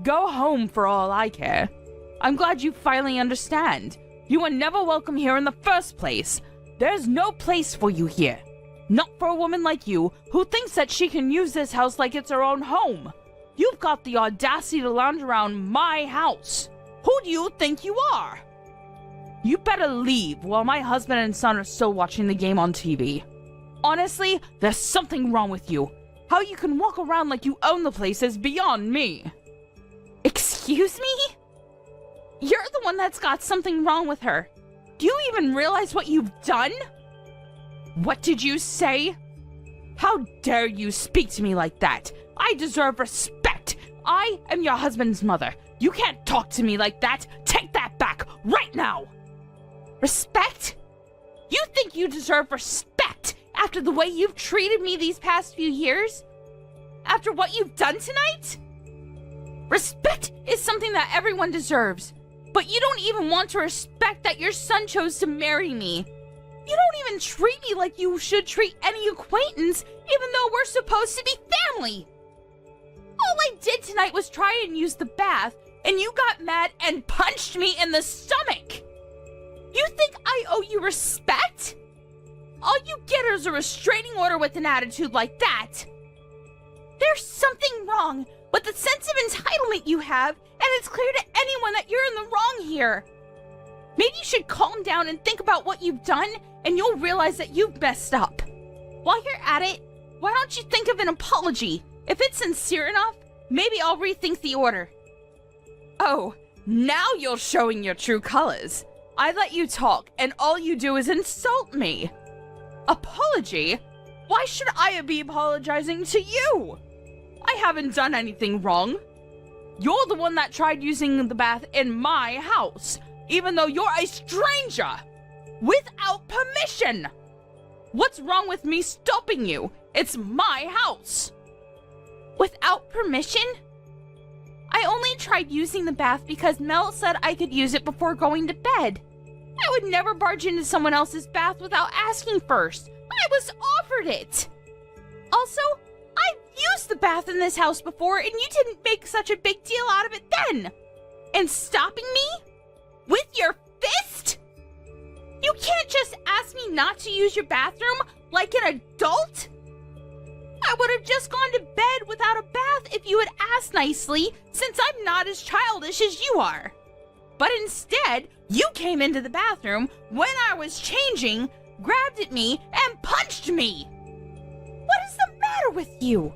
Go home for all I care. I'm glad you finally understand. You were never welcome here in the first place. There's no place for you here. Not for a woman like you, who thinks that she can use this house like it's her own home. You've got the audacity to lounge around my house. Who do you think you are? You better leave while my husband and son are still watching the game on TV. Honestly, there's something wrong with you. How you can walk around like you own the place is beyond me. Excuse me? You're the one that's got something wrong with her. Do you even realize what you've done? What did you say? How dare you speak to me like that? I deserve respect. I am your husband's mother. You can't talk to me like that. Take that back right now. Respect? You think you deserve respect after the way you've treated me these past few years? After what you've done tonight? Respect is something that everyone deserves, but you don't even want to respect that your son chose to marry me. You don't even treat me like you should treat any acquaintance, even though we're supposed to be family. All I did tonight was try and use the bath, and you got mad and punched me in the stomach. You think I owe you respect? All you get is a restraining order with an attitude like that. There's something wrong with the sense of entitlement you have, and it's clear to anyone that you're in the wrong here. Maybe you should calm down and think about what you've done and you'll realize that you've messed up. While you're at it, why don't you think of an apology? If it's sincere enough, maybe I'll rethink the order. Oh, now you're showing your true colors. I let you talk, and all you do is insult me. Apology? Why should I be apologizing to you? I haven't done anything wrong. You're the one that tried using the bath in my house, even though you're a stranger, without permission. What's wrong with me stopping you? It's my house. Without permission? I only tried using the bath because Mel said I could use it before going to bed. I would never barge into someone else's bath without asking first. I was offered it. Also, I've used the bath in this house before and you didn't make such a big deal out of it then. And stopping me? With your fist? You can't just ask me not to use your bathroom like an adult? I would have just gone to bed without a bath if you had asked nicely, since I'm not as childish as you are. But instead, you came into the bathroom when I was changing, grabbed at me, and punched me. What is the matter with you?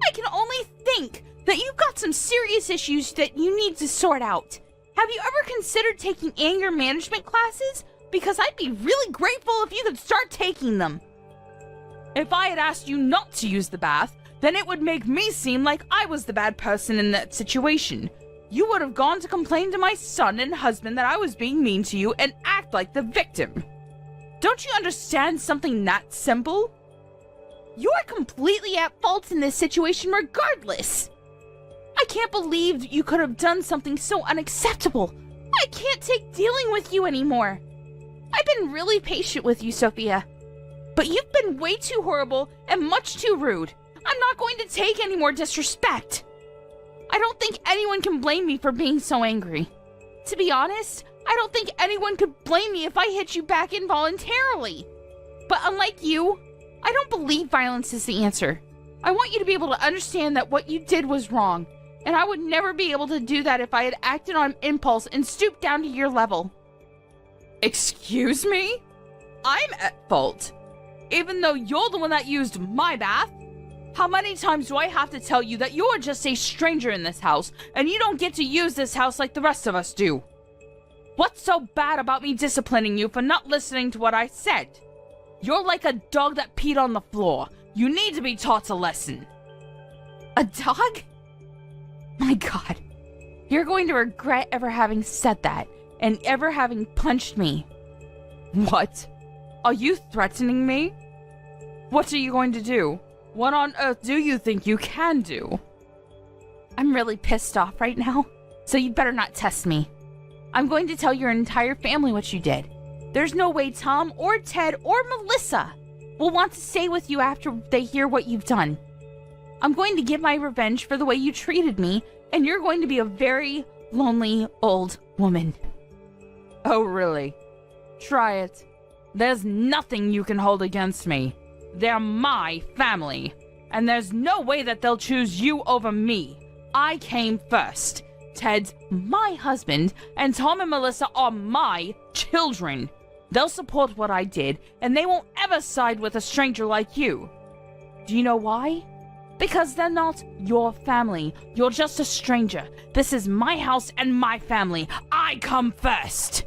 I can only think that you've got some serious issues that you need to sort out. Have you ever considered taking anger management classes? Because I'd be really grateful if you could start taking them. If I had asked you not to use the bath, then it would make me seem like I was the bad person in that situation. You would have gone to complain to my son and husband that I was being mean to you and act like the victim. Don't you understand something that simple? You're completely at fault in this situation regardless. I can't believe you could have done something so unacceptable. I can't take dealing with you anymore. I've been really patient with you, Sophia. But you've been way too horrible and much too rude. I'm not going to take any more disrespect. I don't think anyone can blame me for being so angry. To be honest, I don't think anyone could blame me if I hit you back involuntarily. But unlike you, I don't believe violence is the answer. I want you to be able to understand that what you did was wrong, and I would never be able to do that if I had acted on impulse and stooped down to your level. Excuse me? I'm at fault. Even though you're the one that used my bath? How many times do I have to tell you that you're just a stranger in this house, and you don't get to use this house like the rest of us do? What's so bad about me disciplining you for not listening to what I said? You're like a dog that peed on the floor. You need to be taught a lesson. A dog? My God. You're going to regret ever having said that, and ever having punched me. What? Are you threatening me? What are you going to do? What on earth do you think you can do? I'm really pissed off right now, so you'd better not test me. I'm going to tell your entire family what you did. There's no way Tom or Ted or Melissa will want to stay with you after they hear what you've done. I'm going to get my revenge for the way you treated me, and you're going to be a very lonely old woman. Oh, really? Try it. There's nothing you can hold against me. They're my family, and there's no way that they'll choose you over me. I came first. Ted's my husband, and Tom and Melissa are my children. They'll support what I did, and they won't ever side with a stranger like you. Do you know why? Because they're not your family. You're just a stranger. This is my house and my family. I come first.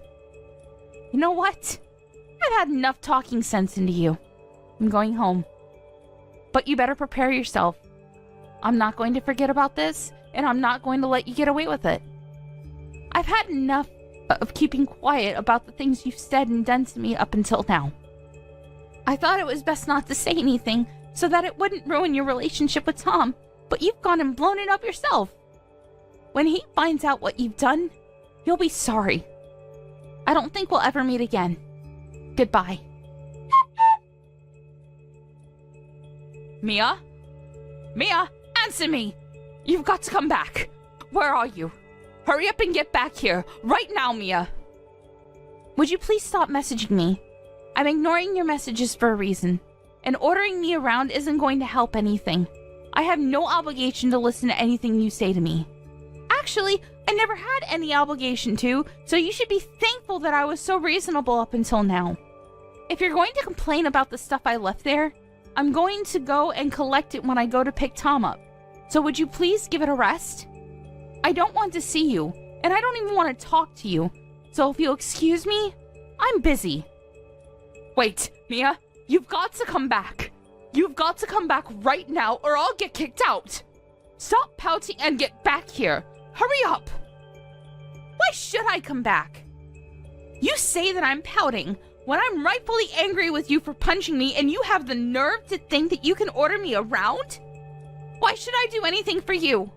You know what? I've had enough talking sense into you. I'm going home. But you better prepare yourself. I'm not going to forget about this, and I'm not going to let you get away with it. I've had enough of keeping quiet about the things you've said and done to me up until now. I thought it was best not to say anything so that it wouldn't ruin your relationship with Tom, but you've gone and blown it up yourself. When he finds out what you've done, you'll be sorry. I don't think we'll ever meet again. Goodbye. Mia? Mia, answer me! You've got to come back. Where are you? Hurry up and get back here, right now, Mia. Would you please stop messaging me? I'm ignoring your messages for a reason, and ordering me around isn't going to help anything. I have no obligation to listen to anything you say to me. Actually, I never had any obligation to, so you should be thankful that I was so reasonable up until now. if you're going to complain about the stuff I left there, I'm going to go and collect it when I go to pick Tom up. So would you please give it a rest? I don't want to see you, and I don't even want to talk to you. So if you'll excuse me, I'm busy. Wait, Mia, you've got to come back. You've got to come back right now or I'll get kicked out. Stop pouting and get back here. Hurry up. Why should I come back? You say that I'm pouting when I'm rightfully angry with you for punching me, and you have the nerve to think that you can order me around? Why should I do anything for you?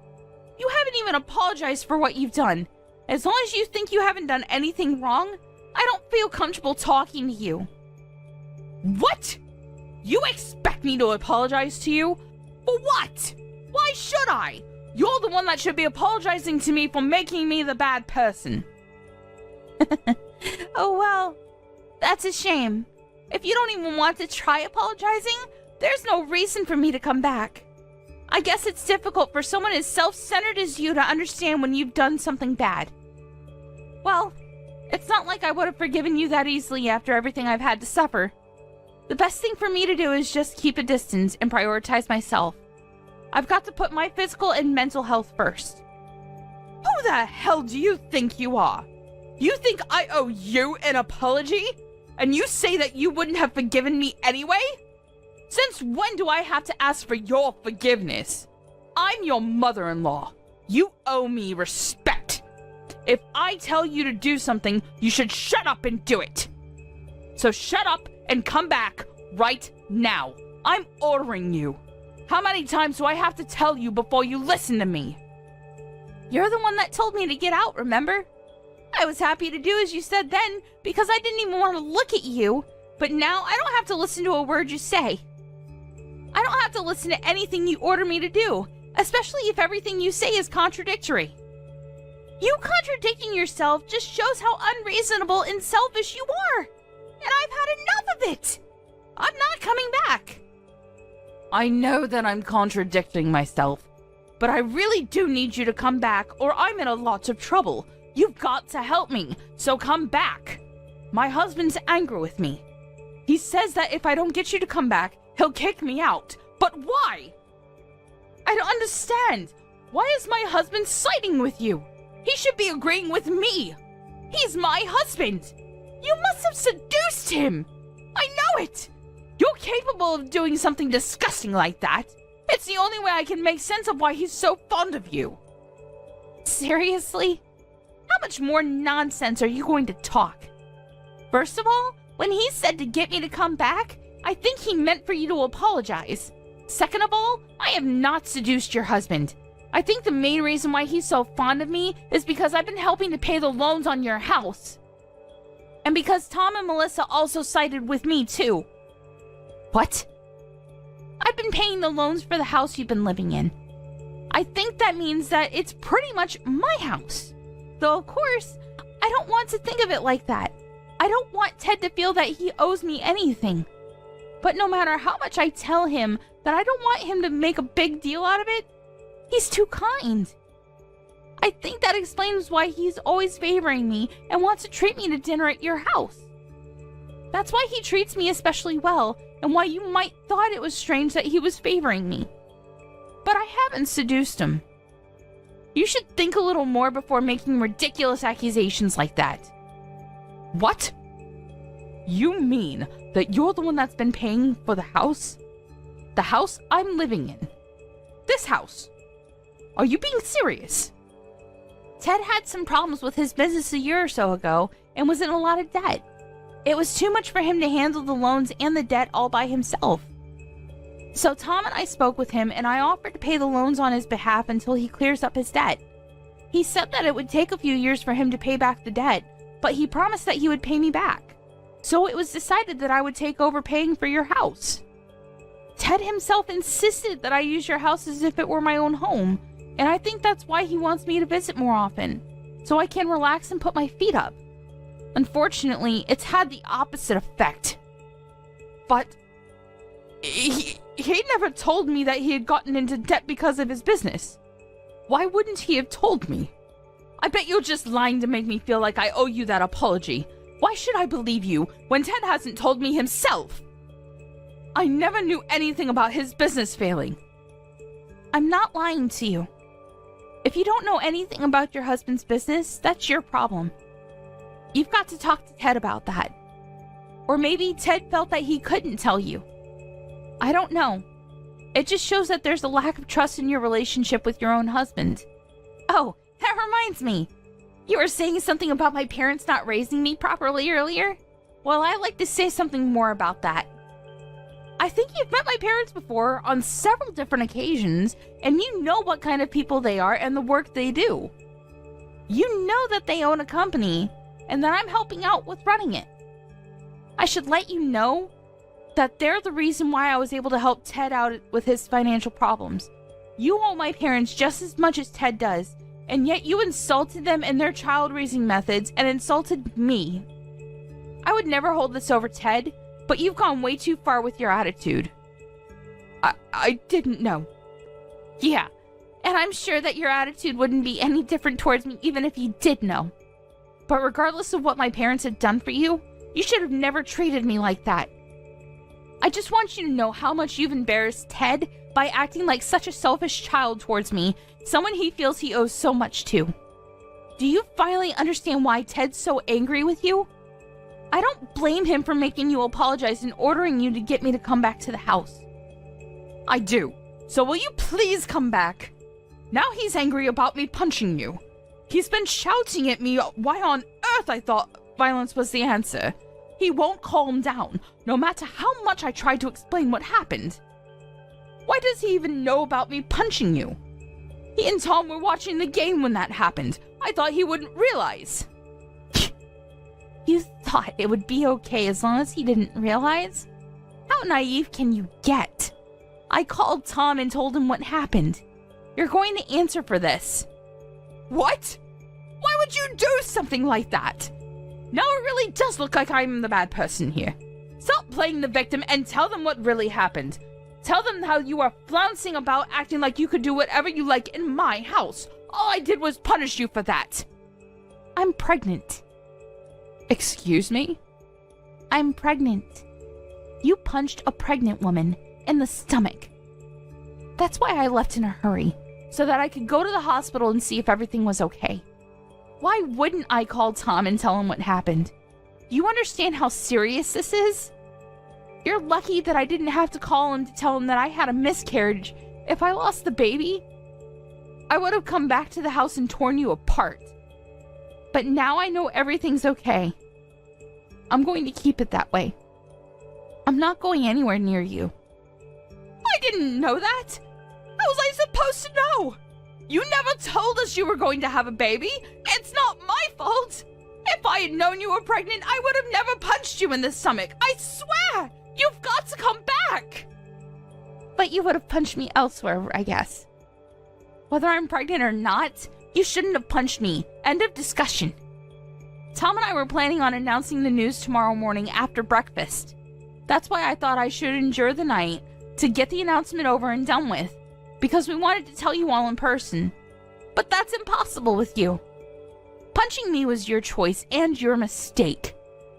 You haven't even apologized for what you've done. As long as you think you haven't done anything wrong, I don't feel comfortable talking to you. What? You expect me to apologize to you? For what? Why should I? You're the one that should be apologizing to me for making me the bad person. Oh, well, that's a shame. If you don't even want to try apologizing, there's no reason for me to come back. I guess it's difficult for someone as self-centered as you to understand when you've done something bad. Well, it's not like I would have forgiven you that easily after everything I've had to suffer. The best thing for me to do is just keep a distance and prioritize myself. I've got to put my physical and mental health first. Who the hell do you think you are? You think I owe you an apology? And you say that you wouldn't have forgiven me anyway? Since when do I have to ask for your forgiveness? I'm your mother-in-law. You owe me respect. If I tell you to do something, you should shut up and do it. So shut up and come back right now. I'm ordering you. How many times do I have to tell you before you listen to me? You're the one that told me to get out, remember? I was happy to do as you said then because I didn't even want to look at you, but now I don't have to listen to a word you say. I don't have to listen to anything you order me to do, especially if everything you say is contradictory. You contradicting yourself just shows how unreasonable and selfish you are, and I've had enough of it. I'm not coming back. I know that I'm contradicting myself, but I really do need you to come back or I'm in a lot of trouble. You've got to help me, so come back. My husband's angry with me. He says that if I don't get you to come back, he'll kick me out. But why? I don't understand. Why is my husband siding with you? He should be agreeing with me. He's my husband. You must have seduced him. I know it. You're capable of doing something disgusting like that. It's the only way I can make sense of why he's so fond of you. Seriously? How much more nonsense are you going to talk? First of all, when he said to get me to come back, I think he meant for you to apologize. Second of all, I have not seduced your husband. I think the main reason why he's so fond of me is because I've been helping to pay the loans on your house. And because Tom and Melissa also sided with me too. What? I've been paying the loans for the house you've been living in. I think that means that it's pretty much my house. Though, of course, I don't want to think of it like that. I don't want Ted to feel that he owes me anything. But no matter how much I tell him that I don't want him to make a big deal out of it, he's too kind. I think that explains why he's always favoring me and wants to treat me to dinner at your house. That's why he treats me especially well, and why you might thought it was strange that he was favoring me. But I haven't seduced him. You should think a little more before making ridiculous accusations like that. What? You mean that you're the one that's been paying for the house? The house I'm living in? This house? Are you being serious? Ted had some problems with his business a year or so ago and was in a lot of debt. It was too much for him to handle the loans and the debt all by himself. So Tom and I spoke with him and I offered to pay the loans on his behalf until he clears up his debt. He said that it would take a few years for him to pay back the debt, but he promised that he would pay me back. So it was decided that I would take over paying for your house. Ted himself insisted that I use your house as if it were my own home, and I think that's why he wants me to visit more often, so I can relax and put my feet up. Unfortunately, it's had the opposite effect. But he never told me that he had gotten into debt because of his business. Why wouldn't he have told me? I bet you're just lying to make me feel like I owe you that apology. Why should I believe you when Ted hasn't told me himself? I never knew anything about his business failing. I'm not lying to you. If you don't know anything about your husband's business, that's your problem. You've got to talk to Ted about that. Or maybe Ted felt that he couldn't tell you. I don't know. It just shows that there's a lack of trust in your relationship with your own husband. Oh, that reminds me. You were saying something about my parents not raising me properly earlier? Well, I'd like to say something more about that. I think you've met my parents before on several different occasions, and you know what kind of people they are and the work they do. You know that they own a company, and that I'm helping out with running it. I should let you know that they're the reason why I was able to help Ted out with his financial problems. You owe my parents just as much as Ted does, and yet you insulted them in their child-raising methods and insulted me. I would never hold this over Ted, but you've gone way too far with your attitude. I didn't know. Yeah, and I'm sure that your attitude wouldn't be any different towards me even if you did know. But regardless of what my parents had done for you, you should have never treated me like that. I just want you to know how much you've embarrassed Ted by acting like such a selfish child towards me, someone he feels he owes so much to. Do you finally understand why Ted's so angry with you? I don't blame him for making you apologize and ordering you to get me to come back to the house. I do. So will you please come back? Now he's angry about me punching you. He's been shouting at me why on earth I thought violence was the answer. He won't calm down, no matter how much I try to explain what happened. Why does he even know about me punching you? He and Tom were watching the game when that happened. I thought he wouldn't realize. You thought it would be okay as long as he didn't realize? How naive can you get? I called Tom and told him what happened. You're going to answer for this. What? Why would you do something like that? Now it really does look like I'm the bad person here. Stop playing the victim and tell them what really happened. Tell them how you are flouncing about acting like you could do whatever you like in my house. All I did was punish you for that. I'm pregnant. Excuse me? I'm pregnant. You punched a pregnant woman in the stomach. That's why I left in a hurry, so that I could go to the hospital and see if everything was okay. Why wouldn't I call Tom and tell him what happened? Do you understand how serious this is? You're lucky that I didn't have to call him to tell him that I had a miscarriage. If I lost the baby, I would have come back to the house and torn you apart. But now I know everything's okay. I'm going to keep it that way. I'm not going anywhere near you. I didn't know that. How was I supposed to know? You never told us you were going to have a baby. It's not my fault. If I had known you were pregnant, I would have never punched you in the stomach. I swear! You've got to come back! But you would have punched me elsewhere, I guess. Whether I'm pregnant or not, you shouldn't have punched me. End of discussion. Tom and I were planning on announcing the news tomorrow morning after breakfast. That's why I thought I should endure the night to get the announcement over and done with, because we wanted to tell you all in person. But that's impossible with you. Punching me was your choice and your mistake.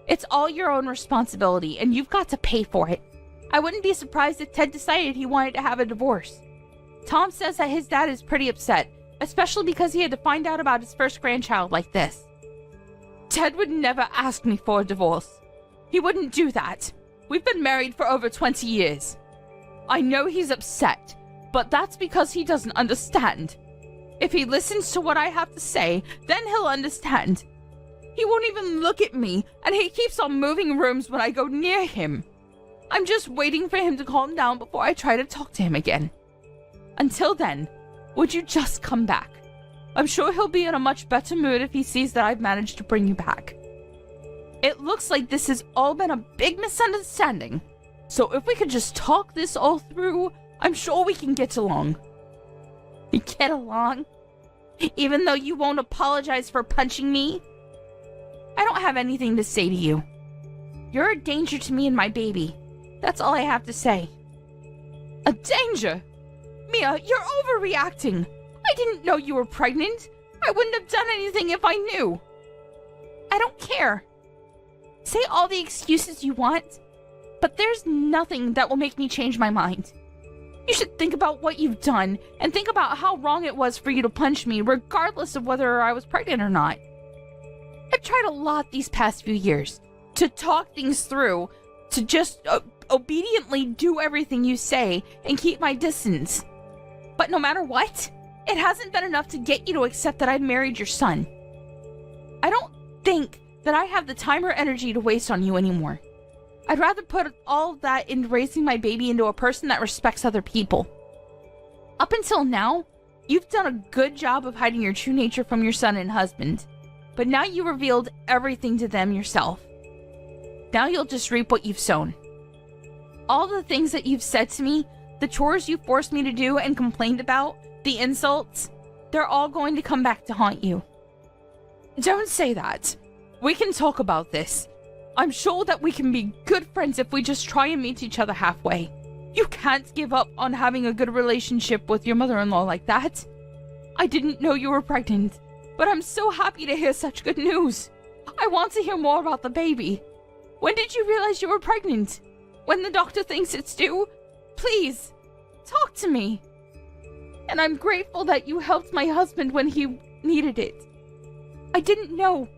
It's all your own responsibility, and you've got to pay for it. I wouldn't be surprised if Ted decided he wanted to have a divorce. Tom says that his dad is pretty upset, especially because he had to find out about his first grandchild like this. Ted would never ask me for a divorce. He wouldn't do that. We've been married for over 20 years. I know he's upset, but that's because he doesn't understand. If he listens to what I have to say, then he'll understand. He won't even look at me, and he keeps on moving rooms when I go near him. I'm just waiting for him to calm down before I try to talk to him again. Until then, would you just come back? I'm sure he'll be in a much better mood if he sees that I've managed to bring you back. It looks like this has all been a big misunderstanding. So if we could just talk this all through, I'm sure we can get along. Get along? Even though you won't apologize for punching me? I don't have anything to say to you. You're a danger to me and my baby. That's all I have to say. A danger? Mia, you're overreacting. I didn't know you were pregnant. I wouldn't have done anything if I knew. I don't care. Say all the excuses you want, but there's nothing that will make me change my mind. You should think about what you've done and think about how wrong it was for you to punch me, regardless of whether I was pregnant or not. I've tried a lot these past few years to talk things through, to just obediently do everything you say and keep my distance. But no matter what, it hasn't been enough to get you to accept that I've married your son. I don't think that I have the time or energy to waste on you anymore. I'd rather put all that into raising my baby into a person that respects other people. Up until now, you've done a good job of hiding your true nature from your son and husband, but now you revealed everything to them yourself. Now you'll just reap what you've sown. All the things that you've said to me, the chores you forced me to do and complained about, the insults, they're all going to come back to haunt you. Don't say that. We can talk about this. I'm sure that we can be good friends if we just try and meet each other halfway. You can't give up on having a good relationship with your mother-in-law like that. I didn't know you were pregnant, but I'm so happy to hear such good news. I want to hear more about the baby. When did you realize you were pregnant? When the doctor thinks it's due? Please, talk to me. And I'm grateful that you helped my husband when he needed it. I didn't know,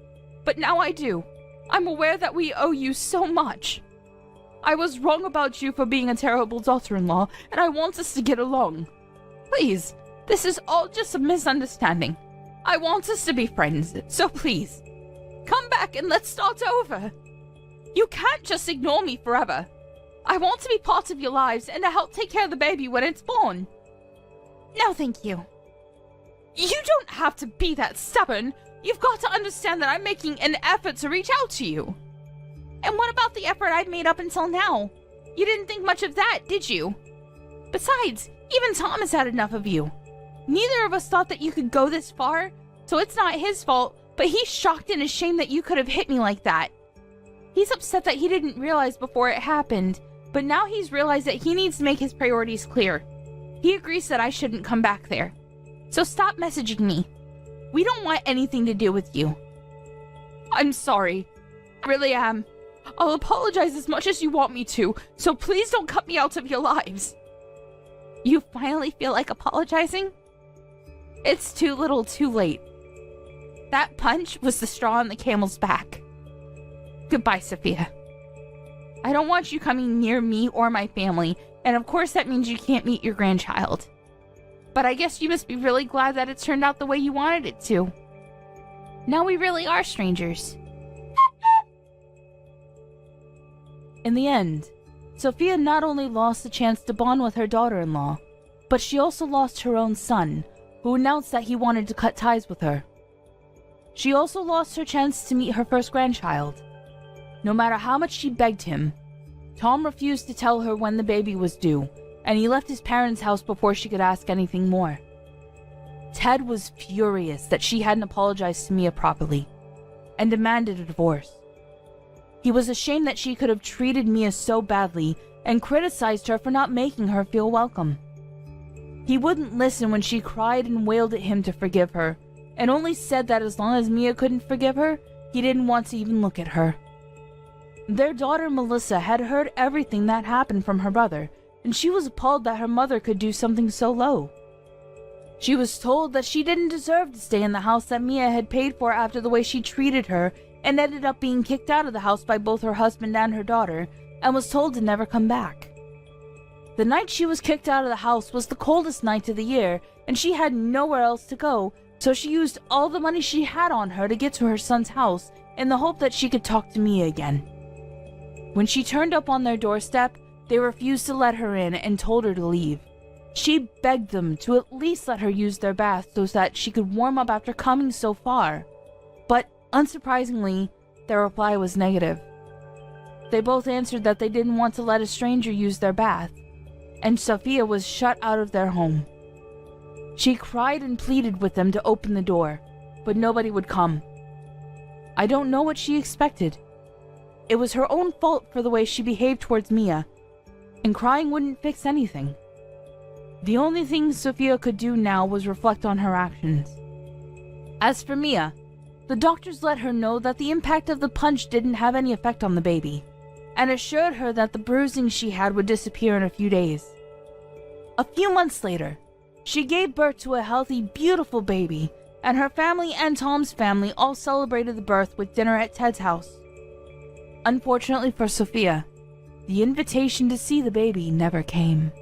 but now I do. I'm aware that we owe you so much. I was wrong about you for being a terrible daughter-in-law, and I want us to get along. Please, this is all just a misunderstanding. I want us to be friends, so please, come back and let's start over. You can't just ignore me forever. I want to be part of your lives and to help take care of the baby when it's born. No, thank you. You don't have to be that stubborn. You've got to understand that I'm making an effort to reach out to you. And what about the effort I've made up until now? You didn't think much of that, did you? Besides, even Tom has had enough of you. Neither of us thought that you could go this far, so it's not his fault, but he's shocked and ashamed that you could have hit me like that. He's upset that he didn't realize before it happened, but now he's realized that he needs to make his priorities clear. He agrees that I shouldn't come back there. So stop messaging me. We don't want anything to do with you. I'm sorry. I really am. I'll apologize as much as you want me to, so please don't cut me out of your lives. You finally feel like apologizing? It's too little too late. That punch was the straw on the camel's back. Goodbye, Sophia. I don't want you coming near me or my family, and of course that means you can't meet your grandchild. But I guess you must be really glad that it turned out the way you wanted it to. Now we really are strangers. In the end, Sophia not only lost the chance to bond with her daughter-in-law, but she also lost her own son, who announced that he wanted to cut ties with her. She also lost her chance to meet her first grandchild. No matter how much she begged him, Tom refused to tell her when the baby was due, and he left his parents' house before she could ask anything more. Ted was furious that she hadn't apologized to Mia properly, and demanded a divorce. He was ashamed that she could have treated Mia so badly and criticized her for not making her feel welcome. He wouldn't listen when she cried and wailed at him to forgive her, and only said that as long as Mia couldn't forgive her, he didn't want to even look at her. Their daughter Melissa had heard everything that happened from her brother, and she was appalled that her mother could do something so low. She was told that she didn't deserve to stay in the house that Mia had paid for after the way she treated her, and ended up being kicked out of the house by both her husband and her daughter, and was told to never come back. The night she was kicked out of the house was the coldest night of the year, and she had nowhere else to go, so she used all the money she had on her to get to her son's house in the hope that she could talk to Mia again. When she turned up on their doorstep, they refused to let her in and told her to leave. She begged them to at least let her use their bath so that she could warm up after coming so far. But, unsurprisingly, their reply was negative. They both answered that they didn't want to let a stranger use their bath, and Sophia was shut out of their home. She cried and pleaded with them to open the door, but nobody would come. I don't know what she expected. It was her own fault for the way she behaved towards Mia, and crying wouldn't fix anything. The only thing Sophia could do now was reflect on her actions. As for Mia, The doctors let her know that the impact of the punch didn't have any effect on the baby, and assured her that the bruising she had would disappear in a few days. A few months later, she gave birth to a healthy, beautiful baby, and her family and Tom's family all celebrated the birth with dinner at Ted's house. Unfortunately for Sophia, the invitation to see the baby never came.